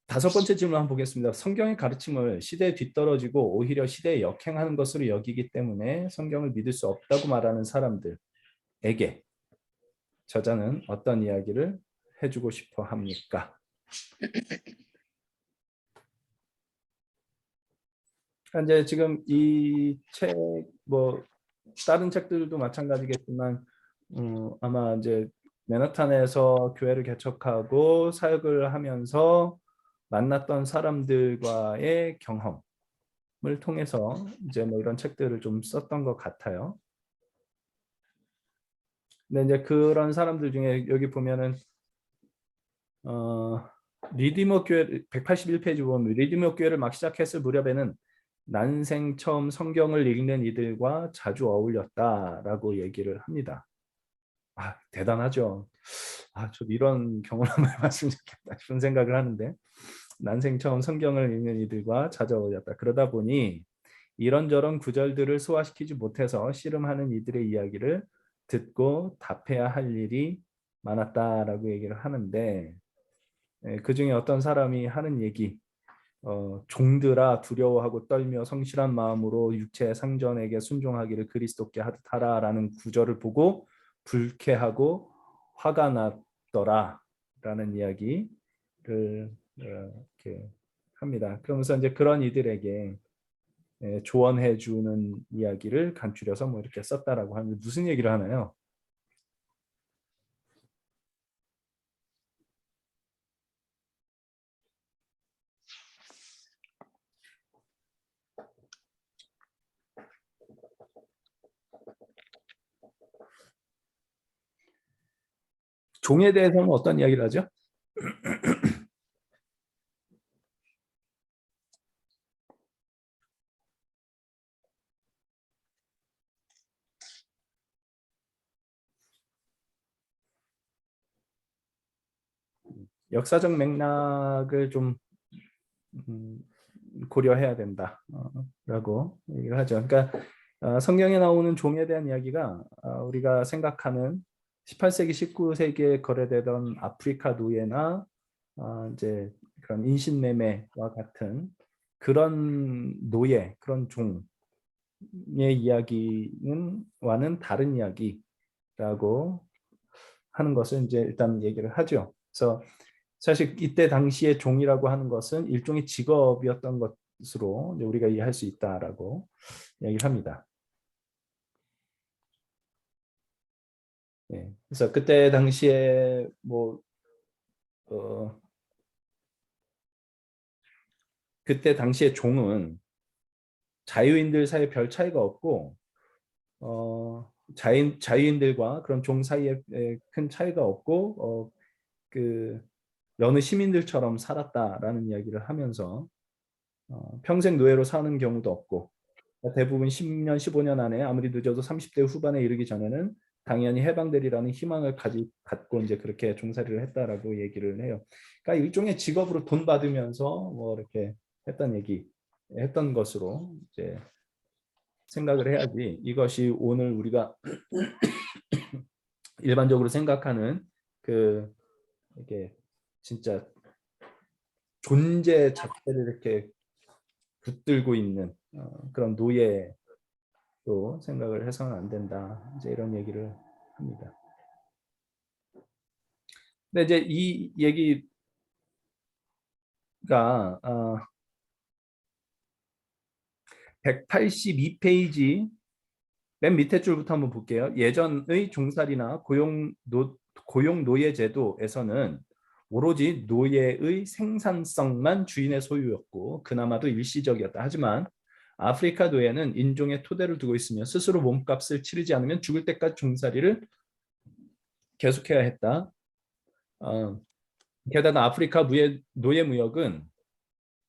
다섯 번째 질문 한번 보겠습니다. 성경의 가르침을 시대에 뒤떨어지고 오히려 시대에 역행하는 것으로 여기기 때문에 성경을 믿을 수 없다고 말하는 사람들에게 저자는 어떤 이야기를 해주고 싶어 합니까? 이제 지금 이 책, 뭐 다른 책들도 마찬가지겠지만 아마 이제 맨하탄에서 교회를 개척하고 사역을 하면서 만났던 사람들과의 경험을 통해서 이제 뭐 이런 책들을 좀 썼던 것 같아요. 근데 이제 그런 사람들 중에 여기 보면은 리디머 교회 181페이지 보면 리디머 교회를 막 시작했을 무렵에는 난생 처음 성경을 읽는 이들과 자주 어울렸다라고 얘기를 합니다. 대단하죠. 저 이런 경험을 해봤으면 좋겠다 싶은 생각을 하는데, 난생 처음 성경을 읽는 이들과 자주 어울렸다. 그러다 보니 이런저런 구절들을 소화시키지 못해서 씨름하는 이들의 이야기를 듣고 답해야 할 일이 많았다라고 얘기를 하는데, 그 중에 어떤 사람이 하는 얘기, 종들아 두려워하고 떨며 성실한 마음으로 육체의 상전에게 순종하기를 그리스도께 하듯 하라라는 구절을 보고 불쾌하고 화가 났더라 라는 이야기를 이렇게 합니다. 그러면서 이제 그런 이들에게 조언해 주는 이야기를 간추려서 뭐 이렇게 썼다라고 하는데, 무슨 얘기를 하나요? 종에 대해서는 어떤 이야기를 하죠? 역사적 맥락을 좀 고려해야 된다라고 얘기를 하죠. 그러니까 성경에 나오는 종에 대한 이야기가 우리가 생각하는 18세기, 19세기에 거래되던 아프리카 노예나 이제 그런 인신매매와 같은 그런 노예, 그런 종의 이야기와는 다른 이야기라고 하는 것을 이제 일단 얘기를 하죠. 그래서 사실 이때 당시에 종이라고 하는 것은 일종의 직업이었던 것으로 우리가 이해할 수 있다라고 얘기를 합니다. 네, 그래서 그때 당시에 그때 당시에 종은 자유인들 사이에 별 차이가 없고 자유인들과 그런 종 사이에 큰 차이가 없고 그 여느 시민들처럼 살았다라는 이야기를 하면서 평생 노예로 사는 경우도 없고 대부분 10년, 15년 안에 아무리 늦어도 30대 후반에 이르기 전에는 당연히 해방되리라는 희망을 갖고 이제 그렇게 종살이를 했다라고 얘기를 해요. 그러니까 일종의 직업으로 돈 받으면서 뭐 이렇게 했던 것으로 이제 생각을 해야지, 이것이 오늘 우리가 일반적으로 생각하는 이게 진짜 존재 자체를 이렇게 붙들고 있는 그런 노예로 생각을 해서는 안 된다. 이제 이런 얘기를 합니다. 근데 이제 이 얘기가 182페이지 맨 밑에 줄부터 한번 볼게요. 예전의 종살이나 고용 노예 제도에서는 오로지 노예의 생산성만 주인의 소유였고 그나마도 일시적이었다. 하지만 아프리카 노예는 인종의 토대를 두고 있으며 스스로 몸값을 치르지 않으면 죽을 때까지 종살이를 계속해야 했다. 게다가 아프리카 노예 무역은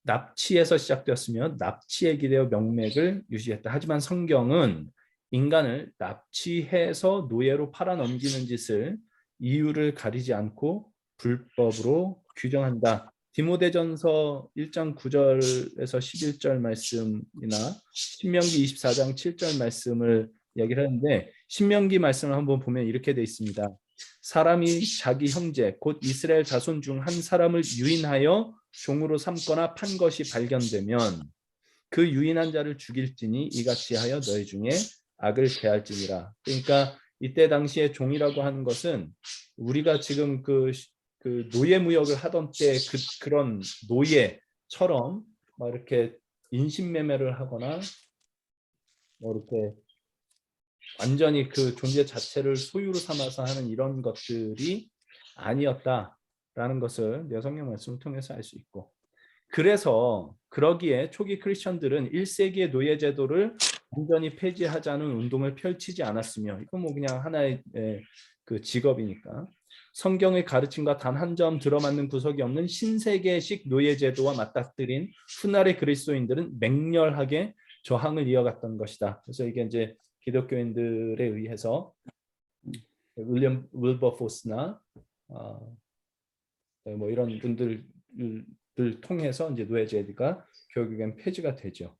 납치에서 시작되었으며 납치에 기대어 명맥을 유지했다. 하지만 성경은 인간을 납치해서 노예로 팔아넘기는 짓을 이유를 가리지 않고 불법으로 규정한다. 디모데전서 1장 9절에서 11절 말씀이나 신명기 24장 7절 말씀을 이야기를 하는데 신명기 말씀을 한번 보면 이렇게 돼 있습니다. 사람이 자기 형제 곧 이스라엘 자손 중 한 사람을 유인하여 종으로 삼거나 판 것이 발견되면 그 유인한 자를 죽일지니 이같이 하여 너희 중에 악을 계할지니라. 그러니까 이때 당시에 종이라고 하는 것은 우리가 지금 그 노예 무역을 하던 때 그런 노예처럼 막 이렇게 인신매매를 하거나 뭐 이렇게 완전히 그 존재 자체를 소유로 삼아서 하는 이런 것들이 아니었다라는 것을 성경 말씀을 통해서 알 수 있고, 그래서 그러기에 초기 크리스천들은 1세기의 노예 제도를 완전히 폐지하자는 운동을 펼치지 않았으며, 이건 뭐 그냥 하나의 그 직업이니까 성경의 가르침과 단 한 점 들어맞는 구석이 없는 신세계식 노예 제도와 맞닥뜨린 훗날의 그리스도인들은 맹렬하게 저항을 이어갔던 것이다. 그래서 이게 이제 기독교인들에 의해서 윌리엄 윌버포스나 뭐 이런 분들을 통해서 이제 노예 제도가 결국엔 폐지가 되죠.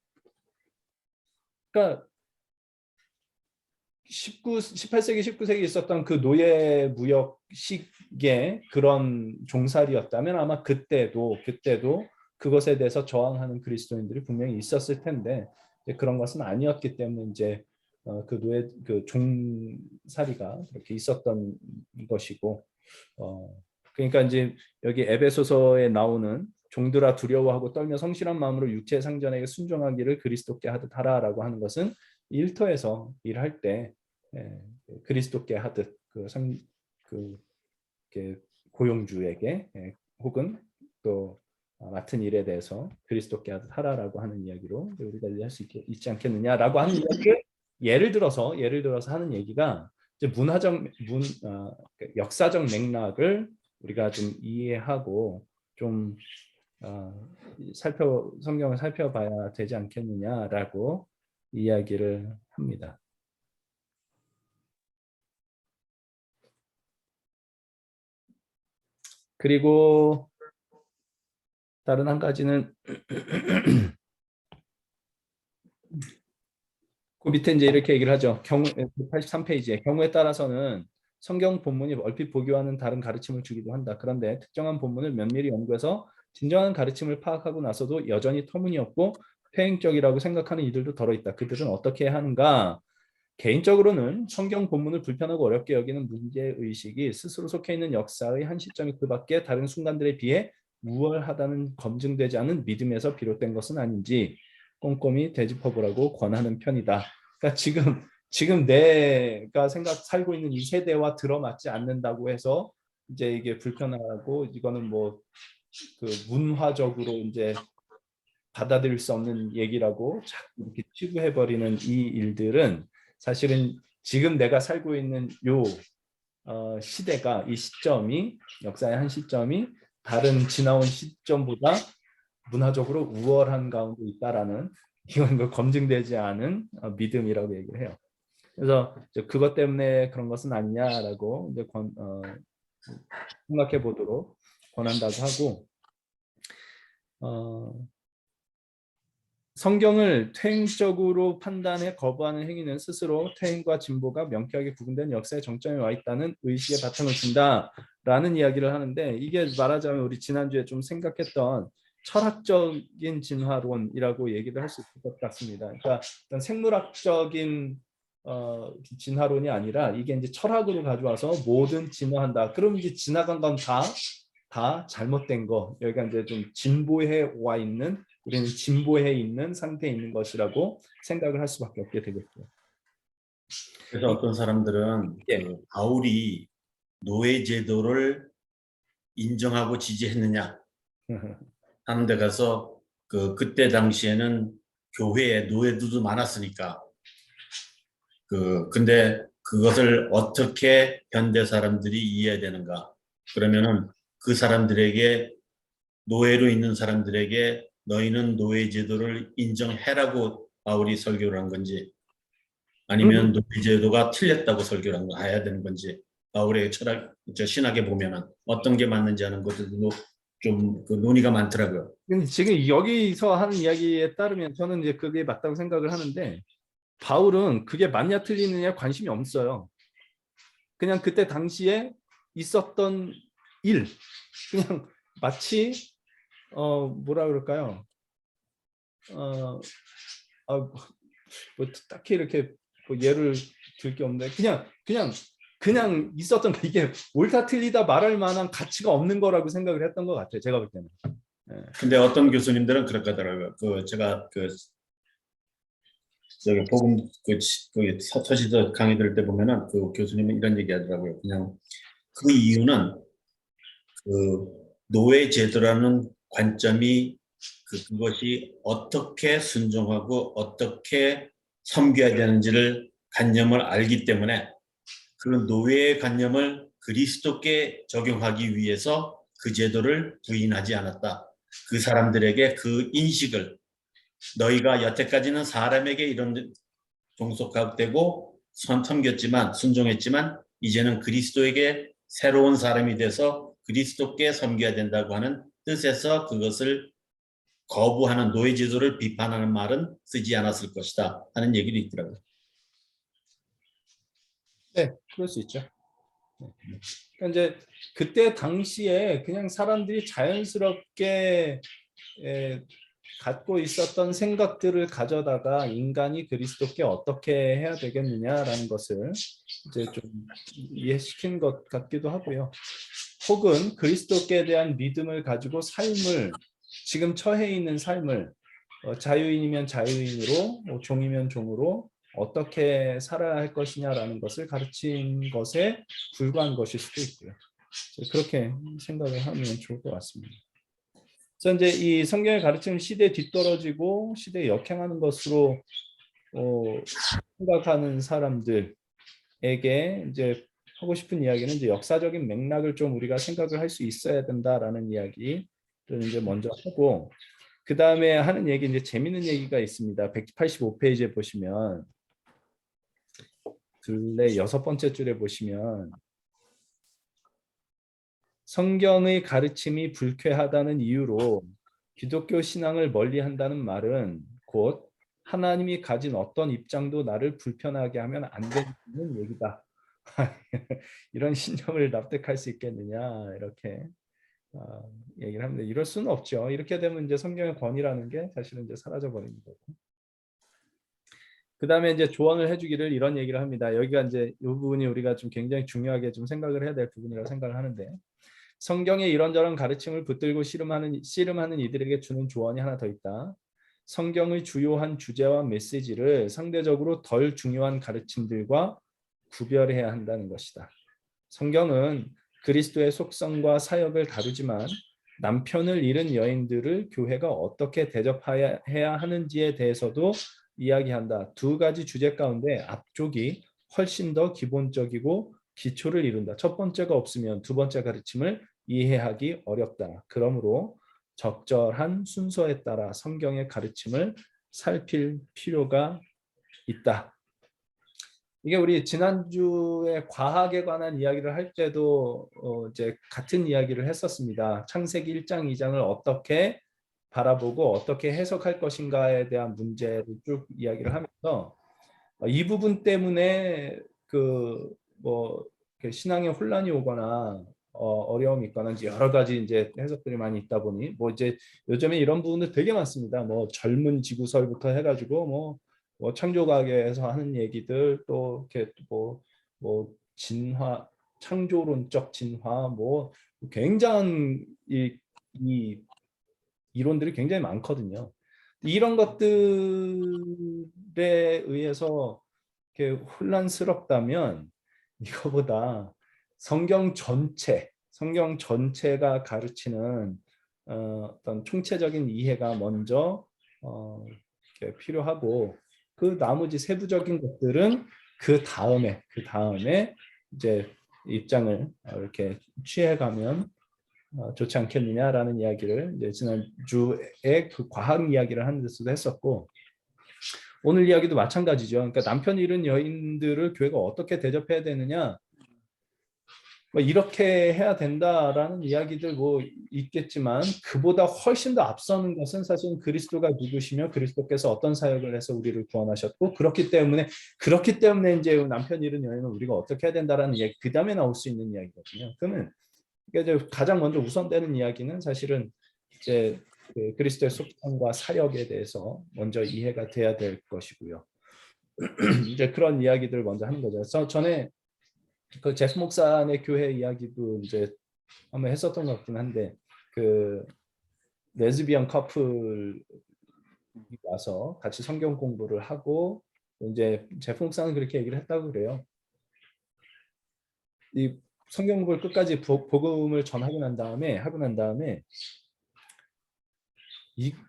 그러니까 18세기, 19세기 있었던 그 노예 무역식의 그런 종살이였다면 아마 그때도 그것에 대해서 저항하는 그리스도인들이 분명히 있었을 텐데 그런 것은 아니었기 때문에 이제 그 노예 그 종살이가 그렇게 있었던 것이고, 그러니까 이제 여기 에베소서에 나오는 종들아 두려워하고 떨며 성실한 마음으로 육체의 상전에게 순종하기를 그리스도께 하듯 하라라고 하는 것은 일터에서 일할 때 그리스도께 하듯 고용주에게 혹은 또 맡은 일에 대해서 그리스도께 하듯 하라라고 하는 이야기로 우리가 이해할 수 있지 않겠느냐라고 하는 이야기를 예를 들어서 하는 얘기가 이제 역사적 맥락을 우리가 좀 이해하고 좀 성경을 살펴봐야 되지 않겠느냐라고 이야기를 합니다. 그리고 다른 한 가지는 그 밑에 이제 이렇게 얘기를 하죠. 83페이지에 경우에 따라서는 성경 본문이 얼핏 보기와는 다른 가르침을 주기도 한다. 그런데 특정한 본문을 면밀히 연구해서 진정한 가르침을 파악하고 나서도 여전히 터무니없고 폐행적이라고 생각하는 이들도 더러 있다. 그들은 어떻게 하는가? 개인적으로는 성경 본문을 불편하고 어렵게 여기는 문제의식이 스스로 속해 있는 역사의 한 시점이 그 밖에 다른 순간들에 비해 우월하다는 검증되지 않은 믿음에서 비롯된 것은 아닌지 꼼꼼히 되짚어보라고 권하는 편이다. 그러니까 지금 내가 살고 있는 이 세대와 들어맞지 않는다고 해서 이제 이게 불편하고 이거는 뭐 그 문화적으로 이제 받아들일 수 없는 얘기라고 자꾸 이렇게 치부해버리는 이 일들은 사실은 지금 내가 살고 있는 요 시대가 이 시점이 역사의 한 시점이 다른 지나온 시점보다 문화적으로 우월한 가운데 있다라는 이건 검증되지 않은 믿음이라고 얘기를 해요. 그래서 그것 때문에 그런 것은 아니냐라고 이제 생각해 보도록 권한다고 하고, 성경을 퇴행적으로 판단해 거부하는 행위는 스스로 퇴행과 진보가 명쾌하게 구분된 역사의 정점에 와 있다는 의식의 바탕을 준다라는 이야기를 하는데, 이게 말하자면 우리 지난주에 좀 생각했던 철학적인 진화론이라고 얘기를 할 수 있을 것 같습니다. 그러니까 생물학적인 진화론이 아니라 이게 이제 철학으로 가져와서 모든 진화한다. 그럼 이제 지나간 건 다 잘못된 거. 여기가 이제 좀 진보해 와 있는, 우리는 진보해 있는 상태에 있는 것이라고 생각을 할 수밖에 없게 되겠죠.
그래서 어떤 사람들은 그 바울이 노예 제도를 인정하고 지지했느냐 하는 데 가서 그때 당시에는 교회에 노예들도 많았으니까 근데 그것을 어떻게 현대 사람들이 이해해야 되는가? 그러면은 그 사람들에게 노예로 있는 사람들에게 너희는 노예 제도를 인정해라고 바울이 설교를 한 건지 아니면 노예 제도가 틀렸다고 설교를 해야 되는 건지 바울의 철학, 신학에 보면은 어떤 게 맞는지 하는 것들도 좀 그 논의가 많더라고요.
근데 지금 여기서 하는 이야기에 따르면 저는 이제 그게 맞다고 생각을 하는데 바울은 그게 맞냐 틀리느냐 관심이 없어요. 그냥 그때 당시에 있었던 일, 그냥 마치 뭐라 그럴까요? 뭐 딱히 이렇게 뭐 예를 들 게 없는데 그냥 있었던 이게 옳다 틀리다 말할 만한 가치가 없는 거라고 생각을 했던 것 같아요. 제가 볼 때는.
근데 어떤 교수님들은 그렇게 하더라고요. 제가 저기 복음 서시도 강의 들을 때 보면은 그 교수님은 이런 얘기 하더라고요. 그냥 그 이유는 노예 제도라는 관점이 그것이 어떻게 순종하고 어떻게 섬겨야 되는지를 관념을 알기 때문에 그 노예의 관념을 그리스도께 적용하기 위해서 그 제도를 부인하지 않았다. 그 사람들에게 그 인식을 너희가 여태까지는 사람에게 이런 종속되고 섬겼지만 순종했지만 이제는 그리스도에게 새로운 사람이 돼서 그리스도께 섬겨야 된다고 하는 뜻에서 그것을 거부하는 노예 제도를 비판하는 말은 쓰지 않았을 것이다 하는 얘기도 있더라고요.
네, 그럴 수 있죠. 그러니까 이제 그때 당시에 그냥 사람들이 자연스럽게 갖고 있었던 생각들을 가져다가 인간이 그리스도께 어떻게 해야 되겠느냐라는 것을 이제 좀 이해시킨 것 같기도 하고요. 혹은 그리스도께 대한 믿음을 가지고 삶을 지금 처해 있는 삶을 자유인이면 자유인으로 종이면 종으로 어떻게 살아야 할 것이냐라는 것을 가르친 것에 불과한 것일 수도 있고요. 그렇게 생각을 하면 좋을 것 같습니다. 그래서 이제 이 성경의 가르침은 시대에 뒤떨어지고 시대에 역행하는 것으로 생각하는 사람들에게 이제 하고 싶은 이야기는 이제 역사적인 맥락을 좀 우리가 생각을 할 수 있어야 된다라는 이야기를 이제 먼저 하고 그 다음에 하는 얘기 이제 재밌는 얘기가 있습니다. 185페이지에 보시면 근래 6번째 줄에 보시면 성경의 가르침이 불쾌하다는 이유로 기독교 신앙을 멀리한다는 말은 곧 하나님이 가진 어떤 입장도 나를 불편하게 하면 안 된다는 얘기다. 이런 신념을 납득할 수 있겠느냐 이렇게 얘기를 합니다. 이럴 수는 없죠. 이렇게 되면 이제 성경의 권위라는 게 사실은 이제 사라져 버리는 거고. 그 다음에 이제 조언을 해주기를 이런 얘기를 합니다. 여기가 이제 이 부분이 우리가 좀 굉장히 중요하게 좀 생각을 해야 될 부분이라고 생각을 하는데 성경의 이런저런 가르침을 붙들고 씨름하는 이들에게 주는 조언이 하나 더 있다. 성경의 주요한 주제와 메시지를 상대적으로 덜 중요한 가르침들과 구별해야 한다는 것이다. 성경은 그리스도의 속성과 사역을 다루지만 남편을 잃은 여인들을 교회가 어떻게 대접해야 하는지에 대해서도 이야기한다. 두 가지 주제 가운데 앞쪽이 훨씬 더 기본적이고 기초를 이룬다. 첫 번째가 없으면 두 번째 가르침을 이해하기 어렵다. 그러므로 적절한 순서에 따라 성경의 가르침을 살필 필요가 있다. 이게 우리 지난주에 과학에 관한 이야기를 할 때도 이제 같은 이야기를 했었습니다. 창세기 1장, 2장을 어떻게 바라보고 어떻게 해석할 것인가에 대한 문제를 쭉 이야기를 하면서 이 부분 때문에 뭐 신앙에 혼란이 오거나 어려움이 있거나 이제 여러 가지 이제 해석들이 많이 있다 보니 뭐 이제 요즘에 이런 부분들 되게 많습니다. 뭐 젊은 지구설부터 해가지고 뭐 창조과학에서 하는 얘기들 또 이렇게 뭐 진화, 창조론적 진화 뭐 굉장한 이 이론들이 굉장히 많거든요. 이런 것들에 의해서 이렇게 혼란스럽다면 이거보다 성경 전체가 가르치는 어떤 총체적인 이해가 먼저 이렇게 필요하고 그 나머지 세부적인 것들은 그 다음에 이제 입장을 이렇게 취해가면 좋지 않겠느냐라는 이야기를 이제 지난주에 그 과학 이야기를 하는 데서도 했었고 오늘 이야기도 마찬가지죠. 그러니까 남편 잃은 여인들을 교회가 어떻게 대접해야 되느냐 뭐 이렇게 해야 된다라는 이야기들 뭐 있겠지만 그보다 훨씬 더 앞서는 것은 사실 그리스도가 누구시며 그리스도께서 어떤 사역을 해서 우리를 구원하셨고 그렇기 때문에 이제 남편 잃은 여인은 우리가 어떻게 해야 된다라는 이야기 그 다음에 나올 수 있는 이야기거든요. 그러면 이제 가장 먼저 우선되는 이야기는 사실은 이제 그 그리스도의 속성과 사역에 대해서 먼저 이해가 돼야 될 것이고요. 이제 그런 이야기들을 먼저 하는 거죠. 그래서 전에 그 제프 목사의 교회 이야기도 이제 한번 했었던 것 같긴 한데 그 레즈비언 커플이 와서 같이 성경 공부를 하고 이제 제프 목사는 그렇게 얘기를 했다고 그래요. 이 성경 공부를 끝까지 복음을 전하고 난 다음에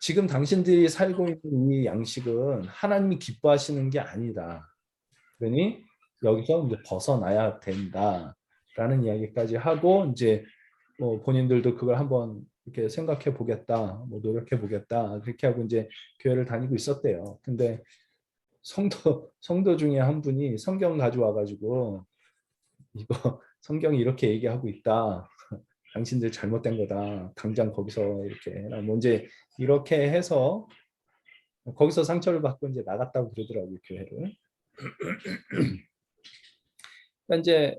지금 당신들이 살고 있는 이 양식은 하나님이 기뻐하시는 게 아니다. 그러니 여기서 이제 벗어나야 된다라는 이야기까지 하고 이제 뭐 본인들도 그걸 한번 이렇게 생각해 보겠다, 뭐 노력해 보겠다 그렇게 하고 이제 교회를 다니고 있었대요. 근데 성도 중에 한 분이 성경 가져와 가지고 이거 성경이 이렇게 얘기하고 있다. 당신들 잘못된 거다. 당장 거기서 이렇게 해라. 뭐 이제 이렇게 해서 거기서 상처를 받고 이제 나갔다고 그러더라고요, 교회를. 그러니까 이제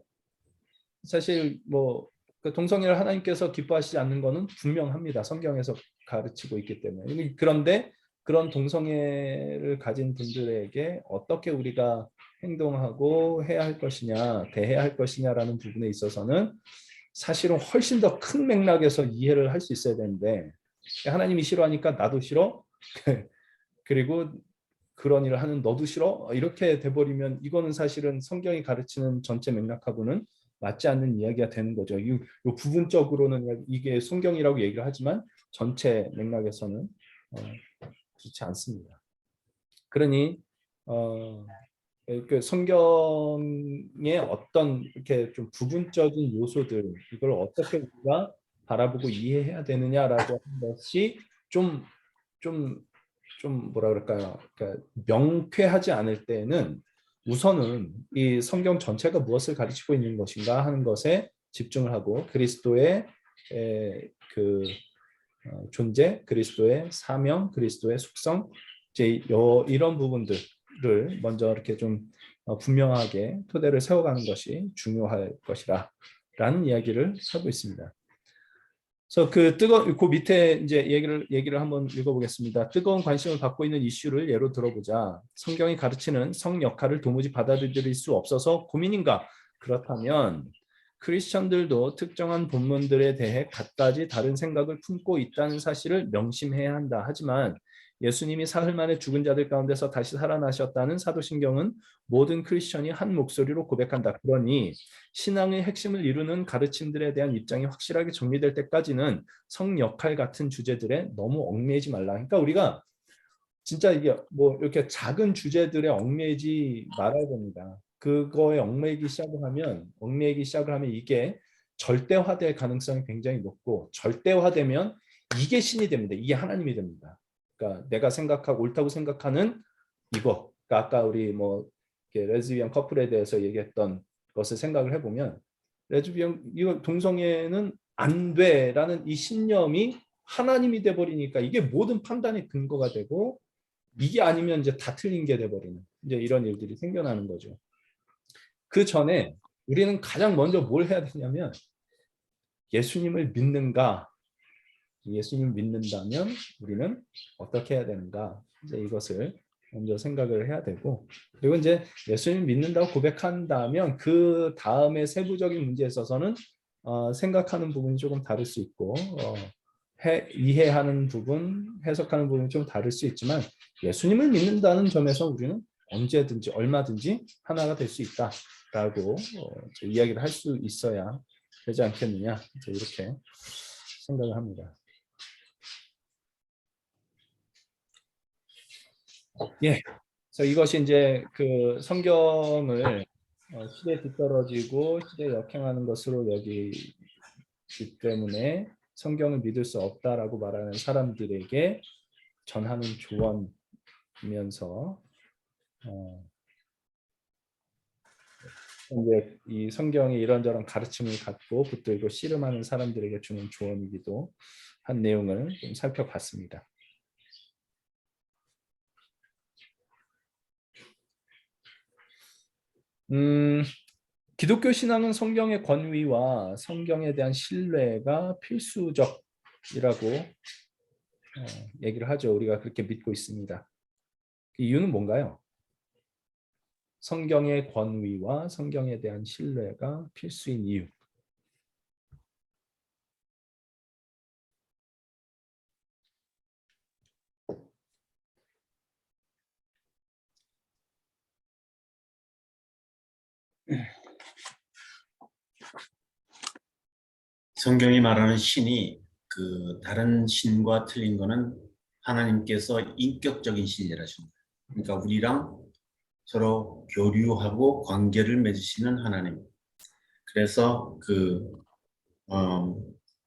사실 뭐 그 동성애를 하나님께서 기뻐하시지 않는 것은 분명합니다. 성경에서 가르치고 있기 때문에. 그런데 그런 동성애를 가진 분들에게 어떻게 우리가 행동하고 해야 할 것이냐, 대해야 할 것이냐라는 부분에 있어서는 사실은 훨씬 더 큰 맥락에서 이해를 할 수 있어야 되는데 하나님이 싫어하니까 나도 싫어. 그리고 그런 일을 하는 너도 싫어? 이렇게 돼버리면 이거는 사실은 성경이 가르치는 전체 맥락하고는 맞지 않는 이야기가 되는 거죠. 이 부분적으로는 이게 성경이라고 얘기를 하지만 전체 맥락에서는 그렇지 않습니다. 그러니 그 성경의 어떤 이렇게 좀 부분적인 요소들 이걸 어떻게 우리가 바라보고 이해해야 되느냐라고 하는 것이 좀 뭐라 그럴까요? 그러니까 명쾌하지 않을 때는 우선은 이 성경 전체가 무엇을 가르치고 있는 것인가 하는 것에 집중을 하고 그리스도의 그 존재, 그리스도의 사명, 그리스도의 숙성 이제 이런 부분들을 먼저 이렇게 좀 분명하게 토대를 세워가는 것이 중요할 것이라는 이야기를 하고 있습니다. 그래서 그 밑에 이제 얘기를 한번 읽어보겠습니다. 뜨거운 관심을 받고 있는 이슈를 예로 들어보자. 성경이 가르치는 성 역할을 도무지 받아들일 수 없어서 고민인가? 그렇다면 크리스천들도 특정한 본문들에 대해 갖가지 다른 생각을 품고 있다는 사실을 명심해야 한다. 하지만 예수님이 사흘 만에 죽은 자들 가운데서 다시 살아나셨다는 사도신경은 모든 크리스천이 한 목소리로 고백한다. 그러니 신앙의 핵심을 이루는 가르침들에 대한 입장이 확실하게 정리될 때까지는 성 역할 같은 주제들에 너무 얽매이지 말라. 그러니까 우리가 진짜 이게 뭐 이렇게 작은 주제들에 얽매이지 말아야 됩니다. 그거에 얽매이기 시작을 하면 이게 절대화될 가능성이 굉장히 높고 절대화되면 이게 신이 됩니다. 이게 하나님이 됩니다. 그러니까 내가 생각하고 옳다고 생각하는 이거. 그러니까 아까 우리 뭐 레즈비언 커플에 대해서 얘기했던 것을 생각을 해보면 레즈비언 이거 동성애는 안 돼라는 이 신념이 하나님이 돼버리니까 이게 모든 판단의 근거가 되고 이게 아니면 이제 다 틀린 게 돼버리는 이제 이런 일들이 생겨나는 거죠. 그 전에 우리는 가장 먼저 뭘 해야 되냐면 예수님을 믿는가? 예수님을 믿는다면 우리는 어떻게 해야 되는가? 이제 이것을 먼저 생각을 해야 되고 그리고 이제 예수님 믿는다고 고백한다면 그 다음에 세부적인 문제에 있어서는 생각하는 부분이 조금 다를 수 있고 이해하는 부분, 해석하는 부분이 좀 다를 수 있지만 예수님을 믿는다는 점에서 우리는 언제든지 얼마든지 하나가 될 수 있다라고 이야기를 할 수 있어야 되지 않겠느냐 이렇게 생각을 합니다. 예. 그래서 이것이 이제 그 성경을 시대에 뒤떨어지고 시대에 역행하는 것으로 여기기 때문에 성경을 믿을 수 없다라고 말하는 사람들에게 전하는 조언이면서 이제 이 성경이 이런저런 가르침을 갖고 붙들고 씨름하는 사람들에게 주는 조언이기도 한 내용을 좀 살펴봤습니다. 기독교 신앙은 성경의 권위와 성경에 대한 신뢰가 필수적이라고 얘기를 하죠. 우리가 그렇게 믿고 있습니다. 그 이유는 뭔가요? 성경의 권위와 성경에 대한 신뢰가 필수인 이유.
성경이 말하는 신이 그 다른 신과 틀린 거는 하나님께서 인격적인 신이라십니다. 그러니까 우리랑 서로 교류하고 관계를 맺으시는 하나님. 그래서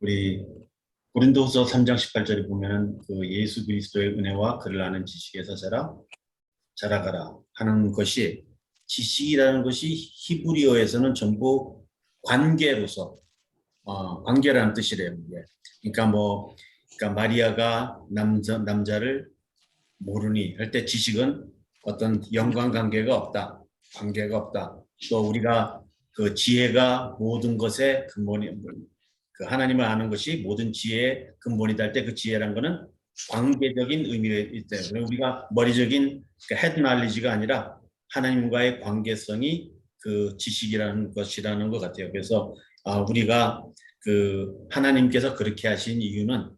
우리 고린도후서 3장 18절에 보면은 그 예수 그리스도의 은혜와 그를 아는 지식에서 자라가라 하는 것이, 지식이라는 것이 히브리어에서는 전부 관계로서 관계라는 뜻이래요. 그러니까 마리아가 남자를 모르니 할 때 지식은 어떤 연관관계가 없다, 관계가 없다. 또 우리가 그 지혜가 모든 것의 근본이, 그 하나님을 아는 것이 모든 지혜의 근본이다 할 때 그 지혜란 거는 관계적인 의미가 있대요. 우리가 머리적인 헤드 날리지가 아니라 하나님과의 관계성이 그 지식이라는 것이라는 것 같아요. 그래서 우리가 그 하나님께서 그렇게 하신 이유는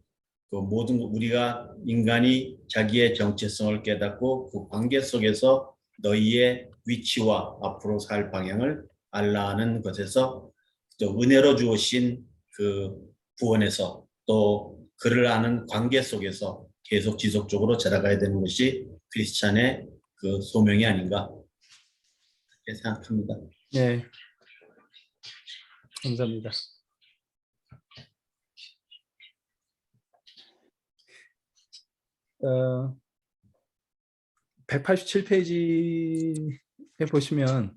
그 모든 우리가 인간이 자기의 정체성을 깨닫고 그 관계 속에서 너희의 위치와 앞으로 살 방향을 알라는 것에서 또 은혜로 주어진 그 구원에서 또 그를 아는 관계 속에서 계속 지속적으로 자라가야 되는 것이 크리스찬의 그 소명이 아닌가 그렇게 생각합니다.
네, 감사합니다. 187페이지에 보시면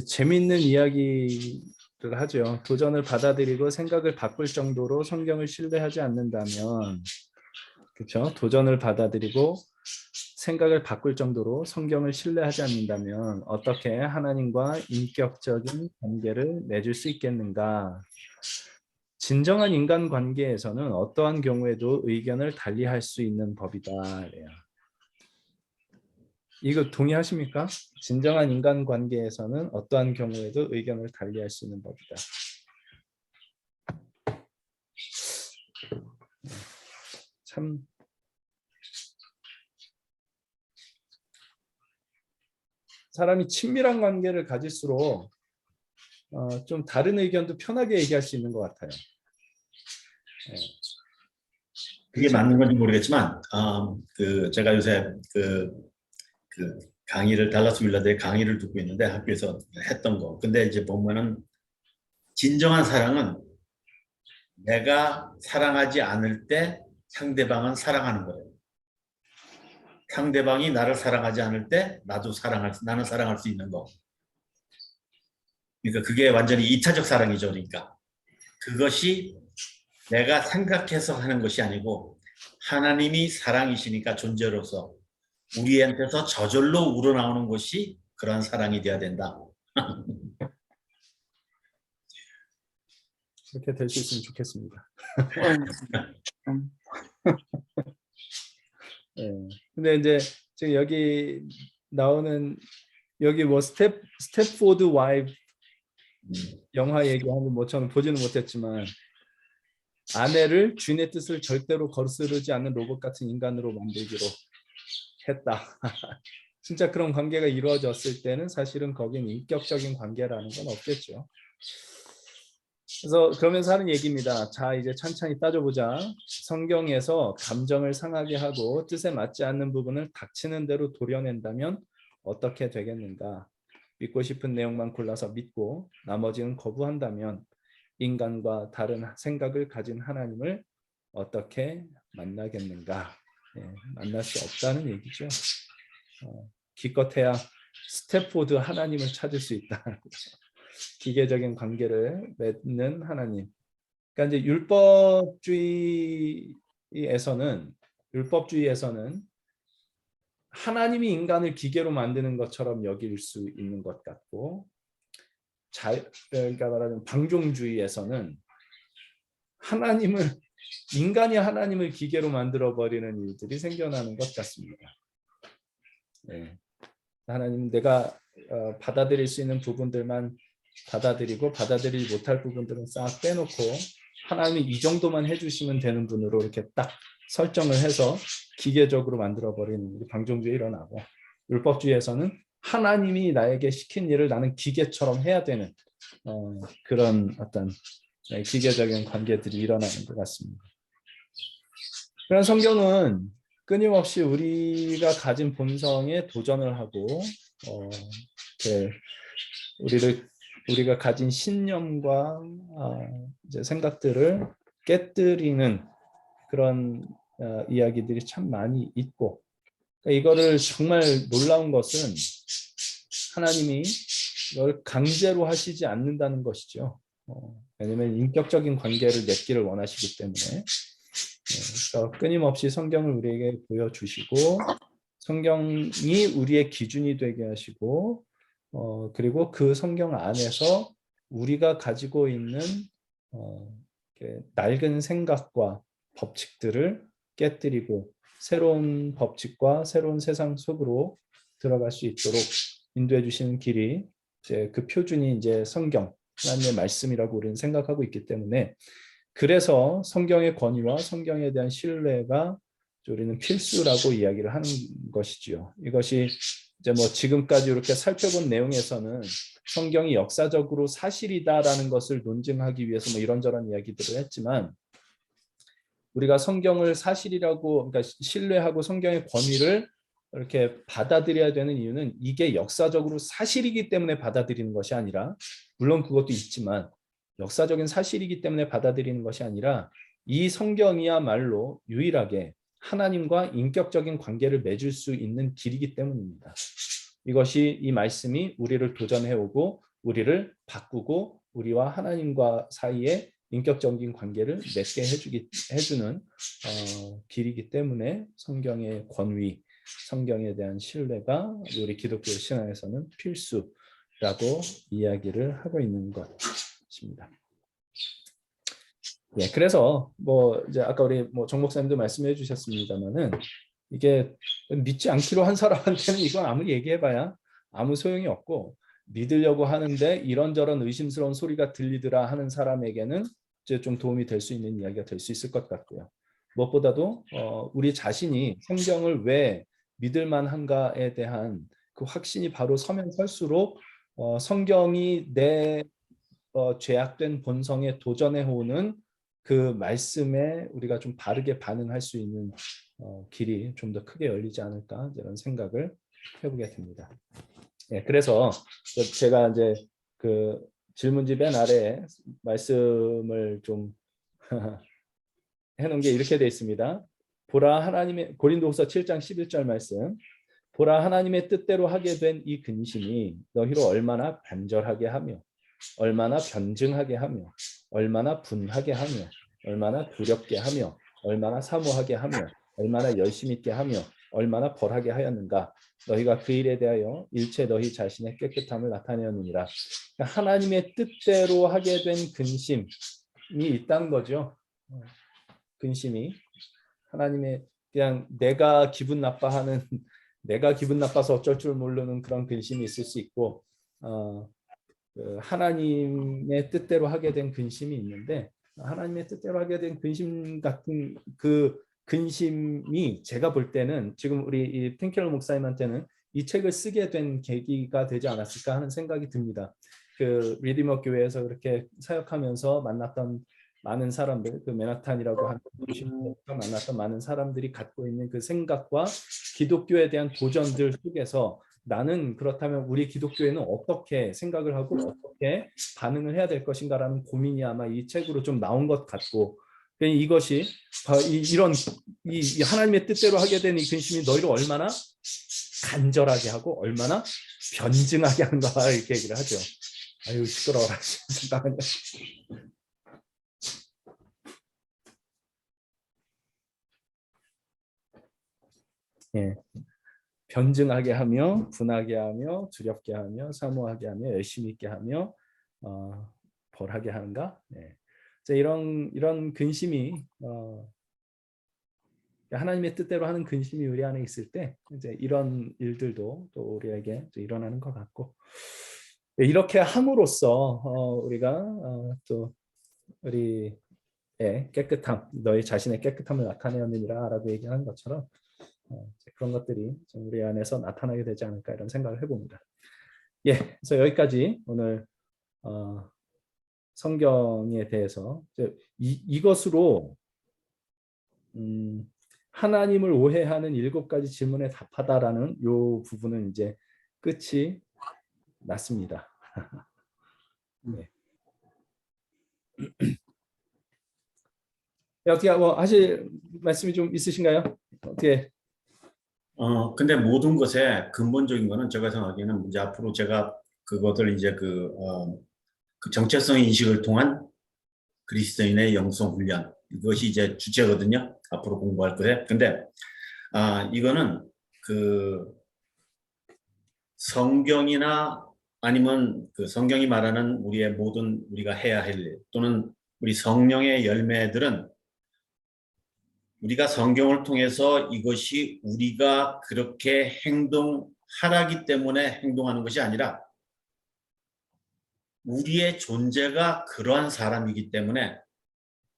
재미있는 이야기를 하죠. 도전을 받아들이고 생각을 바꿀 정도로 성경을 신뢰하지 않는다면, 그렇죠? 도전을 받아들이고 생각을 바꿀 정도로 성경을 신뢰하지 않는다면 어떻게 하나님과 인격적인 관계를 맺을 수 있겠는가? 진정한 인간관계에서는 어떠한 경우에도 의견을 달리할 수 있는 법이다. 이거 동의하십니까? 진정한 인간관계에서는 어떠한 경우에도 의견을 달리할 수 있는 법이다. 참 사람이 친밀한 관계를 가질수록 좀 다른 의견도 편하게 얘기할 수 있는 것 같아요.
그게 맞는 건지 모르겠지만 제가 요새 그 강의를 달라스 윌라드의 강의를 듣고 있는데 학교에서 했던 거. 근데 이제 보면은 진정한 사랑은 내가 사랑하지 않을 때 상대방은 사랑하는 거예요. 상대방이 나를 사랑하지 않을 때 나는 사랑할 수 있는 거. 그러니까 그게 완전히 이타적 사랑이죠. 그러니까 그것이 내가 생각해서 하는 것이 아니고 하나님이 사랑이시니까 존재로서 우리한테서 저절로 우러나오는 것이 그런 사랑이 되어야 된다.
그렇게 될 수 있으면 좋겠습니다. 네. 근데 이제 지금 여기 나오는 여기 뭐 스텝포드 와이프 영화 얘기하는 뭐 저는 보지는 못했지만 아내를 주인의 뜻을 절대로 거스르지 않는 로봇 같은 인간으로 만들기로 했다. 진짜 그런 관계가 이루어졌을 때는 사실은 거긴 인격적인 관계라는 건 없겠죠. 그래서 그러면서 하는 얘기입니다. 자, 이제 천천히 따져보자. 성경에서 감정을 상하게 하고 뜻에 맞지 않는 부분을 닥치는 대로 도려낸다면 어떻게 되겠는가? 믿고 싶은 내용만 골라서 믿고 나머지는 거부한다면 인간과 다른 생각을 가진 하나님을 어떻게 만나겠는가? 만날 수 없다는 얘기죠. 기껏해야 스태포드 하나님을 찾을 수 있다. 기계적인 관계를 맺는 하나님. 그러니까 이제 율법주의에서는 하나님이 인간을 기계로 만드는 것처럼 여길 수 있는 것 같고, 그러니까 말하는 방종주의에서는 인간이 하나님을 기계로 만들어 버리는 일들이 생겨나는 것 같습니다. 하나님, 내가 받아들일 수 있는 부분들만 받아들이고 받아들이지 못할 부분들은 싹 빼놓고 하나님이 이 정도만 해주시면 되는 분으로 이렇게 딱 설정을 해서 기계적으로 만들어버리는 일이 방종주의에 일어나고, 율법주의에서는 하나님이 나에게 시킨 일을 나는 기계처럼 해야 되는 그런 어떤 기계적인 관계들이 일어나는 것 같습니다. 그런 성경은 끊임없이 우리가 가진 본성에 도전을 하고 우리가 가진 신념과 이제 생각들을 깨뜨리는 그런 이야기들이 참 많이 있고, 이거를 정말 놀라운 것은 하나님이 이걸 강제로 하시지 않는다는 것이죠. 왜냐하면 인격적인 관계를 맺기를 원하시기 때문에. 그래서 끊임없이 성경을 우리에게 보여주시고 성경이 우리의 기준이 되게 하시고 그리고 그 성경 안에서 우리가 가지고 있는 낡은 생각과 법칙들을 깨뜨리고 새로운 법칙과 새로운 세상 속으로 들어갈 수 있도록 인도해 주시는 길이 이제 그 표준이 이제 성경, 하나님의 말씀이라고 우리는 생각하고 있기 때문에, 그래서 성경의 권위와 성경에 대한 신뢰가 우리는 필수라고 이야기를 하는 것이지요. 이것이 이제 뭐 지금까지 이렇게 살펴본 내용에서는 성경이 역사적으로 사실이다라는 것을 논증하기 위해서 뭐 이런저런 이야기들을 했지만, 우리가 성경을 사실이라고, 그러니까 신뢰하고 성경의 권위를 이렇게 받아들여야 되는 이유는 이게 역사적으로 사실이기 때문에 받아들이는 것이 아니라, 물론 그것도 있지만 역사적인 사실이기 때문에 받아들이는 것이 아니라 이 성경이야말로 유일하게 하나님과 인격적인 관계를 맺을 수 있는 길이기 때문입니다. 이것이, 이 말씀이 우리를 도전해오고 우리를 바꾸고 우리와 하나님과 사이에 인격적인 관계를 맺게 해주는 길이기 때문에 성경의 권위, 성경에 대한 신뢰가 우리 기독교 신앙에서는 필수라고 이야기를 하고 있는 것입니다. 예, 그래서 뭐 이제 아까 우리 뭐 정 목사님도 말씀해 주셨습니다만은, 이게 믿지 않기로 한 사람한테는 이건 아무리 얘기해봐야 아무 소용이 없고, 믿으려고 하는데 이런저런 의심스러운 소리가 들리더라 하는 사람에게는 이제 좀 도움이 될 수 있는 이야기가 될 수 있을 것 같고요. 무엇보다도 우리 자신이 성경을 왜 믿을 만한가에 대한 그 확신이 바로 서면 설수록 성경이 내 죄악된 본성에 도전해오는 그 말씀에 우리가 좀 바르게 반응할 수 있는 길이 좀 더 크게 열리지 않을까, 이런 생각을 해보게 됩니다. 예, 그래서 제가 이제 그 질문지 맨 아래에 말씀을 좀 해놓은 게 이렇게 되어 있습니다. 보라, 하나님의, 고린도후서 7장 11절 말씀. 보라, 하나님의 뜻대로 하게 된 이 근심이 너희로 얼마나 반절하게 하며 얼마나 변증하게 하며 얼마나 분하게 하며 얼마나 두렵게 하며 얼마나 사모하게 하며 얼마나 열심 있게 하며 얼마나 벌하게 하였는가. 너희가 그 일에 대하여 일체 너희 자신의 깨끗함을 나타내었느니라. 그러니까 하나님의 뜻대로 하게 된 근심이 있다는 거죠. 근심이 하나님의, 그냥 내가 기분 나빠하는, 내가 기분 나빠서 어쩔 줄 모르는 그런 근심이 있을 수 있고, 하나님의 뜻대로 하게 된 근심이 있는데, 하나님의 뜻대로 하게 된 근심 같은 그 근심이 제가 볼 때는 지금 우리 이 틴켈러 목사님한테는 이 책을 쓰게 된 계기가 되지 않았을까 하는 생각이 듭니다. 그 리디머 교회에서 그렇게 사역하면서 만났던 많은 사람들, 그 맨하탄이라고 하는 도시에서 만났던 많은 사람들이 갖고 있는 그 생각과 기독교에 대한 도전들 속에서 나는 그렇다면 우리 기독교회는 어떻게 생각을 하고 어떻게 반응을 해야 될 것인가라는 고민이 아마 이 책으로 좀 나온 것 같고, 이것이 이런 이 하나님의 뜻대로 하게 된 이 근심이 너희를 얼마나 간절하게 하고 얼마나 변증하게 하는가 이렇게 얘기를 하죠. 아유 시끄러워라. 잠깐만요. 예. 변증하게 하며 분하게 하며 두렵게 하며 사모하게 하며 열심히 있게 하며 벌하게 하는가? 네. 이런 근심이 하나님의 뜻대로 하는 근심이 우리 안에 있을 때 이제 이런 일들도 또 우리에게 또 일어나는 것 같고, 이렇게 함으로써 우리가 또 우리의 깨끗함, 너희 자신의 깨끗함을 나타내었느니라라고 얘기하는 것처럼 그런 것들이 좀 우리 안에서 나타나게 되지 않을까 이런 생각을 해봅니다. 예, 그래서 여기까지 오늘 성경에 대해서 이것으로 하나님을 오해하는 7가지 질문에 답하다라는 요 부분은 이제 끝이 났습니다. 네. 어떻게 뭐 하실 말씀이 좀 있으신가요? 어떻게?
근데 모든 것의 근본적인 거는 제가 생각하기에는 이제 앞으로 제가 그것을 이제 그 정체성 인식을 통한 그리스도인의 영성 훈련, 이것이 이제 주제거든요. 앞으로 공부할 거에. 근데 이거는 그 성경이나 아니면 그 성경이 말하는 우리의 모든 우리가 해야 할 일, 또는 우리 성령의 열매들은 우리가 성경을 통해서 이것이 우리가 그렇게 행동하라기 때문에 행동하는 것이 아니라 우리의 존재가 그러한 사람이기 때문에,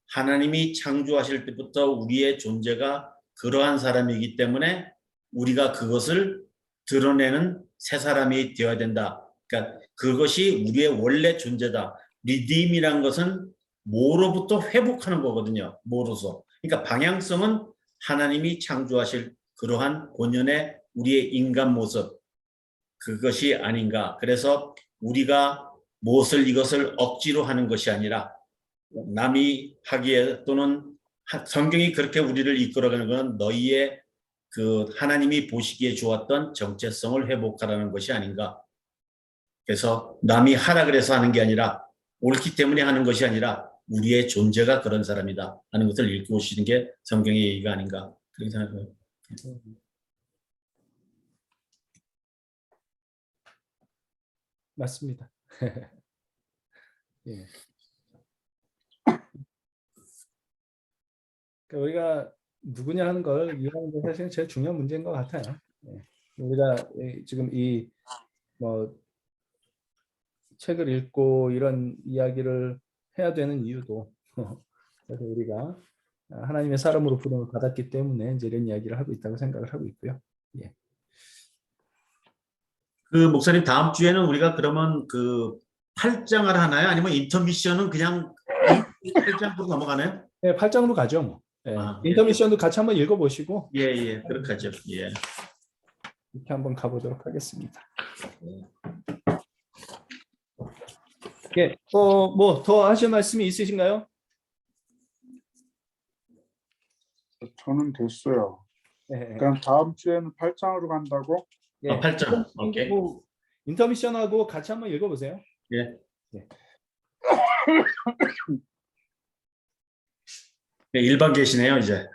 하나님이 창조하실 때부터 우리의 존재가 그러한 사람이기 때문에 우리가 그것을 드러내는 새 사람이 되어야 된다. 그러니까 그것이 우리의 원래 존재다. 리딤이란 것은 뭐로부터 회복하는 거거든요. 뭐로서. 그러니까 방향성은 하나님이 창조하실 그러한 본연의 우리의 인간 모습, 그것이 아닌가. 그래서 우리가 무엇을 이것을 억지로 하는 것이 아니라 남이 하기에, 또는 성경이 그렇게 우리를 이끌어가는 것은 너희의 그 하나님이 보시기에 좋았던 정체성을 회복하라는 것이 아닌가. 그래서 남이 하라 그래서 하는 게 아니라, 옳기 때문에 하는 것이 아니라 우리의 존재가 그런 사람이다 하는 것을 읽고 오시는 게 성경의 얘기가 아닌가, 그렇게 생각해요.
맞습니다. 예. 그러니까 우리가 누구냐 하는 걸 이해하는 게 사실은 제일 중요한 문제인 것 같아요. 예. 우리가 지금 이 뭐 책을 읽고 이런 이야기를 해야 되는 이유도 그래서 우리가 하나님의 사람으로 부름을 받았기 때문에 이제 이런 이야기를 하고 있다고 생각을 하고 있고요. 예.
그 목사님, 다음 주에는 우리가 그러면 그 8장을 하나요? 아니면 인터미션은 그냥 8장으로 넘어가나요?
네, 8장으로 가죠. 뭐. 예.
예.
인터미션도 같이 한번 읽어보시고
예, 그렇게 하죠. 예.
이렇게 한번 가보도록 하겠습니다. 예, 뭐 더 하실 말씀이 있으신가요?
저는 됐어요.
예.
그럼 다음 주에는 8장으로 간다고?
예.
8장. 오케이.
뭐, 인터미션하고 같이 한번 읽어보세요.
예.
예.
네, 일반 계시네요, 이제.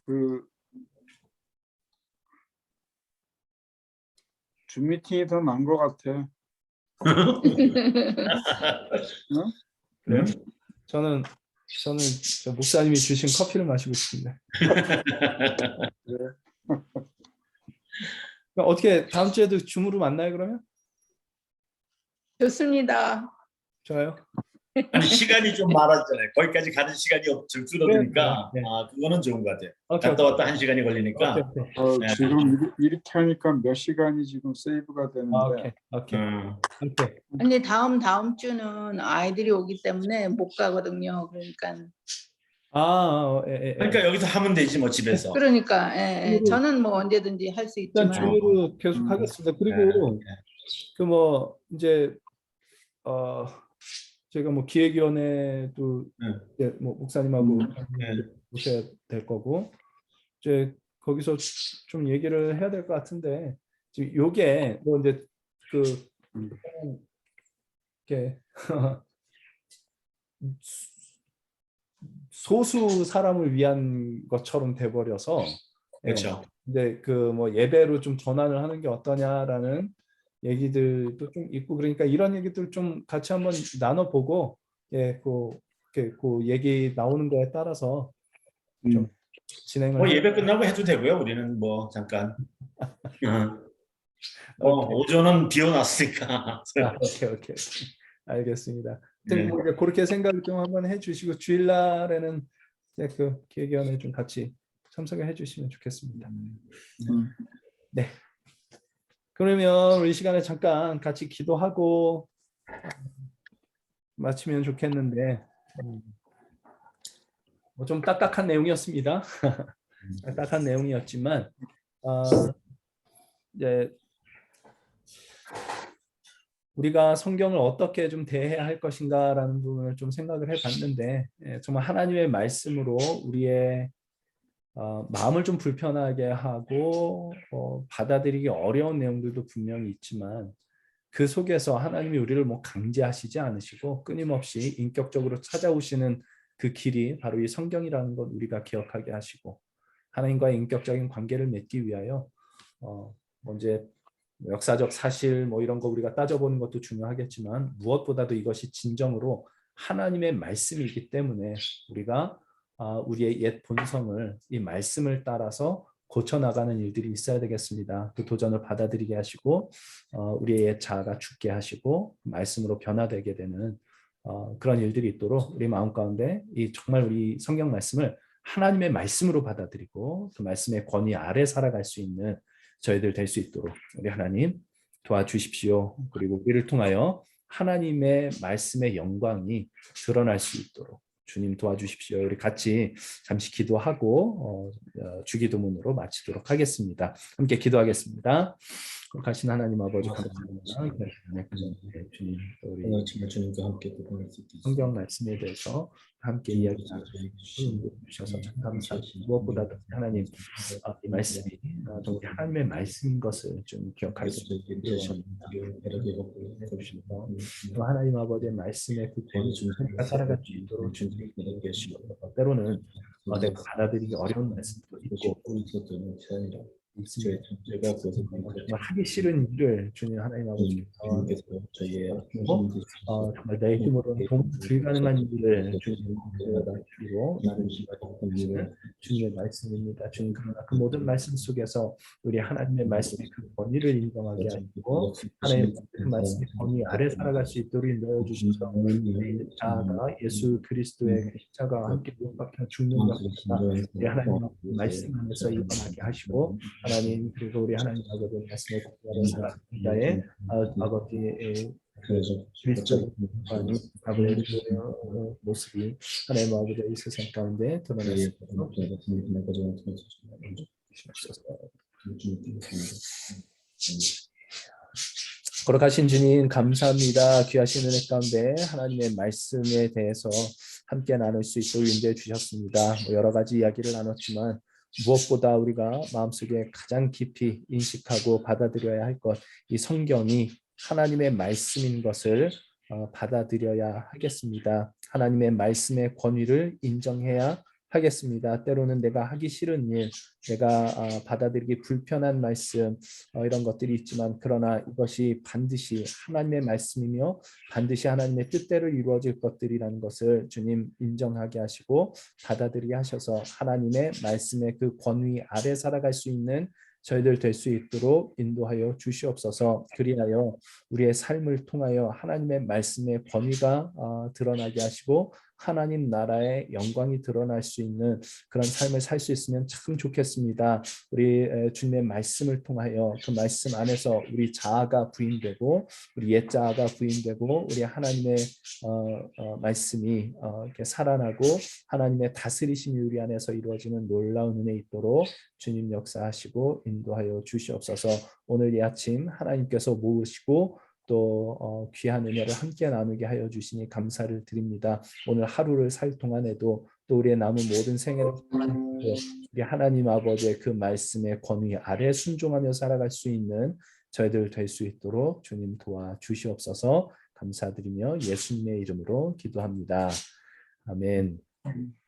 그 줌 미팅이 더 나은 것 같아.
그래요? 저는 저 목사님이 주신 커피를 마시고 있습니다. 어떻게 다음 주에도 줌으로 만나요 그러면?
좋습니다.
좋아요.
아니 시간이 좀 많아지잖아요. 거기까지 가는 시간이 좀 줄어드니까
네, 네.
그거는 좋은 것 같아요.
오케이,
갔다 왔다 1시간이 걸리니까.
오케이, 오케이.
네.
지금 이렇게 하니까 몇 시간이 지금 세이브가 되는데
오케이, 오케이, 오케이.
근데 다음 주는 아이들이 오기 때문에 못 가거든요.
그러니까 여기서 하면 되지 뭐 집에서.
그러니까 저는 뭐 언제든지 할 수
일단
있지만
주의로 계속 하겠습니다. 그리고 그 뭐 이제 제가 뭐 기획위원회도 이제 뭐 목사님하고 오셔야 될 거고 이제 거기서 좀 얘기를 해야 될 것 같은데 지금 요게 뭐 이제 그 이렇게 소수 사람을 위한 것처럼 돼버려서
그렇죠.
이제 그 뭐 예배로 좀 전환을 하는 게 어떠냐라는 얘기들도 좀 있고 그러니까 이런 얘기들 좀 같이 한번 나눠보고 그 얘기 나오는 거에 따라서 좀 진행을
뭐 예배 끝나고 해도 되고요. 우리는 뭐 잠깐. 오전은 비워놨으니까.
오케이. 알겠습니다. 하여튼 뭐 이제 그렇게 생각을 좀 한번 해주시고 주일날에는 이제 그 기획위원회 좀 같이 참석을 해주시면 좋겠습니다. 네. 그러면 우리 시간에 잠깐 같이 기도하고 마치면 좋겠는데 뭐 좀 딱딱한 내용이었습니다. 딱딱한 내용이었지만 이제 우리가 성경을 어떻게 좀 대해야 할 것인가라는 부분을 좀 생각을 해봤는데 정말 하나님의 말씀으로 우리의 마음을 좀 불편하게 하고 받아들이기 어려운 내용들도 분명히 있지만 그 속에서 하나님이 우리를 뭐 강제하시지 않으시고 끊임없이 인격적으로 찾아오시는 그 길이 바로 이 성경이라는 것 우리가 기억하게 하시고 하나님과의 인격적인 관계를 맺기 위하여 이제 역사적 사실 뭐 이런 거 우리가 따져보는 것도 중요하겠지만 무엇보다도 이것이 진정으로 하나님의 말씀이기 때문에 우리가 우리의 옛 본성을 이 말씀을 따라서 고쳐나가는 일들이 있어야 되겠습니다. 그 도전을 받아들이게 하시고 우리의 옛 자아가 죽게 하시고 말씀으로 변화되게 되는 그런 일들이 있도록 우리 마음 가운데 이 정말 우리 성경 말씀을 하나님의 말씀으로 받아들이고 그 말씀의 권위 아래 살아갈 수 있는 저희들 될 수 있도록 우리 하나님 도와주십시오. 그리고 우리를 통하여 하나님의 말씀의 영광이 드러날 수 있도록 주님 도와주십시오. 우리 같이 잠시 기도하고 주기도문으로 마치도록 하겠습니다. 함께 기도하겠습니다. 가신 하나님 아버지 감사합니다. 주님 우리
주님과 함께
성경 말씀에 대해서 함께 이야기하고 주셔서 참 감사합니다. 무엇보다도 하나님 이 말씀이 정말 하나님의 말씀인 것을 좀 기억할 수 있게 되셨습니다. 또 하나님 아버지의 말씀에 그 권위를 살아갈 수 있도록 주님 때로는 내가 받아들이기 어려운 말씀도 있고 있습니다. 정말 하기 싫은 일을 주님 하나님 아버지 정말 내 힘으로는 도무지 불가능한 일을 주님 주시고 나는 주님의 말씀입니다. 주님 그러나 그 모든 말씀 속에서 우리 하나님의 말씀의 그 권위를 인정하게 하시고 하나님의 그 말씀의 권위 아래 살아갈 수 있도록 인도해 주셔서 자아가 예수 그리스도의 십자가와 함께 못 박혀 죽는 것보다 우리 하나님의 말씀 안에서 일어나게 하시고 하나님 그리고 우리 하나님 아버지의 말씀의 권위 살아가는 아버지의 그리스도의 아버지의 모습이 하나님 아버지의 이 세상 가운데 드러날 수 있도록 거룩하신 주님 감사합니다. 귀하신 은혜 가운데 하나님의 말씀에 대해서 함께 나눌 수 있도록 인도해 주셨습니다. 여러 가지 이야기를 나눴지만 무엇보다 우리가 마음속에 가장 깊이 인식하고 받아들여야 할 것, 이 성경이 하나님의 말씀인 것을 받아들여야 하겠습니다. 하나님의 말씀의 권위를 인정해야 하겠습니다. 때로는 내가 하기 싫은 일, 내가 받아들이기 불편한 말씀 이런 것들이 있지만 그러나 이것이 반드시 하나님의 말씀이며 반드시 하나님의 뜻대로 이루어질 것들이라는 것을 주님 인정하게 하시고 받아들이게 하셔서 하나님의 말씀의 그 권위 아래 살아갈 수 있는 저희들 될 수 있도록 인도하여 주시옵소서. 그리하여 우리의 삶을 통하여 하나님의 말씀의 권위가 드러나게 하시고 하나님 나라의 영광이 드러날 수 있는 그런 삶을 살 수 있으면 참 좋겠습니다. 우리 주님의 말씀을 통하여 그 말씀 안에서 우리 자아가 부인되고 우리 옛 자아가 부인되고 우리 하나님의 말씀이 이렇게 살아나고 하나님의 다스리심이 우리 안에서 이루어지는 놀라운 은혜 있도록 주님 역사하시고 인도하여 주시옵소서. 오늘 이 아침 하나님께서 모으시고 또 귀한 은혜를 함께 나누게 하여 주시니 감사를 드립니다. 오늘 하루를 살 동안에도 또 우리의 남은 모든 생애를 우리 하나님 아버지의 그 말씀의 권위 아래 순종하며 살아갈 수 있는 저희들 될 수 있도록 주님 도와 주시옵소서. 감사드리며 예수님의 이름으로 기도합니다. 아멘.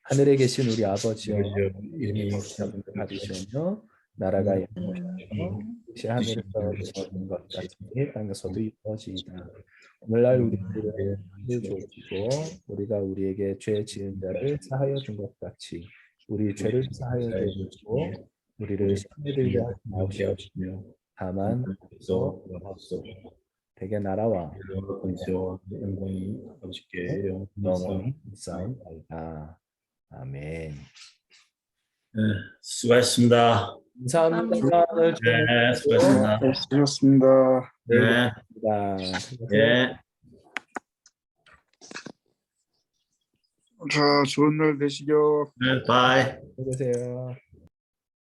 하늘에 계신 우리 아버지여, 이름이 받으시오며 나라가 영원하시며 뜻이 하늘에서 이루어진 것 같이 땅에서도 이루어지이다. 오늘날 우리를 주시고 우리가 우리에게 죄 지은 자를 사하여 준 것 같이 우리 죄를 사하여 주시고 우리를 시험에 들게 하지 마시옵시며 다만 대개 나라와
영광이 아버지께
영원히 있사옵나이다. 아멘.
수고하셨습니다.
감사합니다.
네, 수고하셨습니다.
잘 쓰셨습니다.
네,
감사합니다.
네.
자, 좋은 날 되시죠.
네, 바이.
안녕히 계세요.